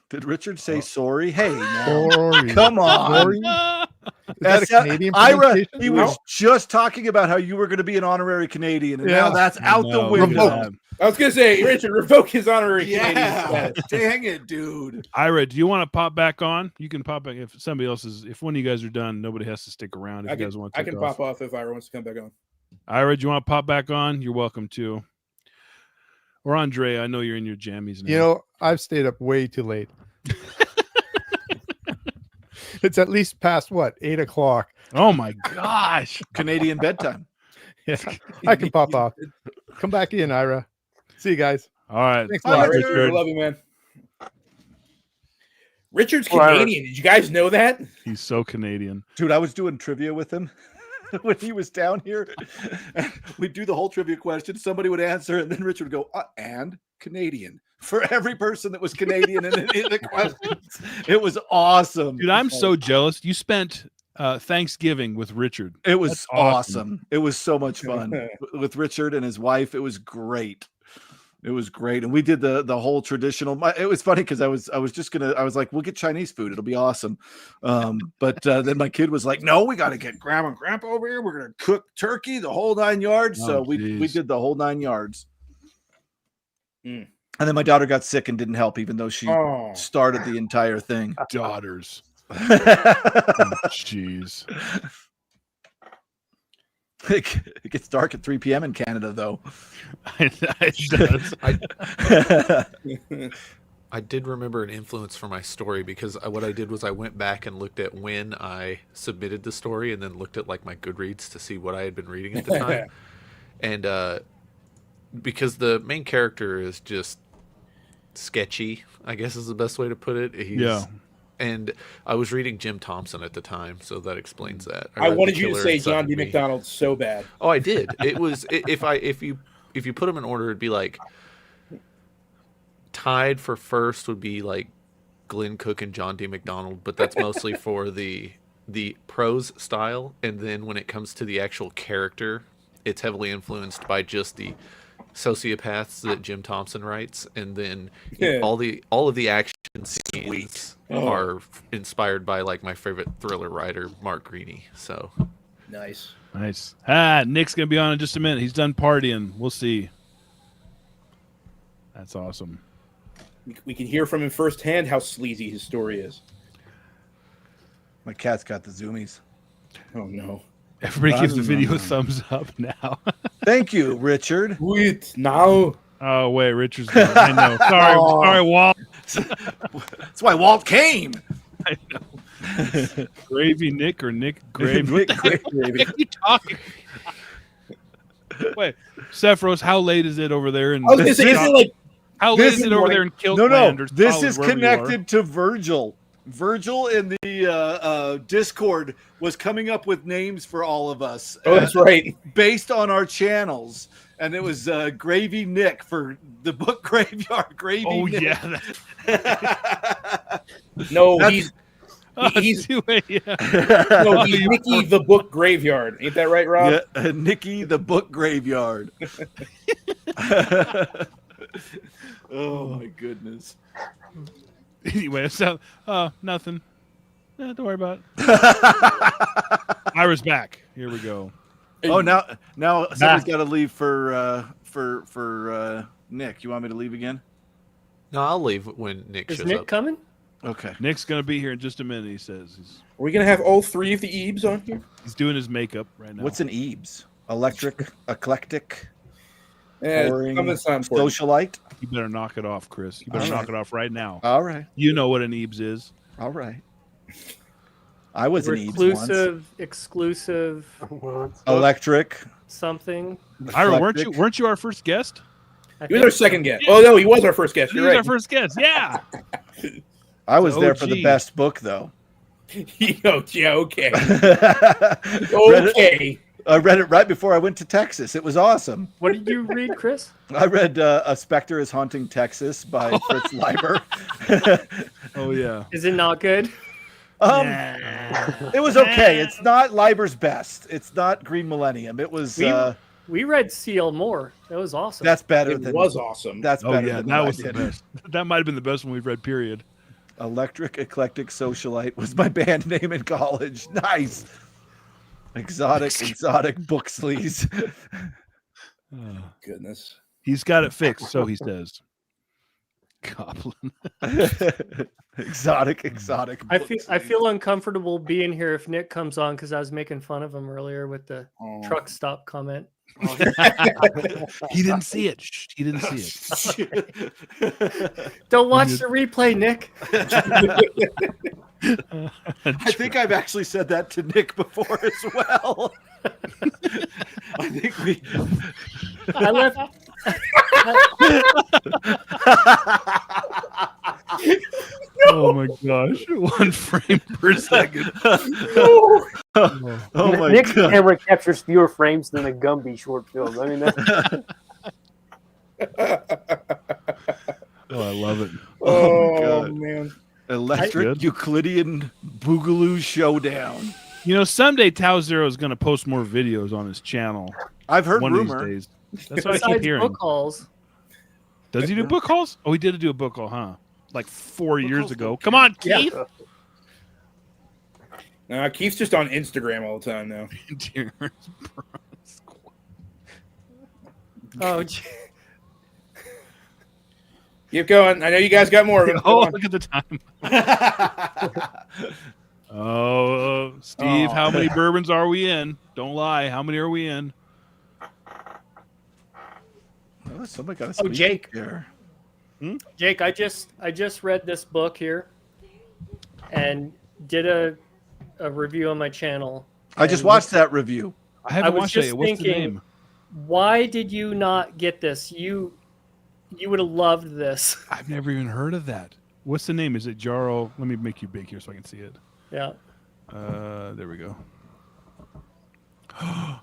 Did Richard say sorry? Hey, now.
Sorry.
Come on.
Sorry. Is that a
That's
Canadian
Ira,
pronunciation?
he was just talking about how you were going to be an honorary Canadian, and now
Yeah.
that's out the
No,
window.
yeah.
I was gonna say, Richard, revoke his honorary Canadian
Yeah,
status.
dang it, dude.
Ira, do you want to pop back on? You can pop back if somebody else is. If one of you guys are done, nobody has to stick around. If
I
you guys
can,
want to,
I can pop off if Ira wants to come back on.
Ira, do you want to pop back on? You're welcome to. Or Andre, I know you're in your jammies now.
You know, I've stayed up way too late. It's at least past what, 8 o'clock.
Oh my gosh.
Canadian bedtime.
Yeah, I can pop off. Come back in, Ira. See you guys.
All right.
Thanks a
Bye,
lot,
Richard.
I
Richard.
love you, man. Richard's
Well, Ira.
Canadian. Did you guys know that?
He's so Canadian.
Dude, I was doing trivia with him when he was down here. We'd do the whole trivia question. Somebody would answer, and then Richard would go, and Canadian. For every person that was Canadian in the questions. It was awesome.
Dude, I'm so jealous. You spent Thanksgiving with Richard.
It was
That's
awesome.
awesome.
It was so much fun with Richard and his wife. It was great. It was great, and we did the whole traditional. It was funny because I was like, we'll get Chinese food, it'll be awesome. But then my kid was like, no, we got to get Grandma and Grandpa over here. We're gonna cook turkey, the whole 9 yards.
Oh,
So we
geez.
did the whole 9 yards.
Mm.
And then my daughter got sick and didn't help, even though she
Oh.
started the entire thing.
Daughters. Jeez.
It gets dark at 3 p.m. in Canada, though.
It does.
I did remember an influence for my story because what I did was I went back and looked at when I submitted the story and then looked at like my Goodreads to see what I had been reading at the time. And because the main character is just sketchy, I guess is the best way to put it.
Yeah.
And I was reading Jim Thompson at the time, so that explains that.
I
read
wanted
The
you to
Killer
say
Inside
John D.
Me.
McDonald so bad.
Oh, I did. It was if you put them in order, it'd be like tied for first would be like Glenn Cook and John D. McDonald, but that's mostly for the prose style. And then when it comes to the actual character, it's heavily influenced by just the sociopaths that Jim Thompson writes, and then
Yeah.
all of the action action scenes are inspired by like my favorite thriller writer, Mark Greaney. So
Nice.
Nice. Nick's gonna be on in just a minute. He's done partying. We'll see. That's awesome.
We can hear from him firsthand how sleazy his story is.
My cat's got the zoomies.
Oh no!
Everybody gives the video a thumbs up now.
Thank you, Richard.
Wait now.
Oh wait, Richard's gone. I know. Sorry, sorry, Walt.
That's why Walt came.
I know. Gravy Nick or Nick Gravy?
Nick
What are you talking? Wait, Sephiroth, how late is it over there? In
I was gonna say, is it like
how late is it over there in Kiltland?
No.
or
This
Solid,
is
wherever you are?
connected to Virgil. Virgil in the Discord was coming up with names for all of us.
Oh, that's right.
Based on our channels. And it was Gravy Nick for the book Graveyard. Gravy
Oh
Nick.
yeah.
No,
That's-
he's
yeah.
no, he's Nicky the Book Graveyard. Ain't that right, Rob?
Yeah, Nicky the Book Graveyard. Oh my goodness.
Anyway, so nothing. Don't worry about it. Ira's back. Here we go.
Oh, now somebody's got to leave for Nick. You want me to leave again?
no, I'll leave when Nick
Is
shows
Nick
up.
coming?
Okay.
Nick's gonna be here in just a minute. He says
Are we gonna have all three of the Ebes on here?
he's doing his makeup right now.
What's an Ebes? Electric, eclectic,
Yeah,
boring,
something's not important.
socialite.
You better knock it off, Chris. You better
All
knock
right.
it off right now.
All right.
You know what an Ebes is.
All right. I was an Ebes once.
Exclusive,
Electric.
something.
Ira,
eclectic.
weren't you our first guest?
I
He was
think
our second guest. Oh no, he was our first guest.
He
You're
was
right.
our first guest. Yeah.
I was
The
there for the
OG.
best book, though.
Oh, yeah, okay.
Read it-
Okay.
I read it right before I went to Texas. It was awesome.
What did you read, Chris?
I read A Spectre is Haunting Texas by Fritz Leiber.
Oh yeah.
Is it not good?
It was okay. It's not Leiber's best. It's not Green Millennium. It was.
We read C.L. Moore. That was awesome.
That's better
It
than.
was awesome.
That's
Oh
better
yeah,
than
that
what
was
I
the
did.
best. That might have been the best one we've read. Period.
Electric Eclectic Socialite was my band name in college. Nice. Exotic book sleaze.
Goodness.
He's got it fixed, so he says. Goblin.
exotic.
I
book
feel
sleaze.
uncomfortable being here if Nick comes on because I was making fun of him earlier with the truck stop comment.
He didn't see it. Shh, he didn't see it.
Don't watch the replay, Nick.
I think I've actually said that to Nick before as well. I think we.
I left.
Oh my gosh. 1 frame per second.
Oh my
Nick's
god.
camera captures fewer frames than a Gumby short film. I mean, that's,
Oh, I love it.
Oh,
Oh,
God.
man.
Electric
Good.
Euclidean Boogaloo Showdown.
You know, someday Tau Zero is going to post more videos on his channel.
I've heard
One
rumor.
of these days. That's what I keep
Besides
hearing.
book hauls.
Does he do book hauls? Oh, he did do a book haul, huh? Like 4 years
hauls
ago.
don't
Come on,
Yeah.
Keith.
Keith's just on Instagram all the time now.
Oh, gee.
Keep going. I know you guys got more of them.
Oh,
Go on.
look at the time. Oh, Steve, how many bourbons are we in? Don't lie. How many are we in?
Oh, somebody got a
Oh,
squeak
Jake.
here.
Jake, I just read this book here and did a review on my channel.
I just
And
watched that review.
I haven't
was
watched
just
it. What's the
thinking-
name?
Why did you not get this? You would have loved this.
I've never even heard of that. What's the name? Is it Jaro? Let me make you big here so I can see it.
Yeah.
There we go. Oh,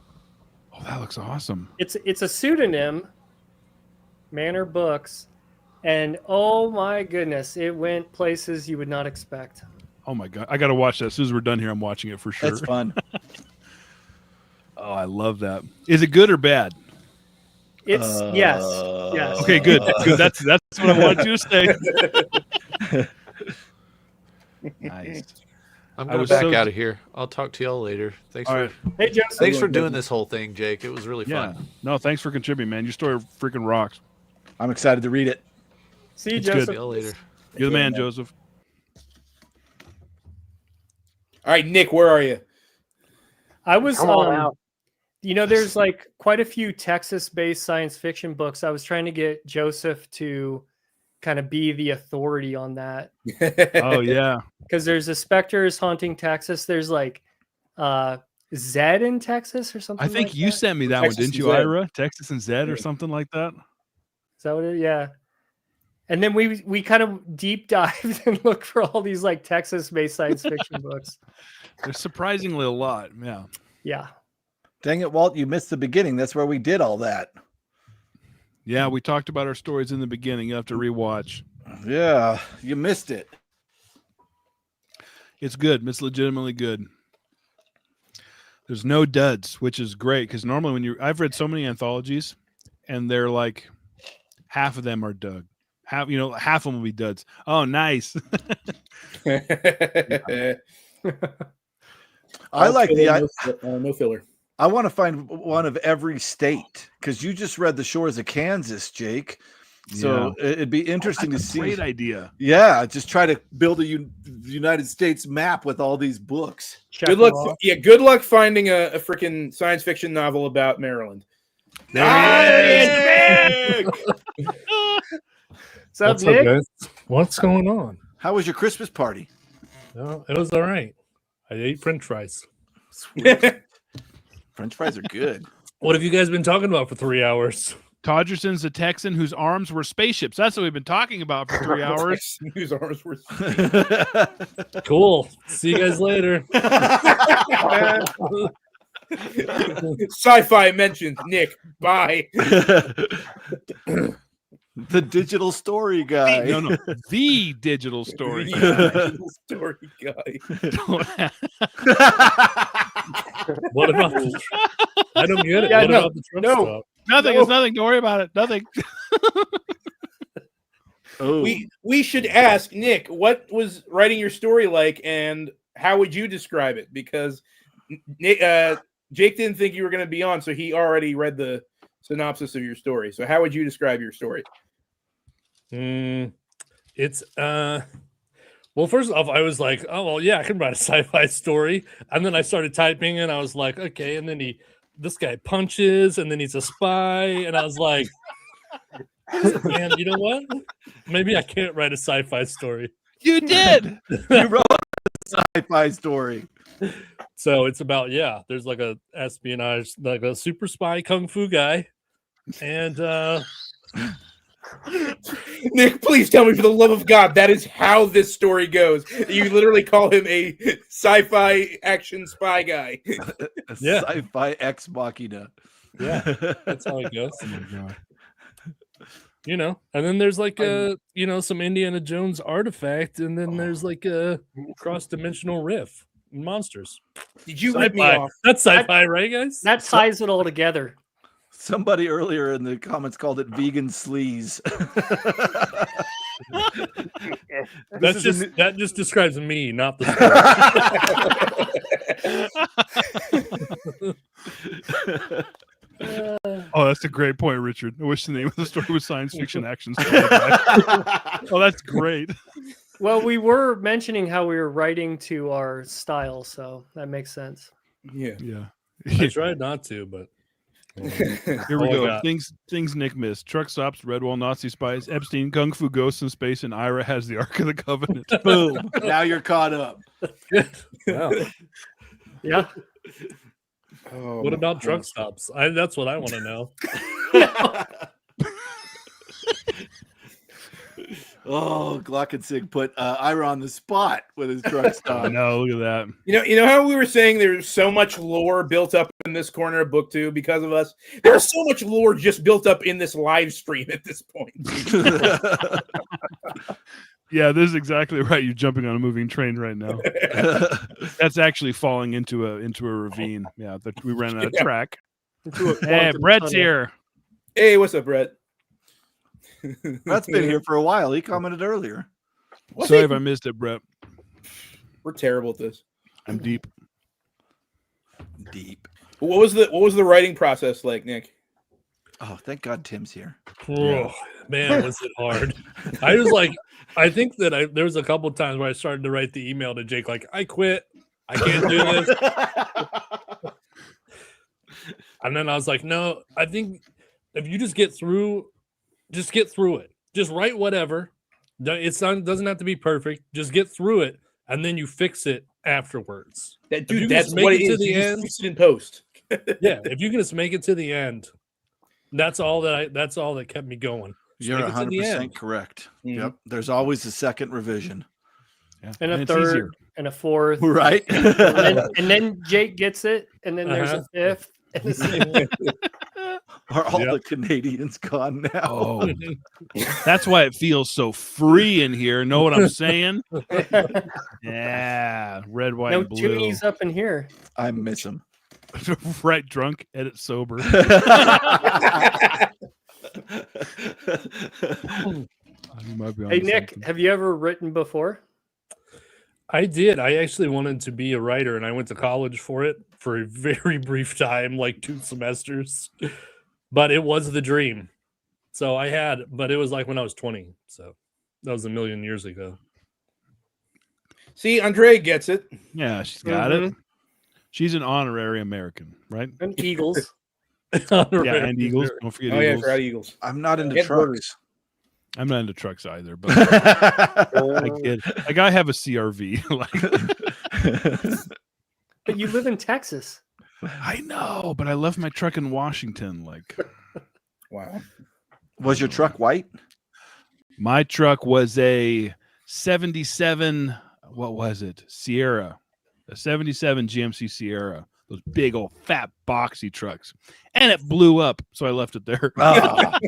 that looks awesome.
It's a pseudonym, Manor Books, and oh my goodness, it went places you would not expect.
Oh my god, I got to watch that as soon as we're done here. I'm watching it for sure.
That's fun.
Oh, I love that. Is it good or bad?
It's yes.
Okay, good. Good. That's what I wanted you to say. Nice.
I'm
I
gonna
was
back
so-
out of here. I'll talk to y'all later. Thanks
All
for
right.
Hey, Joseph.
thanks for doing this whole thing, Jake. It was really
Yeah.
fun.
No, thanks for contributing, man. Your story freaking rocks.
I'm excited to read it.
See you,
It's good.
Joseph.
See y'all later.
You're the man, Joseph.
All right, Nick, where are you?
I was,
Come on out.
there's like quite a few Texas-based science fiction books. I was trying to get Joseph to kind of be the authority on that
Oh yeah.
because there's a Spectres haunting Texas. There's like Zed in Texas or something.
I think
like
you
that.
sent me that
Texas
one, didn't
and
you,
Zed.
Ira? Texas and Zed or something like that.
Is that what it? Yeah. And then we kind of deep dived and looked for all these like Texas-based science fiction books.
There's surprisingly a lot. Yeah.
Yeah.
Dang it, Walt, you missed the beginning. That's where we did all that.
Yeah, we talked about our stories in the beginning. You have to rewatch.
Yeah, you missed it.
It's good. It's legitimately good. There's no duds, which is great because normally I've read so many anthologies, and they're like half of them are dud. Half of them will be duds. Oh, nice.
I like the.
No filler.
I want to find one of every state because you just read The Shores of Kansas, Jake. So it'd be interesting to see.
Great idea.
Yeah, just try to build a United States map with all these books.
Check
Good
them
luck.
off.
Yeah, good luck finding a freaking science fiction novel about Maryland.
Nice!
What's up,
What's
Nick?
up, guys? What's going on?
How was your Christmas party?
No, it was all right. I ate French fries.
French fries are good.
What have you guys been talking about for 3 hours?
Todgerson's a Texan whose arms were spaceships. That's what we've been talking about for 3 hours.
Whose arms were
Cool. See you guys later.
sci-fi mentioned. Nick, bye.
The digital story guy.
No, the digital story.
Story guy.
What about the I don't get it.
Yeah,
what
no,
about the truck
no.
stop?
Nothing.
No.
It's nothing. Don't worry about it. Nothing.
Oh.
We should ask Nick, what was writing your story like, and how would you describe it? Because Nick, Jake didn't think you were going to be on, so he already read the synopsis of your story. So how would you describe your story?
It's well, first off, I was like, oh well, yeah, I can write a sci-fi story. And then I started typing and I was like, okay, and then this guy punches and then he's a spy, and I was like, man, you know what? Maybe I can't write a sci-fi story.
You did.
You wrote a sci-fi story.
So it's about, there's like a espionage, like a super spy kung fu guy. And
Nick, please tell me, for the love of God, that is how this story goes. You literally call him a sci-fi action spy guy.
A
Yeah.
sci-fi ex machina.
yeah, that's how it goes. You know, and then there's like some Indiana Jones artifact, and then there's like a cross-dimensional riff and monsters.
Did you rip me
Sci-fi.
off?
That's sci-fi, right, guys?
That ties it all together.
Somebody earlier in the comments called it vegan sleaze.
That just describes me, not the story.
Oh, that's a great point, Richard. I wish the name of the story was Science Fiction Action Story Guy. Oh, that's great.
Well, we were mentioning how we were writing to our style, so that makes sense.
Yeah.
Yeah.
I tried not to, but
Here we
Oh,
go.
God.
Things Nick missed. Truck stops, Redwall, Nazi spies, Epstein, Kung Fu ghosts in space, and Ira has the Ark of the Covenant.
Boom. Now you're caught up.
wow.
Yeah.
Oh,
What
my
about truck
God.
stops? That's what I want to know.
Oh, Glockensig put Ira on the spot with his truck
I
stop.
know. Look at that.
You know how we were saying there's so much lore built up in this corner of book 2 because of us? There's so much lore just built up in this live stream at this point.
Yeah, this is exactly right. You're jumping on a moving train right now. That's actually falling into a ravine. Yeah, we ran out of
Yeah.
track.
Into a
Hey,
quantum
Brett's
tunnel.
here.
Hey, what's up, Brett?
Brett's been here for a while. He commented earlier.
Was
Sorry
he?
if I missed it, Brett.
We're terrible at this.
I'm deep.
Deep.
What was the writing process like, Nick?
Oh, thank God Tim's here.
Oh, man, was it hard. I was like, I think that there was a couple times where I started to write the email to Jake, like, I quit. I can't do this. And then I was like, no, I think if you just get through it. Just write whatever. Doesn't have to be perfect. Just get through it, and then you fix it afterwards.
That's what it is. You just fix it in post.
Yeah, if you can just make it to the end, that's all that kept me going. Just
You're
make it to the
100%
end.
correct.
Mhm.
Yep. There's always a second revision.
Yeah.
And a
it's
third,
easier.
and a fourth,
Right.
and then Jake gets it, and then there's a fifth. And a sixth.
Are all
Yep.
the Canadians gone now?
Oh, that's why it feels so free in here. Know what I'm saying? Yeah, red, white,
No
and blue.
chimneys up in here.
I miss them.
Right, drunk, edit sober. You might be
Hey
onto
Nick,
something.
have you ever written before?
I did. I actually wanted to be a writer, and I went to college for it for a very brief time, like 2 semesters. But it was the dream. So but it was like when I was 20. So that was a million years ago.
See, Andre gets it.
Yeah, she's got it. She's an honorary American, right?
And Eagles.
Yeah, and Eagles. Don't forget
Oh yeah, I
Eagles.
forgot Eagles.
I'm not into
Get
trucks.
I'm not into trucks either, but I kid. Like I have a CRV. Like
But you live in Texas.
I know, but I left my truck in Washington. Like
Wow.
Was your truck white?
my truck was a 77. What was it? Sierra, a 77 GMC Sierra. Those big old fat boxy trucks, and it blew up. So I left it there.
Ah.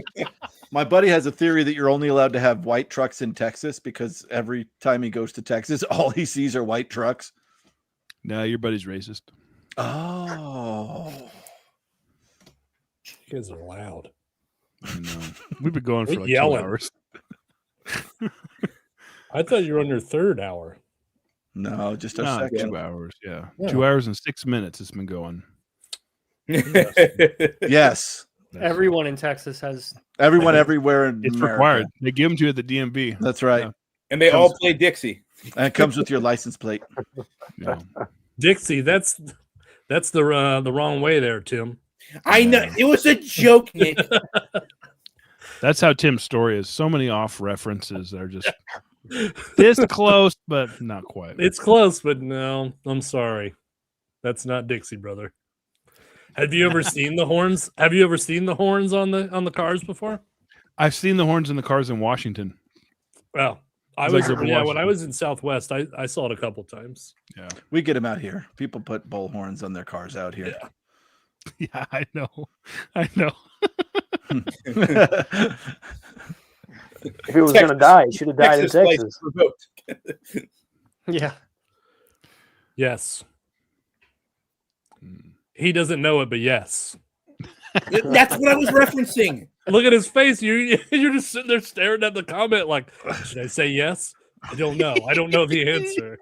My buddy has a theory that you're only allowed to have white trucks in Texas because every time he goes to Texas, all he sees are white trucks.
No, your buddy's racist.
Oh.
You guys are loud.
I know. We've been going for
Quit
like
yelling.
2 hours.
I thought you were on your 3rd hour.
No, just a
No,
second.
2 hours. Yeah.
Yeah.
2 hours and 6 minutes. It's been going.
Yes.
Everyone in Texas has.
Everyone everywhere in
It's
America.
required. They give them to you at the DMV.
That's right.
Yeah.
And they all play Dixie.
And it comes with your license plate.
Yeah.
Dixie, that's the wrong way there, Tim.
I know it was a joke, Nick.
That's how Tim's story is. So many off references that are just this close, but not quite.
It's close, but no, I'm sorry. That's not Dixie, brother. Have you ever seen the horns? Have you ever seen the horns on the cars before?
I've seen the horns in the cars in Washington.
Well, I
Like
was
over
when I
Washington.
was in Southwest, I saw it a couple times.
Yeah.
We get them out here. People put bull horns on their cars out here.
Yeah, I know. I know.
If he was going to die, he should have died in
Texas license
Texas.
revoked.
Yeah.
Yes. He doesn't know it, but yes.
That's what I was referencing.
Look at his face. You're just sitting there staring at the comment like, should I say yes? I don't know. I don't know the answer.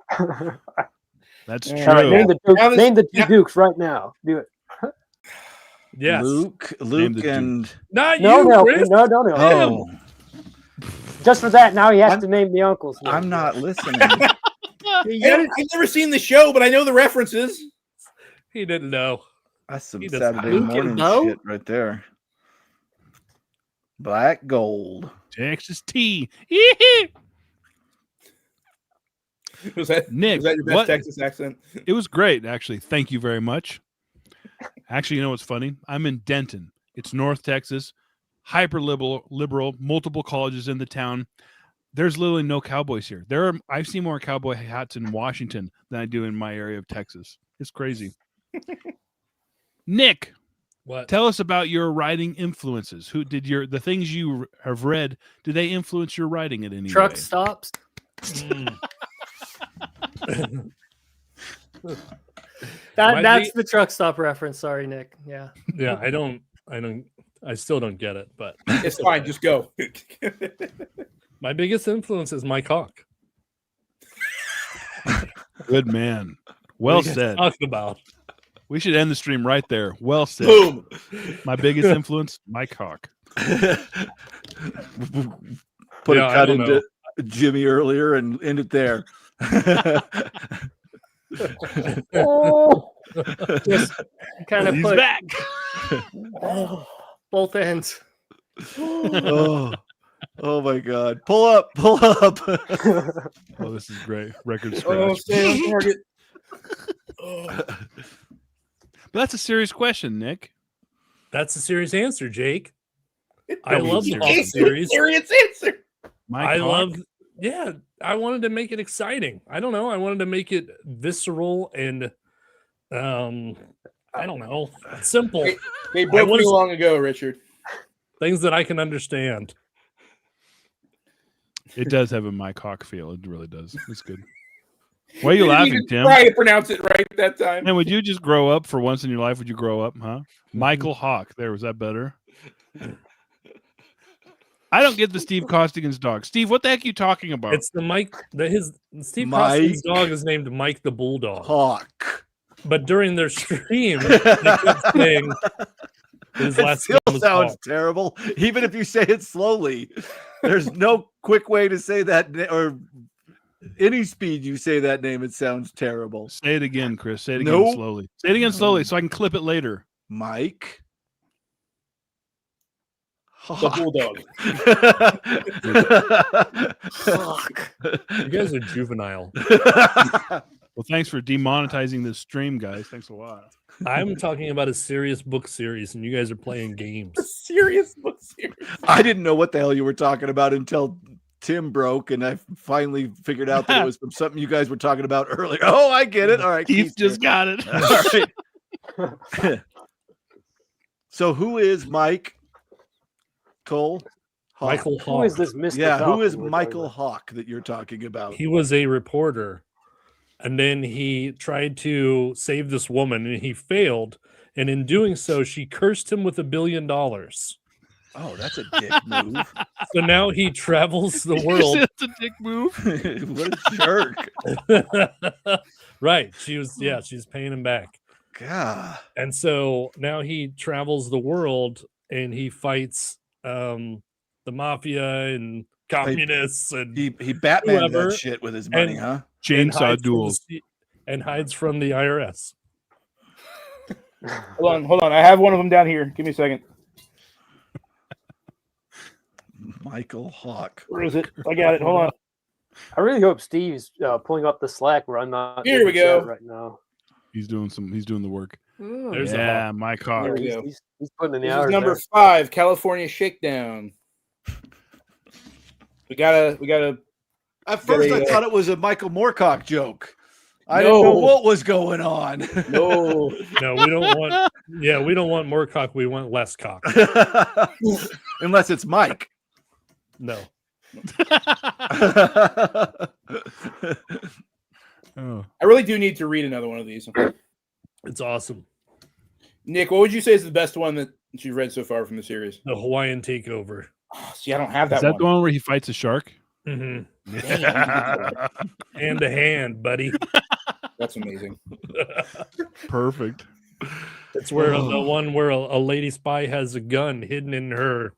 That's
All
true.
All right,
Now this-
name the two
now-
Dukes right now. Do it.
Yes.
Luke,
Name the
and
Not
No,
you,
no,
Chris.
no.
oh,
Just for that, now he has
I'm-
to name the uncles.
I'm not listening.
I've never seen the show, but I know the references.
He didn't know.
That's some
He doesn't-
Saturday
Luke and
morning
Bo?
shit right there. Black gold.
Texas T.
Was that
Nick,
your best
what-
Texas accent?
It was great, actually. Thank you very much. Actually, you know what's funny? I'm in Denton. It's North Texas, hyper liberal, multiple colleges in the town. There's literally no cowboys here. I've seen more cowboy hats in Washington than I do in my area of Texas. It's crazy. Nick,
What?
tell us about your writing influences. Who did the things you have read? Do they influence your writing in any
Truck
way?
stops.
Mm.
That's the truck stop reference. Sorry, Nick. Yeah.
Yeah, I still don't get it, but
It's fine. Just go.
my biggest influence is my cock.
Good man. Well
What are you guys
said.
talking about?
We should end the stream right there. Well said.
Boom.
My biggest influence, Mike Hawk.
Put
Yeah,
a
I
cut
don't
into
know.
Jimmy earlier and end it there.
Just kind of
He's
put
back.
both ends.
oh my God! Pull up! Pull up!
Oh, this is great. Record
Oh,
scratch.
stay on target.
But that's a serious question, Nick.
That's a serious answer, Jake. I
Don't be
love the
serious.
Hawk
It's a
series.
serious answer.
Mike
I
Hawk?
love, yeah. I wanted to make it exciting. I don't know. I wanted to make it visceral and, I don't know, simple
They broke me long ago, Richard.
things that I can understand.
It does have a Mike Hawk feel. It really does. It's good. Why are you
Didn't
laughing,
even
Tim?
try to pronounce it right that time.
And would you just grow up for once in your life? Would you grow up, huh? Michael Hawk. There, was that better? I don't get the Steve Costigan's dog. Steve, what the heck are you talking about?
It's the Mike. Steve
Mike.
Costigan's dog is named Mike the Bulldog.
Hawk.
But during their stream, they kept saying his
It
last
still
name was
sounds
Hawk.
terrible, even if you say it slowly. There's no quick way to say that, or any speed you say that name, it sounds terrible.
Say it again, Chris. Say it again
Nope.
slowly. Say it again slowly so I can clip it later.
Mike.
The bulldog.
Hawk.
You guys are juvenile.
Well, thanks for demonetizing this stream, guys. Thanks a lot.
I'm talking about a serious book series, and you guys are playing games.
Serious book series.
I didn't know what the hell you were talking about until Tim broke, and I finally figured out that it was from something you guys were talking about earlier. Oh, I get it. All right.
Keith
Keith's
just
here.
got it.
All right. So who is Mike Cole? Hawk?
Michael
Who
Hawk.
is this Mr.
Yeah, who
Falcon
is
we're talking
Michael
about?
Hawk that you're talking about?
He was a reporter, and then he tried to save this woman, and he failed. And in doing so, she cursed him with $1 billion.
Oh, that's a dick move.
So now he travels the world.
It's a dick move.
What a jerk.
Right. She's paying him back.
God.
And so now he travels the world and he fights the mafia and communists and
He Batman
Whoever,
that shit with his money,
and-
huh?
and
Chainsaw
hides from
duels.
and hides from the IRS.
Hold on. I have one of them down here. Give me a second.
Michael Hawk.
Where is it? I got it. Hold on.
I really hope Steve's pulling up the Slack where I'm not.
Here
in
we
the chat
go.
right now.
He's doing the work.
There's a
Yeah,
Hawk.
Mike Hawk.
There we
He's,
go.
he's putting in the
This
hours.
is number
there.
5, California Shakedown. We gotta.
At first, I
Very,
thought it was a Michael Moorcock joke. I didn't know
No.
what was going on.
No.
No, we don't want. Yeah, we don't want more cock. We want less cock.
Unless it's Mike.
No.
Oh.
I really do need to read another one of these.
It's awesome.
Nick, what would you say is the best one that you've read so far from the series?
The Hawaiian takeover.
Oh, see, I don't have
Is
that
that
one.
the one where he fights a shark?
Hmm. Hand to hand, buddy.
That's amazing.
Perfect.
It's where the one where a lady spy has a gun hidden in her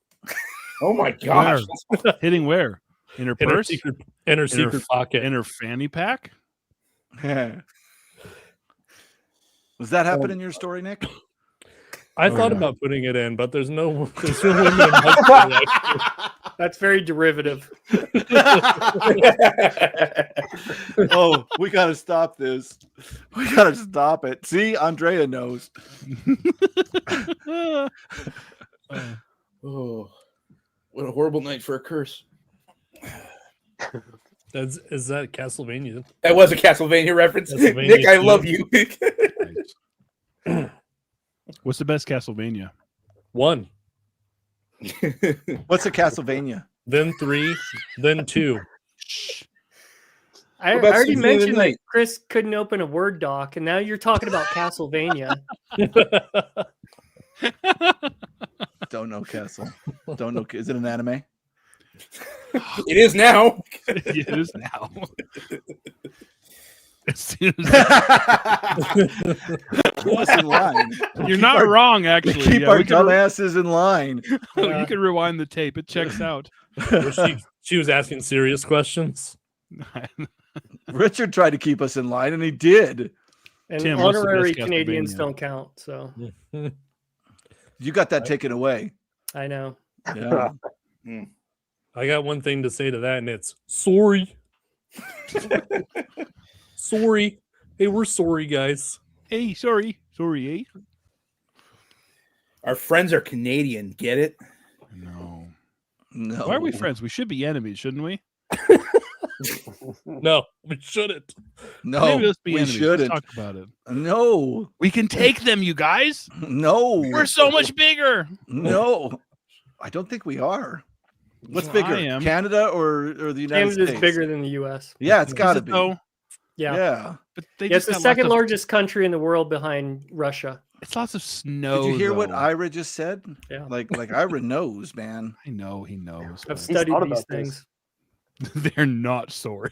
Oh my gosh.
Hitting where? In her purse?
in her secret pocket.
In her fanny pack?
Was that happen in your story, Nick?
I thought
yeah.
about putting it in, but there's no women in my story.
That's very derivative.
Oh, we got to stop this. We got to stop it. See, Andrea knows.
Oh, what a horrible night for a curse.
Is that Castlevania?
That was a Castlevania reference.
Castlevania
Nick, I
2.
love you.
What's the best Castlevania?
1,
What's a Castlevania?
then 3, then 2.
I
about
already
Symphony of the
mentioned that
Night?
Chris couldn't open a Word doc, and now you're talking about Castlevania.
Don't know Castle. Don't know. Is it an anime?
It is now.
It is now. As soon as
Keep us in line.
you're not wrong, actually.
Keep
Yeah,
our
we can
dumbasses in line.
you can rewind the tape. It checks out.
She was asking serious questions.
Richard tried to keep us in line, and he did.
And
Tim, what's the
honorary
best
Canadians
Castlevania?
don't count. So
You got that taken away.
I know.
Yeah.
I got one thing to say to that, and it's sorry. Sorry. Hey, we're sorry, guys.
Hey, sorry, eh?
Our friends are Canadian. Get it?
No.
No.
Why are we friends? We should be enemies, shouldn't we?
No, we shouldn't.
No,
Maybe let's be
we
enemies.
shouldn't.
Let's talk about it.
No.
We can take them, you guys.
No.
We're so much bigger.
No. I don't think we are. What's
Well,
bigger,
I am.
Canada or the United
Canada's
States?
bigger than the U.S.
Yeah, it's got to
Is it
be.
though?
Yeah.
Yeah.
But they
Yeah, it's
just
the
got
second
lots of,
largest country in the world behind Russia.
It's lots of snow.
Did you hear what
though.
Ira just said?
Yeah.
Like Ira knows, man.
I know he knows.
I've
but
studied
thought
these
about this.
things.
They're not sorry.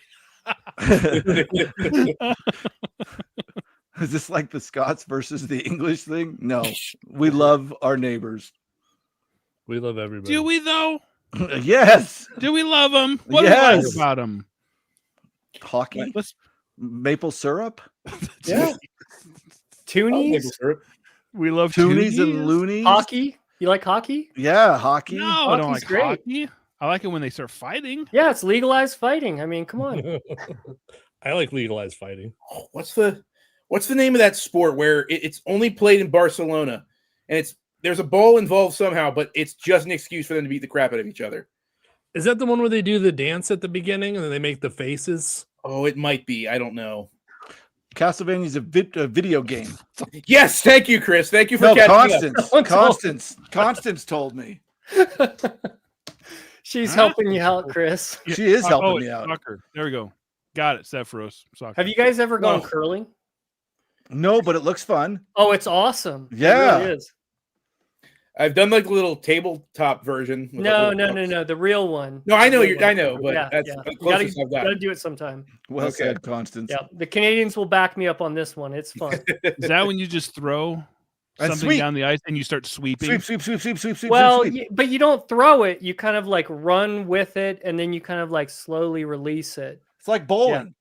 Is this like the Scots versus the English thing? No. We love our neighbors.
We love everybody.
Do we though?
Yes.
Do we love them? What do we
Yes.
like about them?
Hockey?
Let's.
Maple syrup?
Yeah.
Toonies,
We love
Toonies and
Toonies.
loonies?
hockey. You like hockey?
Yeah, hockey.
No, I don't
Hockey's
like
great.
hockey. I like it when they start fighting.
Yeah, it's legalized fighting. I mean, come on.
I like legalized fighting.
Oh, what's the name of that sport where it's only played in Barcelona, and there's a ball involved somehow, but it's just an excuse for them to beat the crap out of each other.
Is that the one where they do the dance at the beginning and then they make the faces?
Oh, it might be. I don't know.
Castlevania's a video game.
Yes, thank you, Chris. Thank you for
No,
catching up.
Constance told me.
She's
Huh?
helping you out, Chris.
She is helping
it's
me out.
Soccer. There we go. Got it. Sephiroth. Soccer.
Have you guys ever gone
No.
curling?
No, but it looks fun.
Oh, it's awesome.
Yeah.
It really is.
I've done like the little tabletop version. with
No,
the
no,
little
no, no. The real one.
No, I know
The real
I
one.
know, but
Yeah,
that's
yeah.
the
You gotta,
closest I've got.
gotta do it sometime.
Well
Okay.
said, Constance.
Yeah, the Canadians will back me up on this one. It's fun.
Is that when you just throw
And
something
sweep.
down the ice and you start sweeping?
Sweep.
Well,
sweep.
but you don't throw it. You kind of like run with it, and then you kind of like slowly release it.
It's like bowling.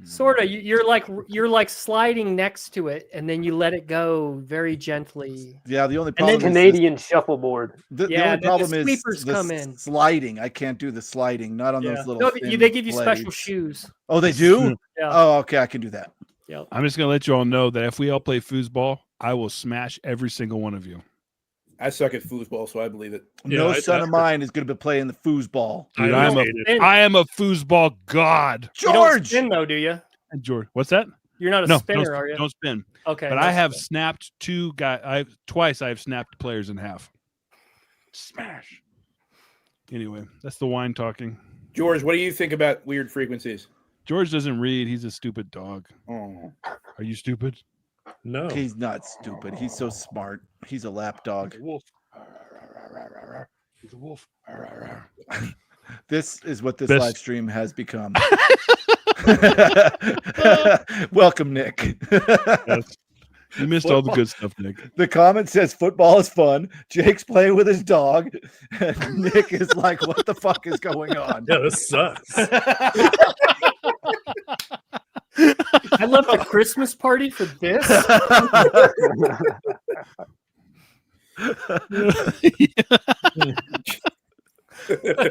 Sort of. You're like sliding next to it, and then you let it go very gently.
Yeah, the only
And
problem
then
is
Canadian shuffleboard.
the
Yeah,
only
then the
problem is
sweepers
the
come in.
sliding. I can't do the sliding. Not on
Yeah.
those little.
No,
thin
they give you special
blades.
shoes.
Oh, they do.
Yeah.
Oh, okay. I can do that.
Yep.
I'm just gonna let you all know that if we all play foosball, I will smash every single one of you.
I suck at foosball, so I believe it.
No
Yeah,
son of mine is going to be playing the foosball.
Dude,
I
I'm a
hate it.
I am a foosball god.
You don't
George.
spin though, do you?
And George, what's that?
You're not a
No,
spinner,
don't,
are you?
don't spin.
Okay.
But
no
I have
spin.
snapped twice. I've snapped players in half. Smash. Anyway, that's the wine talking.
George, what do you think about weird frequencies?
George doesn't read. He's a stupid dog.
Oh.
Are you stupid?
No.
He's not stupid. He's so smart. He's a lap dog.
Wolf. He's a wolf.
This is what this
Best-
live stream has become. Welcome, Nick.
Yes. You missed all the good stuff, Nick.
The comment says football is fun. Jake's playing with his dog. And Nick is like, what the fuck is going on?
Yeah, this sucks.
I left a Christmas party for this.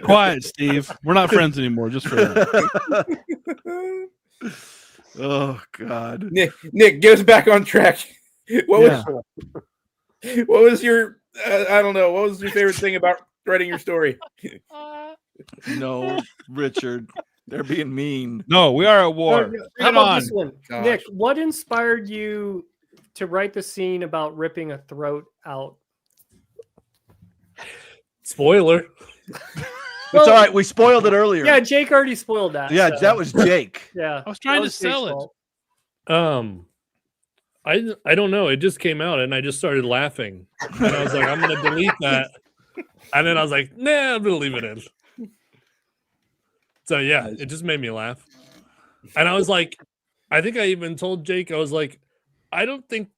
Quiet, Steve. We're not friends anymore. Just for that.
Oh God.
Nick, get us back on track. What was your I don't know, what was your favorite thing about writing your story?
No, Richard. They're being mean.
No, we are at war.
How
Bring it
about
on.
this one?
Gosh.
Nick, what inspired you to write the scene about ripping a throat out?
Spoiler.
It's all right. We spoiled it earlier.
Yeah, Jake already spoiled that.
Yeah,
so,
that was Jake.
yeah.
I was trying
that
to sell
Jake's
it.
fault.
I don't know. It just came out and I just started laughing. And I was like, I'm gonna delete that. And then I was like, nah, I'm gonna leave it in. So yeah, it just made me laugh. And I was like, I think I even told Jake, I was like, I don't think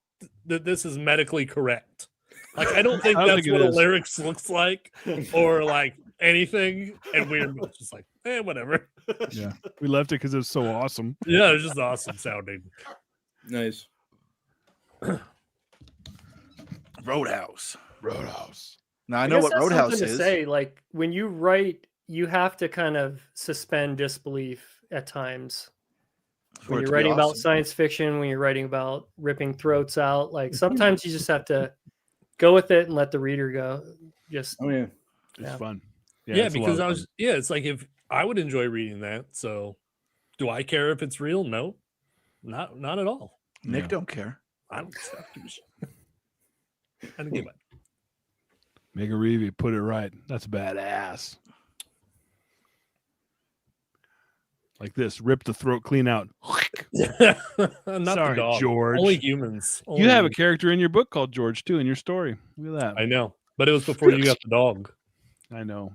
that this is medically correct. Like, I don't think
I don't
that's
think it
what a
is.
larynx looks like or like anything. And we were just like, whatever.
Yeah, we left it because it was so awesome.
Yeah, it was just awesome sounding.
Nice.
Roadhouse. Now I
I
know
guess
what
that's
Roadhouse
something
is.
to say. Like when you write, you have to kind of suspend disbelief at times.
For
When
it
you're
to be
writing about
awesome.
science fiction, when you're writing about ripping throats out, like sometimes you just have to go with it and let the reader go. Just
Oh yeah.
It's
Yeah.
fun.
Yeah,
it's a lot
because
of
I
fun.
was, it's like if I would enjoy reading that. So do I care if it's real? No, not at all.
Nick
Yeah.
don't care.
I don't give a shit. I don't give a
Make a review, put it right. That's badass. Like this, rip the throat clean out.
Not
Sorry,
the dog.
George.
Only humans.
You
Only
have a
humans.
character in your book called George too in your story. Look at that.
I know, but it was before you got the dog.
I know.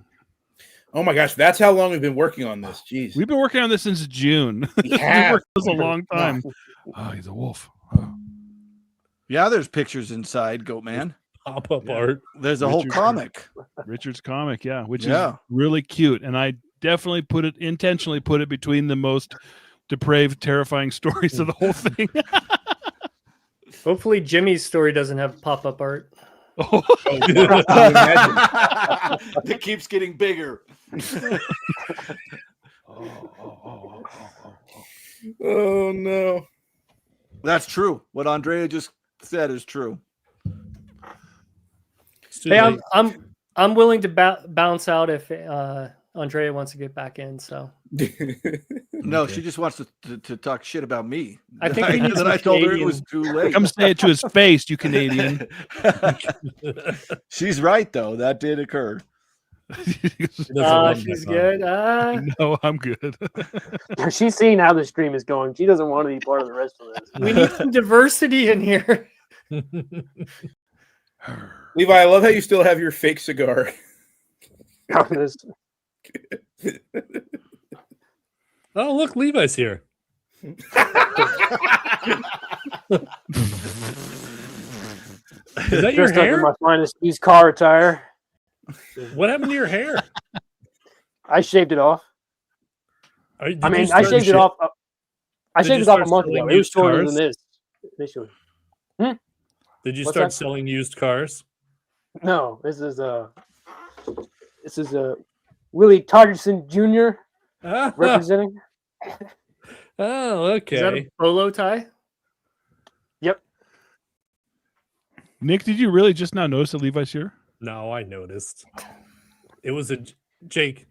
Oh my gosh, that's how long we've been working on this. Jeez.
We've been working on this since June.
We
We've
have.
worked on this a long time. Oh, he's a wolf. Oh.
Yeah, there's pictures inside Goat Man.
Pop up
Yeah.
art.
There's a whole
Richard-
comic.
Richard's comic, yeah, which
Yeah.
is really cute. And I definitely intentionally put it between the most depraved, terrifying stories of the whole thing.
hopefully Jimmy's story doesn't have pop-up art.
Oh,
It keeps getting bigger.
Oh no.
That's true. What Andrea just said is true.
It's too
Hey,
late.
I'm willing to bounce out if Andrea wants to get back in. So
No,
Okay.
she just wants to talk shit about me.
I think we need
Then
some
I told her it was
Canadian-
too late.
come say it to his face, you Canadian.
She's right though. That did occur.
She doesn't love
she's
that
good.
No, I'm good.
She's seeing how the stream is going. She doesn't want to be part of the rest of this.
We need some diversity in here.
Levi, I love how you still have your fake cigar.
This-
Oh, look, Levi's here. Is that your
Dressed up in
hair?
my finest used car attire.
What happened to your hair?
I shaved it off.
Did
I
you
mean, I
start-
shaved it off. I
Did
shaved
you
it off a
start
month
selling
ago. It was
used
shorter
cars?
than this initially.
Did you
What's
start
that?
selling used cars?
No, this is Willie Todgerson Jr.
Ah,
representing.
oh,
Is that
okay.
a polo tie?
Yep.
Nick, did you really just now notice that Levi's here?
No, I noticed. It was a Jake.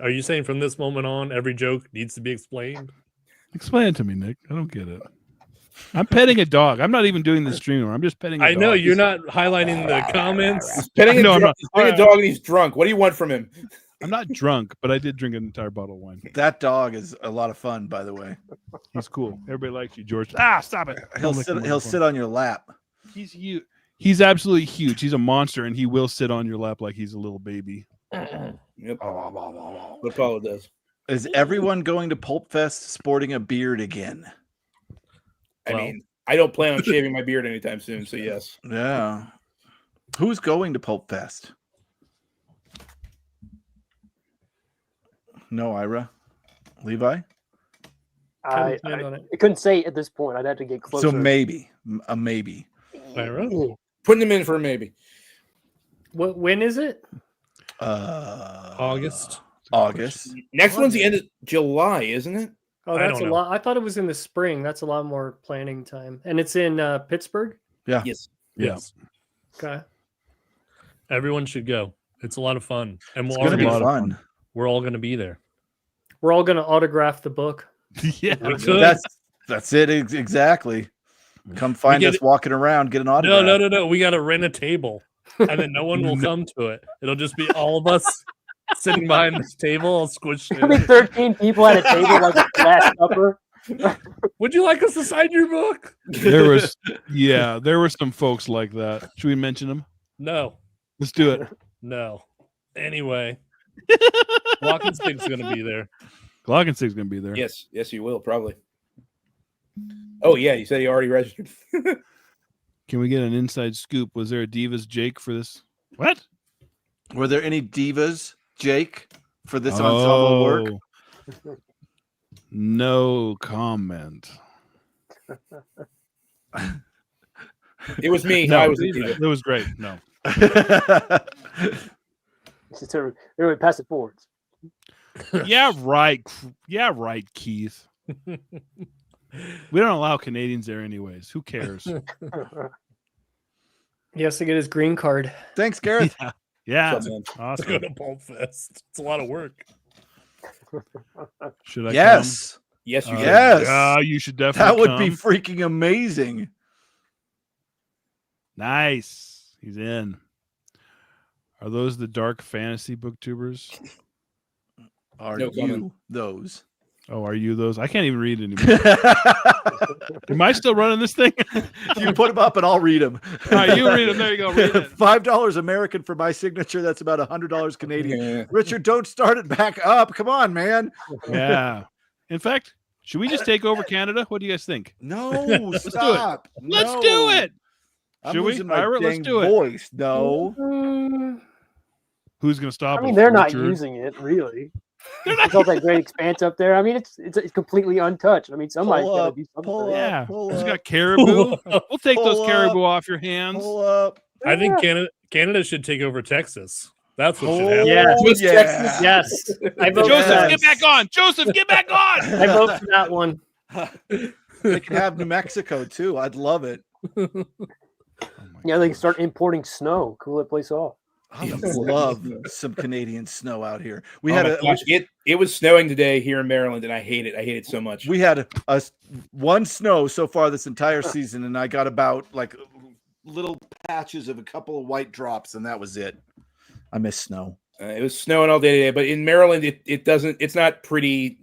Are you saying from this moment on, every joke needs to be explained?
Explain it to me, Nick. I don't get it. I'm petting a dog. I'm not even doing the stream anymore. I'm just petting a
I
dog.
know you're not highlighting the comments.
He's petting,
No, I'm not.
he's petting a dog and he's drunk. What do you want from him?
I'm not drunk, but I did drink an entire bottle of wine.
That dog is a lot of fun, by the way.
He's cool. Everybody likes you, George. Ah, stop it.
He'll
Don't lick the
he'll sit on your lap.
He's huge. He's absolutely huge. He's a monster, and he will sit on your lap like he's a little baby.
Yep. What Apollo does.
Is everyone going to Pulp Fest sporting a beard again?
I
Well-
mean, I don't plan on shaving my beard anytime soon, so yes.
Yeah. Who's going to Pulp Fest? No, Ira. Levi?
I
Stand on it.
couldn't say at this point. I'd have to get closer.
So maybe. A maybe.
Ira?
Putting him in for a maybe.
When is it?
August.
August.
Next one's the end of July, isn't it?
Oh,
I
that's a
don't know.
lot. I thought it was in the spring. That's a lot more planning time. And it's in Pittsburgh.
Yeah.
Yes.
Yes.
Okay.
Everyone should go. It's a lot of fun. And
It's
we're
going to be
lot of
fun.
we're all going to be there.
We're all going to autograph the book.
Yeah.
We could.
That's it exactly. Come find
get
us
it-
walking around, get an autograph.
No. We got to rent a table, and then no one will come to it. It'll just be all of us sitting behind this table, all squished.
There'll be
in.
13 people at a table like a Last Supper.
Would you like us to sign your book?
There were some folks like that. Should we mention them?
No,
Let's do it.
no. Anyway, Walking Stick's going to be there.
Glockensig's gonna be there.
Yes, you will probably. Oh yeah, you said he already registered.
Can we get an inside scoop? Was there a Divas Jake for this? What?
Were there any divas, Jake, for this ensemble work?
No comment.
It was me.
No,
I was
it was great. No.
Everybody pass it forwards.
Yeah, right. Yeah, right, Keith. We don't allow Canadians there anyways. Who cares?
He has to get his green card.
Thanks, Gareth.
Yeah.
What's up, man?
Go
Awesome.
to Pulp Fest. It's a lot of work.
Should I
Yes.
Yes, you
come?
should.
Yes.
Yeah, you should definitely
That would
come.
be freaking amazing.
Nice. He's in. Are those the dark fantasy booktubers?
Are
No
you
comment.
those?
Oh, are you those? I can't even read anymore. Am I still running this thing?
You put them up and I'll read them.
All right, you read them. There you go. Read it.
$5 American for my signature. That's about $100 Canadian.
Yeah.
Richard, don't start it back up. Come on, man.
Yeah. In fact, should we just take over Canada? What do you guys think?
No,
do it.
stop.
Let's
No.
do it.
I'm
Should we?
losing my
Ira, let's
dang
do it.
voice. No.
Who's going to stop
I
us?
mean, they're not
Richard?
using it really. It's all that great expanse up there. I mean, it's completely untouched. I mean, somebody's
Pull
got to
up,
do something.
pull
for it.
up.
Yeah.
Pull
He's
up.
got caribou. We'll take
Pull
those caribou off your hands.
Pull up.
I think
Yeah.
Canada should take over Texas. That's what should
Oh,
happen.
Yeah.
Just
yeah.
Texas.
Yes, I vote for
Joseph,
that.
get back on. Joseph, get back on.
I vote for that one.
They can have New Mexico too. I'd love it.
Yeah, they can start importing snow, cool that place off.
I would love some Canadian snow out here. We
Oh
had
my
a
gosh, it was snowing today here in Maryland, and I hate it. I hate it so much.
we had a one snow so far this entire season, and I got about like little patches of a couple of white drops, and that was it. I miss snow.
It was snowing all day today, but in Maryland, it doesn't. It's not pretty,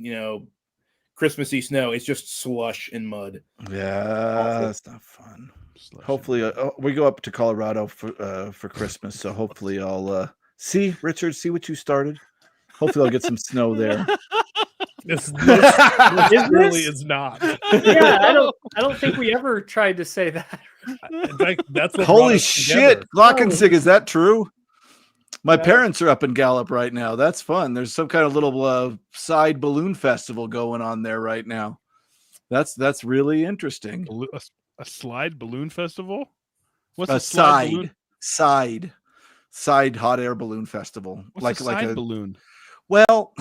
Christmassy snow. It's just slush and mud.
Yeah, that's not fun. Hopefully, we go up to Colorado for Christmas, so hopefully I'll see Richard. See what you started. Hopefully, I'll get some snow there.
This
Is
really
this?
is not.
Yeah, I don't think we ever tried to say that.
In fact, that's what brought
Holy
us
shit,
together.
Glockensig, is that true? My
Yeah.
parents are up in Gallup right now. That's fun. There's some kind of little side balloon festival going on there right now. That's really interesting.
A slide balloon festival? What's
A
slide balloon?
side hot air balloon festival.
What's a side balloon?
Well,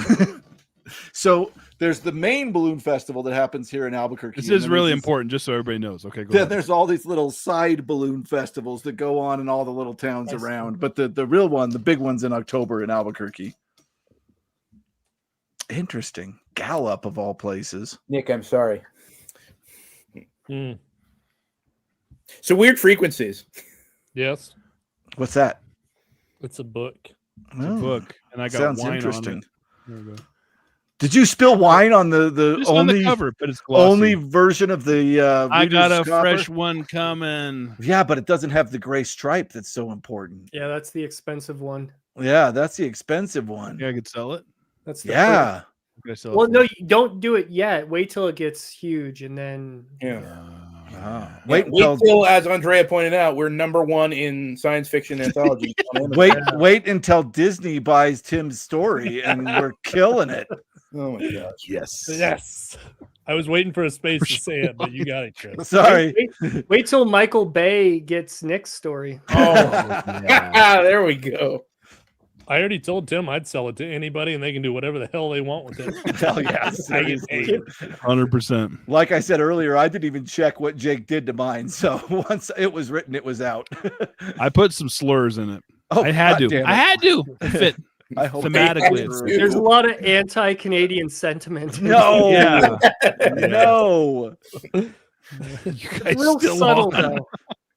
so there's the main balloon festival that happens here in Albuquerque.
This
and
is
then
really
there's these-
important, just so everybody knows. Okay, go
Then
ahead.
there's all these little side balloon festivals that go on in all the little towns
I see.
around. But the real one, the big one's in October in Albuquerque. Interesting. Gallup of all places.
Nick, I'm sorry.
Hmm.
So weird frequencies.
Yes,
What's that?
it's a book.
It's a book, and I got
Sounds
wine
interesting.
on it. There we go.
Did you spill wine on the
Just on the
only
cover, but it's glossy.
only version of the
I got a
Reader's Scoffer?
fresh one coming.
Yeah, but it doesn't have the gray stripe that's so important.
Yeah, that's the expensive one.
Yeah, that's the expensive one.
Yeah, I could sell it.
That's the
Yeah.
What could I sell it
Well,
for?
no, you don't do it yet. Wait till it gets huge, and then
Yeah.
Ah.
Wait till, as Andrea pointed out, we're #1 in science fiction anthology.
Wait until Disney buys Tim's story and we're killing it.
Oh my gosh.
Yes.
Yes, I was waiting for a space to say it, but you got it, Chris.
Sorry.
wait till Michael Bay gets Nick's story.
Oh, there we go.
I already told Tim I'd sell it to anybody, and they can do whatever the hell they want with it.
Hell yeah.
I get
seriously.
paid.
100%.
Like I said earlier, I didn't even check what Jake did to mine. So once it was written, it was out.
I put some slurs in it.
Oh,
I had
God
to.
damn it.
I had to. It fit
I hope
thematically.
that's
It's-
There's a lot of anti-Canadian sentiment.
No.
Yeah.
No.
You
It's
guys
real
still
subtle
on.
though.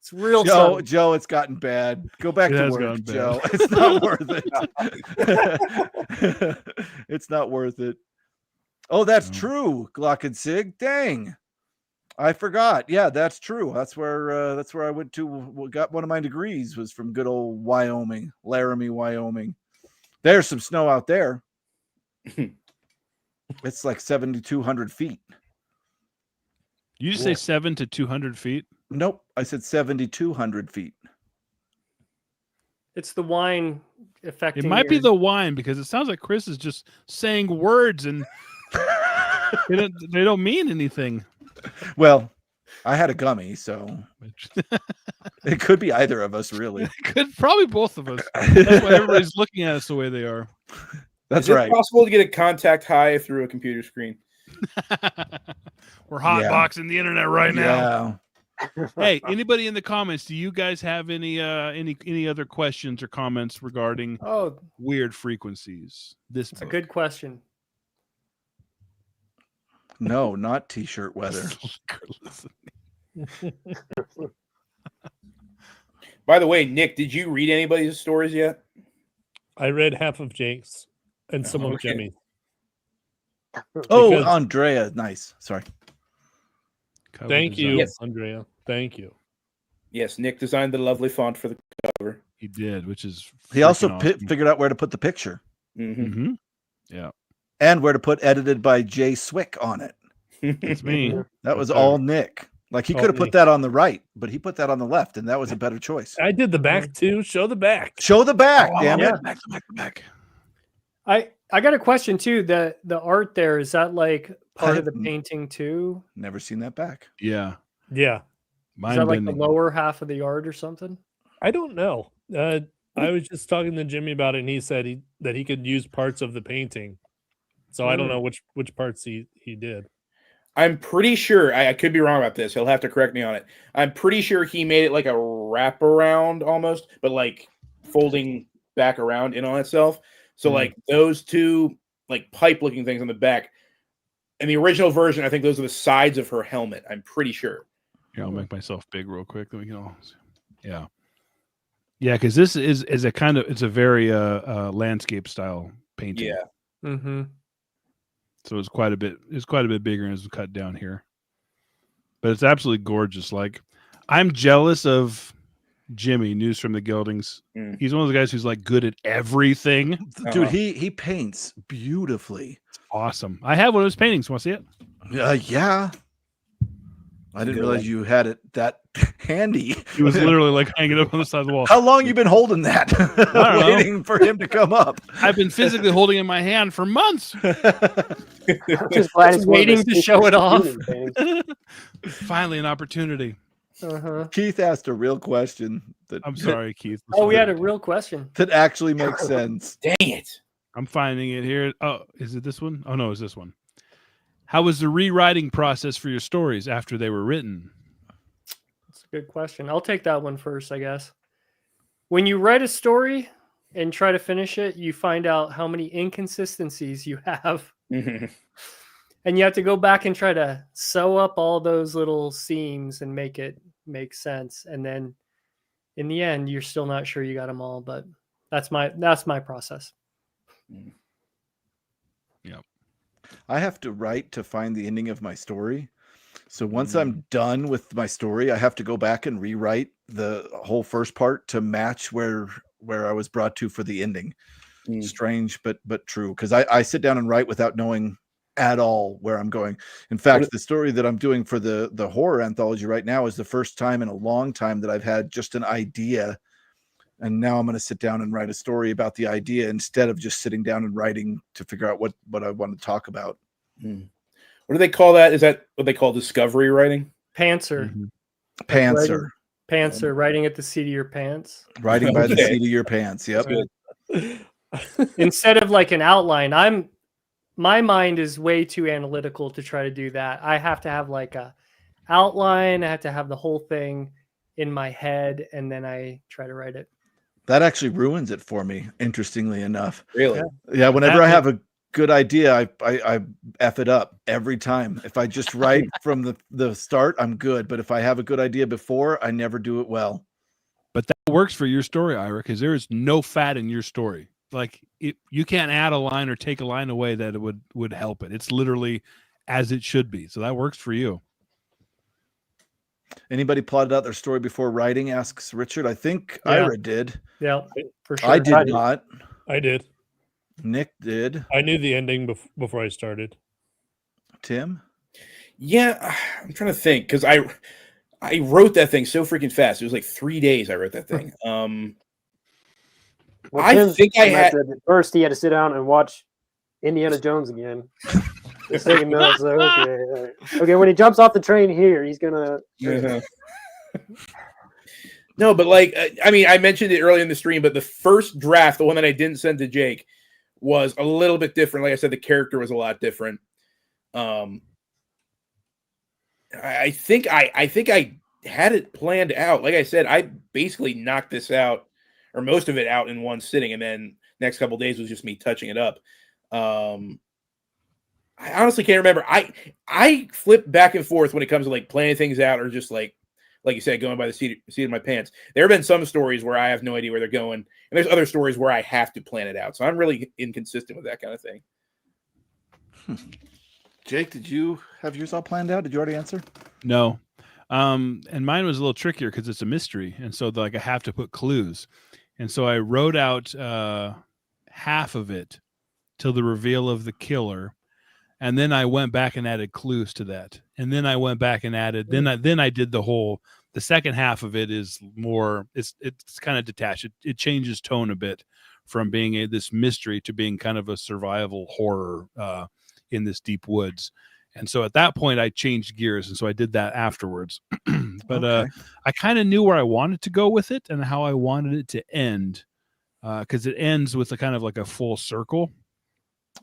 It's real
Joe,
subtle.
Joe, it's gotten bad. Go back
It
to
has
work,
gone bad.
Joe. It's not worth it. It's not worth it. Oh, that's
No.
true, Glockensig. Dang. I forgot. Yeah, that's true. That's where I went to got one of my degrees was from good old Wyoming, Laramie, Wyoming. There's some snow out there. It's like 7,200 feet.
You just say 7 to 200 feet?
Nope, I said 7,200 feet.
It's the wine affecting.
It might be the wine because it sounds like Chris is just saying words and they don't mean anything.
Well, I had a gummy, so it could be either of us, really.
Could probably both of us. That's why everybody's looking at us the way they are.
That's
Is
right.
it possible to get a contact high through a computer screen?
We're hotboxing the internet right now.
Yeah.
Hey, anybody in the comments? Do you guys have any other questions or comments regarding weird frequencies? This
It's a good question.
No, not t-shirt weather.
By the way, Nick, did you read anybody's stories yet?
I read half of Jake's and some of
Okay.
Jimmy's.
Oh,
Because-
Andrea, nice. Sorry.
Thank you,
Yes.
Andrea. Thank you.
Yes, Nick designed the lovely font for the cover.
He did, which is
He also
freaking awesome.
figured out where to put the picture
Mm-hmm. Yeah,
and where to put edited by Jay Swick on it.
it's me.
That was
Okay.
all Nick. Like he
All
could have
me.
put that on the right, but he put that on the left, and that was a better choice.
I did the back too. Show the back.
Show the back, damn
yeah.
it.
Back.
I got a question too. The art there, is that like part of the
I-
painting too?
Never seen that back.
Yeah,
Yeah.
Is
mind
that like the
bending.
lower half of the art or something?
I don't know. I was just talking to Jimmy about it, and he said that he could use parts of the painting. So I don't know which parts he did.
I'm pretty sure, I could be wrong about this. He'll have to correct me on it. I'm pretty sure he made it like a wraparound almost, but like folding back around in on itself. So like those two like pipe looking things on the back. In the original version, I think those are the sides of her helmet. I'm pretty sure.
Here, I'll make myself big real quick. Then we can all. Yeah, yeah, because this is a kind of, it's a very landscape style painting.
Yeah.
Mm-hmm.
So it's quite a bit. It's quite a bit bigger and it's cut down here, but it's absolutely gorgeous. Like, I'm jealous of Jimmy, News from the Geldings.
Mm.
He's one of the guys who's like good at everything.
Dude,
Uh-huh.
he paints beautifully.
Awesome. I have one of his paintings. Want to see it?
Yeah. I didn't
Good
realize
one.
you had it that handy.
He was literally like hanging up on the side of the wall.
How long you been holding that?
don't know.
Waiting for him to come up.
I've been physically holding it in my hand for months.
Just glad
Just
it's one of
waiting
those
to show it off.
human things.
Finally, an opportunity.
Uh-huh.
Keith asked a real question that
I'm sorry, Keith.
Oh, we had a real question.
that actually makes sense.
Dang it.
I'm finding it here. Oh, is it this one? Oh no, it's this one. How was the rewriting process for your stories after they were written?
That's a good question. I'll take that one first, I guess. When you write a story and try to finish it, you find out how many inconsistencies you have. And you have to go back and try to sew up all those little seams and make it make sense. And then in the end, you're still not sure you got them all, but that's my process.
I have to write to find the ending of my story. So once I'm done with my story, I have to go back and rewrite the whole first part to match where I was brought to for the ending. Strange, but true. Because I sit down and write without knowing at all where I'm going. In fact, the story that I'm doing for the horror anthology right now is the first time in a long time that I've had just an idea. And now I'm going to sit down and write a story about the idea instead of just sitting down and writing to figure out what I want to talk about.
What do they call that? Is that what they call discovery writing?
Pantser.
Pantser.
Pantser, writing at the seat of your pants.
Writing by the
Okay.
seat of your pants. Yep.
Instead of like an outline, my mind is way too analytical to try to do that. I have to have like a outline. I have to have the whole thing in my head, and then I try to write it.
That actually ruins it for me, interestingly enough.
Really?
Yeah, whenever I have a good idea, I F it up every time. If I just write from the start, I'm good. But if I have a good idea before, I never do it well.
But that works for your story, Ira, because there is no fat in your story. Like you can't add a line or take a line away that it would help it. It's literally as it should be. So that works for you.
Anybody plotted out their story before writing? Asks Richard. I think
Yeah.
Ira did.
Yeah, for sure.
I did not.
I did.
Nick did.
I knew the ending before I started.
Tim?
Yeah, I'm trying to think because I wrote that thing so freaking fast. It was like 3 days I wrote that thing.
Well,
I
Tim's
think I had.
at first he had to sit down and watch Indiana Jones again. He's taking notes. Like, okay, all right. Okay. When he jumps off the train here, he's gonna.
Uh-huh. No, but like, I mean, I mentioned it early in the stream, but the first draft, the one that I didn't send to Jake, was a little bit different. Like I said, the character was a lot different. I think I had it planned out. Like I said, I basically knocked this out, or most of it out in one sitting, and then next couple of days was just me touching it up. I honestly can't remember. I flip back and forth when it comes to like planning things out, or just like you said, going by the seat of my pants. There have been some stories where I have no idea where they're going, and there's other stories where I have to plan it out. So I'm really inconsistent with that kind of thing.
Jake, did you have yours all planned out? Did you already answer?
No. And mine was a little trickier because it's a mystery. And so like I have to put clues. And so I wrote out half of it till the reveal of the killer. And then I went back and added clues to that. And then I went back and added, then I did the second half of it is more, it's kind of detached. It changes tone a bit from being this mystery to being kind of a survival horror in this deep woods. And so at that point I changed gears. And so I did that afterwards. But
Okay.
I kind of knew where I wanted to go with it and how I wanted it to end. Because it ends with a kind of like a full circle.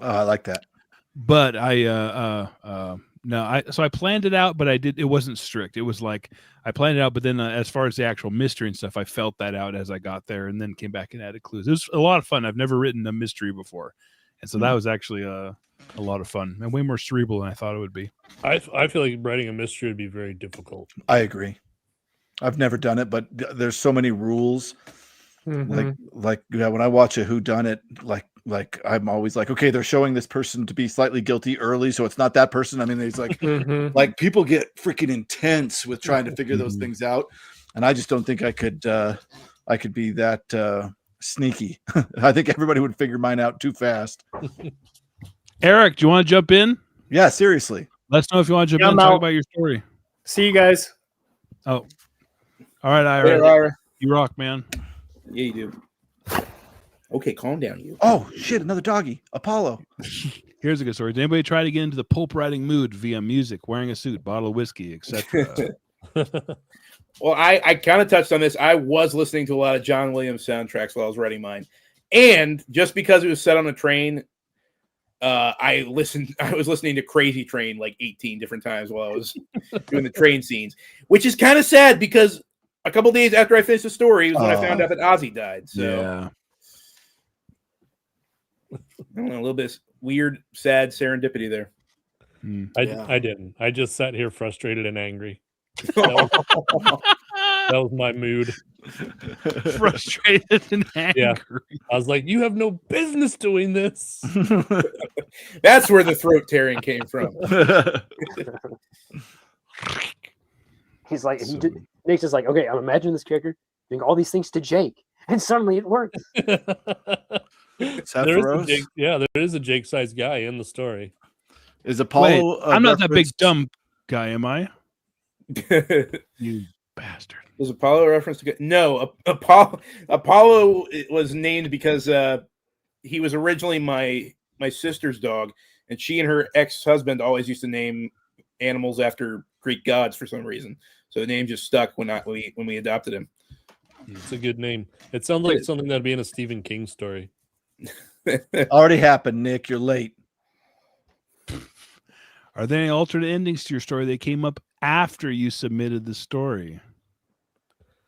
I like that.
But so I planned it out, but it wasn't strict. It was like I planned it out, but then as far as the actual mystery and stuff, I felt that out as I got there and then came back and added clues. It was a lot of fun. I've never written a mystery before. And so that was actually a lot of fun and way more cerebral than I thought it would be.
I feel like writing a mystery would be very difficult.
I agree. I've never done it, but there's so many rules. Like yeah, when I watch a whodunit, like I'm always like, okay, they're showing this person to be slightly guilty early, so it's not that person. I mean, it's like like people get freaking intense with trying to figure those things out, and I just don't think I could be that sneaky. I think everybody would figure mine out too fast.
Eric, do you want to jump in?
Yeah, seriously.
Let us know if you want to jump in and talk about your story.
See you guys.
Oh, all right, Ira.
Hey, Ira.
You rock, man.
Yeah, you do. Okay, calm down, you.
Oh shit, another doggy. Apollo.
Here's a good story. Did anybody try to get into the pulp writing mood via music, wearing a suit, bottle of whiskey, etc.?
Well, I kind of touched on this. I was listening to a lot of John Williams soundtracks while I was writing mine. And just because it was set on a train, I was listening to Crazy Train like 18 different times while I was doing the train scenes, which is kind of sad because a couple days after I finished the story was when I found out that Ozzy died. So
Yeah.
I don't know, a little bit weird, sad serendipity there.
I didn't. I just sat here frustrated and angry. That was my mood.
Frustrated and angry.
Yeah. I was like, you have no business doing this.
That's where the throat tearing came from.
He's like, Nate's just like, okay, I'm imagining this character doing all these things to Jake, and suddenly it works.
There is a Jake-sized guy in the story.
Is Apollo?
Wait, I'm not that big dumb guy, am I? You bastard.
Was Apollo a reference to? No, Apollo was named because he was originally my sister's dog, and she and her ex-husband always used to name animals after Greek gods for some reason. So the name just stuck when we adopted him.
It's a good name. It sounds like something that'd be in a Stephen King story.
Already happened, Nick. You're late.
Are there any alternate endings to your story that came up after you submitted the story?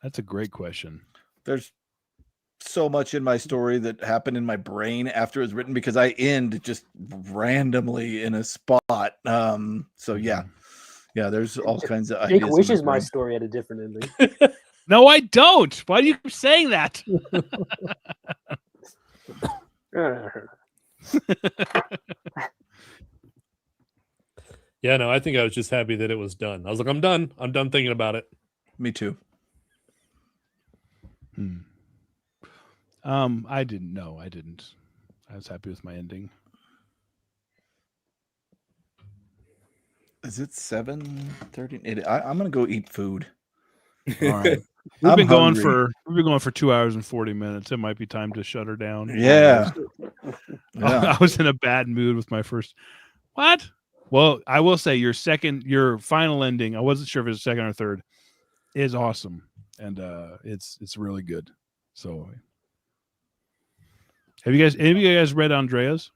That's a great question.
There's so much in my story that happened in my brain after it was written because I end just randomly in a spot. So yeah, there's all kinds of ideas.
Jake wishes my story had a different ending.
No, I don't. Why do you keep saying that?
Yeah, no, I think I was just happy that it was done. I was like, I'm done. I'm done thinking about it.
Me too.
I didn't know. I didn't. I was happy with my ending.
Is it 7:30? I'm gonna go eat food.
All right. We've been going for 2 hours and 40 minutes. It might be time to shut her down.
Yeah.
I was in a bad mood with my first. What? Well, I will say your final ending. I wasn't sure if it was second or third. Is awesome, and it's really good. So, any of you guys read Andrea's?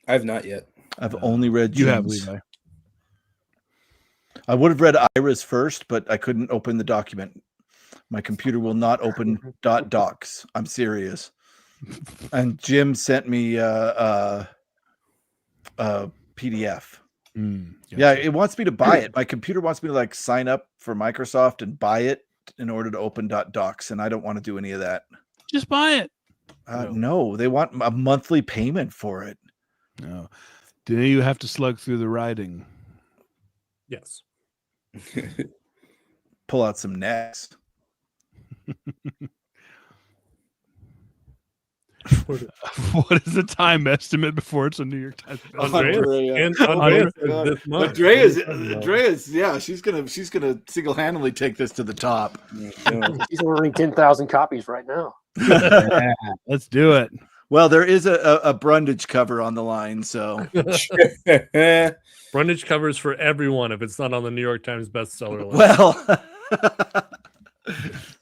I've not yet.
I've only read Jim's.
You have, Levi.
I would have read Ira's first, but I couldn't open the document. My computer will not open .docs. I'm serious. And Jim sent me a PDF. Yeah, it wants me to buy it. My computer wants me to like sign up for Microsoft and buy it in order to open .docs, and I don't want to do any of that.
Just buy it.
No, they want a monthly payment for it.
No. Do you have to slug through the writing?
Yes.
Pull out some necks.
What is the time estimate before it's a New York Times?
Andrea's, yeah, she's gonna single-handedly take this to the top.
He's ordering 10,000 copies right now.
Yeah, let's do it.
Well, there is a Brundage cover on the line, so
Brundage covers for everyone if it's not on the New York Times bestseller list.
Well,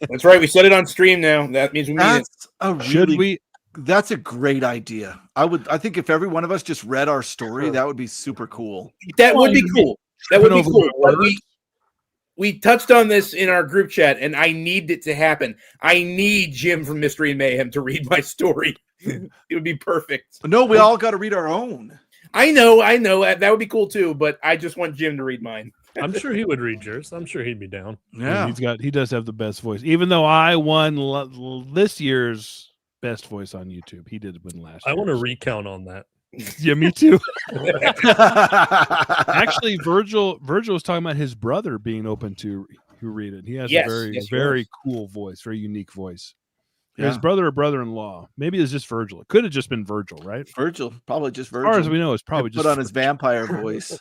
that's right. We set it on stream now. That means we need it.
That's a great idea. I think if every one of us just read our story, that would be super cool.
That would be cool. That would be cool. We touched on this in our group chat, and I need it to happen. I need Jim from Mystery and Mayhem to read my story. It would be perfect.
No, we all got to read our own.
I know. That would be cool too, but I just want Jim to read mine.
I'm sure he would read yours. I'm sure he'd be down.
Yeah, he does have the best voice. Even though I won this year's best voice on YouTube, he did win last year.
I want to recount on that.
Yeah, me too. Actually, Virgil was talking about his brother being open to read it. He has a very cool voice, very unique voice. Yeah. His brother or brother-in-law. Maybe it's just Virgil. It could have just been Virgil, right?
Virgil, probably just Virgil.
As far as we know, it's probably just
put on his vampire voice.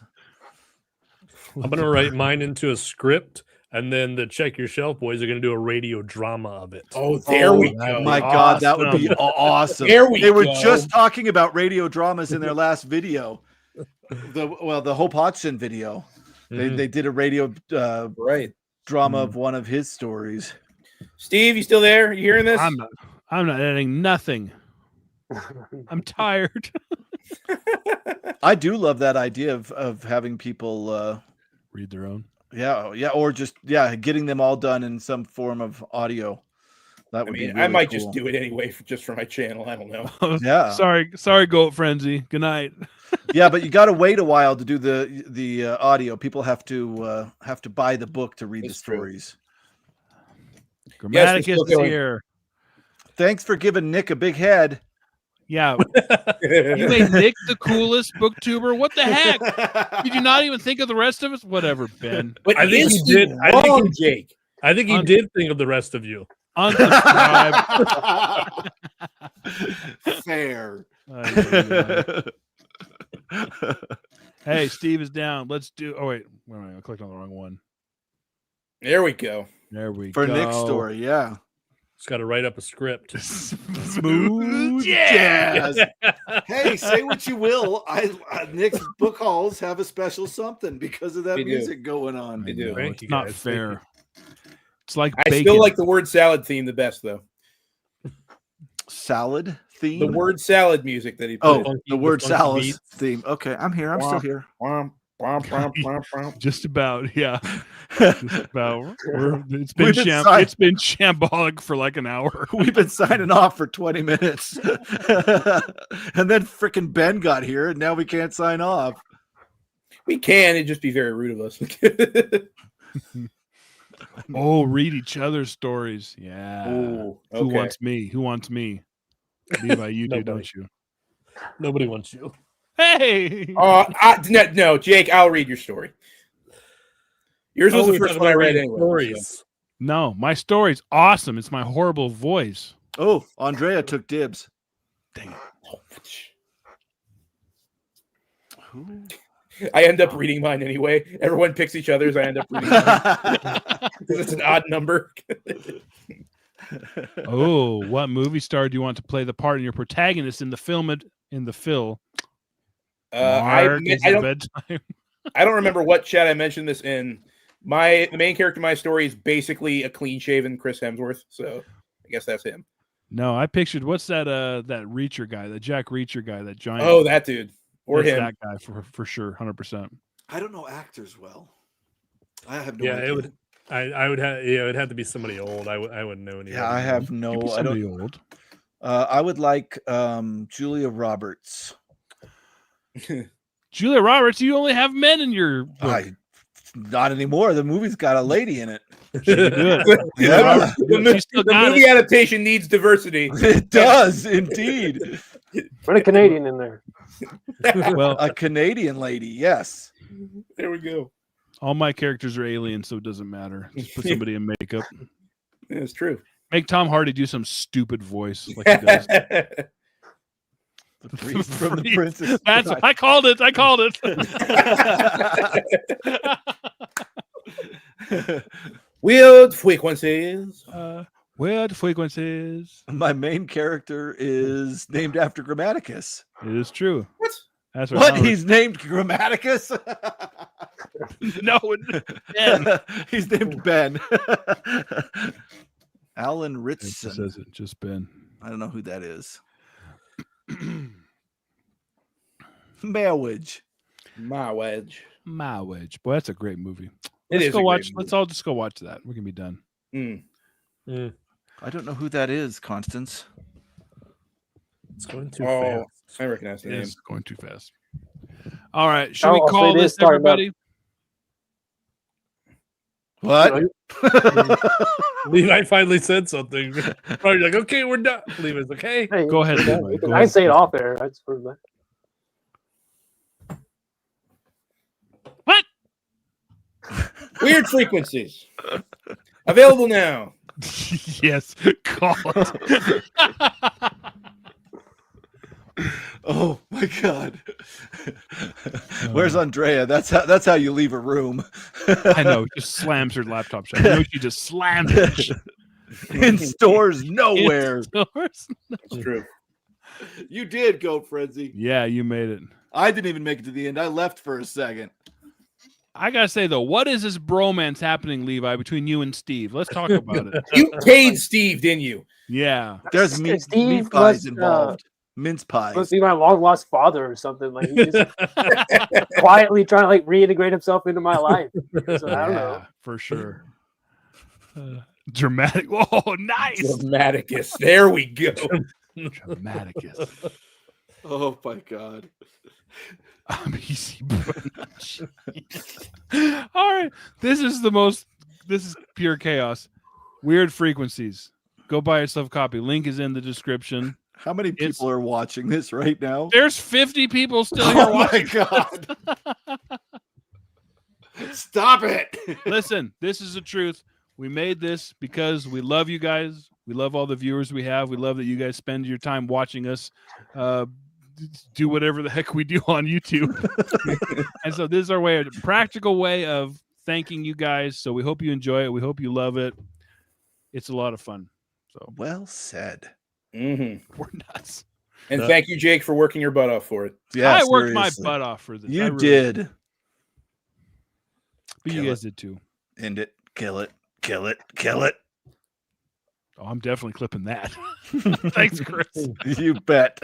I'm gonna write mine into a script, and then the Check Your Shelf boys are gonna do a radio drama of it.
Oh, there we go!
My God, that would be awesome. They were just talking about radio dramas in their last video. The Hope Hodgson video. They did a radio drama of one of his stories.
Steve, you still there? You hearing this?
I'm not editing nothing. I'm tired.
I do love that idea of having people
read their own.
Yeah, or just getting them all done in some form of audio. That would be. Really
I might
cool.
just do it anyway just for my channel. I don't know.
Yeah.
Sorry, Goat Frenzy. Good night.
Yeah, but you got to wait a while to do the audio. People have to buy the book to read the stories.
Grammaticus is here.
Thanks for giving Nick a big head.
Yeah. You made Nick the coolest booktuber. What the heck? Did you not even think of the rest of us? Whatever, Ben.
But
I think he did.
Jake.
I think he did think of the rest of you.
Unsubscribe.
Fair.
Hey, Steve is down. Let's do. Oh wait, I clicked on the wrong one.
There we go.
There we
go. For
go.
Nick's story, yeah.
Just got to write up a script.
Smooth jazz. Hey, say what you will. Nick's book hauls have a special something because of that music going on.
They do.
It's not fair. It's like
I still like the word salad theme the best, though.
Salad theme?
The word salad music that he put.
Oh, the word salad theme. Okay, I'm here. I'm still here.
Just about, yeah. Just about. It's been shambolic for like an hour.
We've been signing off for 20 minutes. And then freaking Ben got here, and now we can't sign off.
We can. It'd just be very rude of us.
Oh, read each other's stories. Yeah.
Ooh, okay.
Who wants me? Who wants me? Levi, you do, don't you?
Nobody wants you.
Hey.
No, Jake, I'll read your story. Yours was the first one I read anyway.
So. No, my story's awesome. It's my horrible voice.
Oh, Andrea took dibs.
Dang it.
Who?
I end up reading mine anyway. Everyone picks each other's. I end up reading mine because it's an odd number.
Oh, what movie star do you want to play the part in your protagonist in the film? In the film, Mark, is it bedtime?
I don't remember what chat I mentioned this in. The main character in my story is basically a clean-shaven Chris Hemsworth, so I guess that's him.
No, I pictured what's that Reacher guy, that Jack Reacher guy, that giant.
Oh, that dude. Or
That's
him.
that guy for sure, 100%.
I don't know actors well. I have no
Yeah,
idea.
it would. I would have. Yeah, it would have to be somebody old. I wouldn't know anybody.
Yeah, I have no.
Could be
I
somebody
don't.
old.
I would like Julia Roberts.
Julia Roberts, you only have men in your book.
Not anymore. The movie's got a lady in it.
She could do it.
Yeah.
The movie adaptation needs diversity.
It does indeed.
Put a Canadian in there.
Well,
A Canadian lady, yes.
There we go.
all my characters are aliens, so it doesn't matter. Just put somebody in makeup.
It's true.
Make Tom Hardy do some stupid voice like he does.
The priest from the Princess.
That's I called it. I called it.
Weird frequencies.
Weird frequencies.
My main character is named after Grammaticus.
It is true.
What?
That's
What? He's named Grammaticus?
No, Ben.
He's named Ben. Alan
It
Ritson.
says it just Ben.
I don't know who that is. Marriage.
My wedge.
My Wedge. Boy, that's a great movie.
It
Let's
is
go
a great
watch.
movie.
Let's all just go watch that. We're gonna be done.
I don't know who that is, Constance.
It's going too
Oh,
fast.
I recognize the
It
name.
is going too fast. All right, should
Oh,
we
so
call
it is
this
starting up.
everybody?
What?
Levi finally said something. Probably like, okay, we're done. Levi's like, hey.
Hey,
Go ahead,
yeah,
Levi. Go
I
ahead.
say it off there. I just heard that.
What?
Weird frequencies. Available now.
Yes, call it.
Oh my god. Where's Andrea? That's how you leave a room.
I know. Just slams her laptop shut. I know she just slammed it.
In stores nowhere.
Stores?
It's true.
You did go, Frenzy.
Yeah, you made it.
I didn't even make it to the end. I left for a second.
I gotta say though, what is this bromance happening, Levi, between you and Steve? Let's talk about it.
You paid Steve, didn't you?
Yeah.
There's meat
Steve
pies
was,
involved. Mince pies.
Must be my long lost father or something. Like he's just quietly trying to like reintegrate himself into my life. So I don't know.
Yeah, for sure. Dramatic. Oh, nice.
Dramaticus. There we go.
Dramaticus.
Oh my god.
I'm easy. All right. This is pure chaos. Weird frequencies. Go buy yourself a copy. Link is in the description.
How many people are watching this right now?
There's 50 people still here
Oh
watching.
my god. Stop it.
Listen, this is the truth. We made this because we love you guys. We love all the viewers we have. We love that you guys spend your time watching us do whatever the heck we do on YouTube. And so this is our way, a practical way of thanking you guys. So we hope you enjoy it. We hope you love it. It's a lot of fun. So
Well said.
Mm-hmm.
we're nuts.
And thank you, Jake, for working your butt off for it.
Yeah,
I worked
seriously.
my butt off for this. I
You
really
did.
But you
Kill
guys did too.
End it. Kill it. Kill it. Kill it.
Oh, I'm definitely clipping that. Thanks, Chris.
You bet.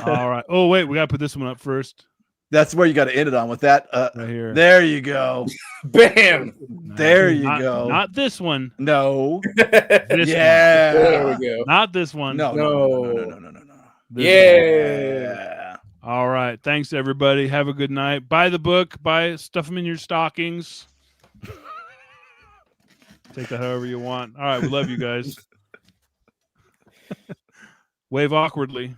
All right. Oh, wait. We got to put this one up first.
That's where you got to end it on with that.
Right here.
There you go.
Bam.
There you
Not-
go.
Not this one.
No.
This
Yeah.
There we go.
one. Not this one.
No.
This
Yeah.
one. All right. Thanks, everybody. Have a good night. Buy the book. Stuff them in your stockings. Take that however you want. All right. We love you guys. Wave awkwardly.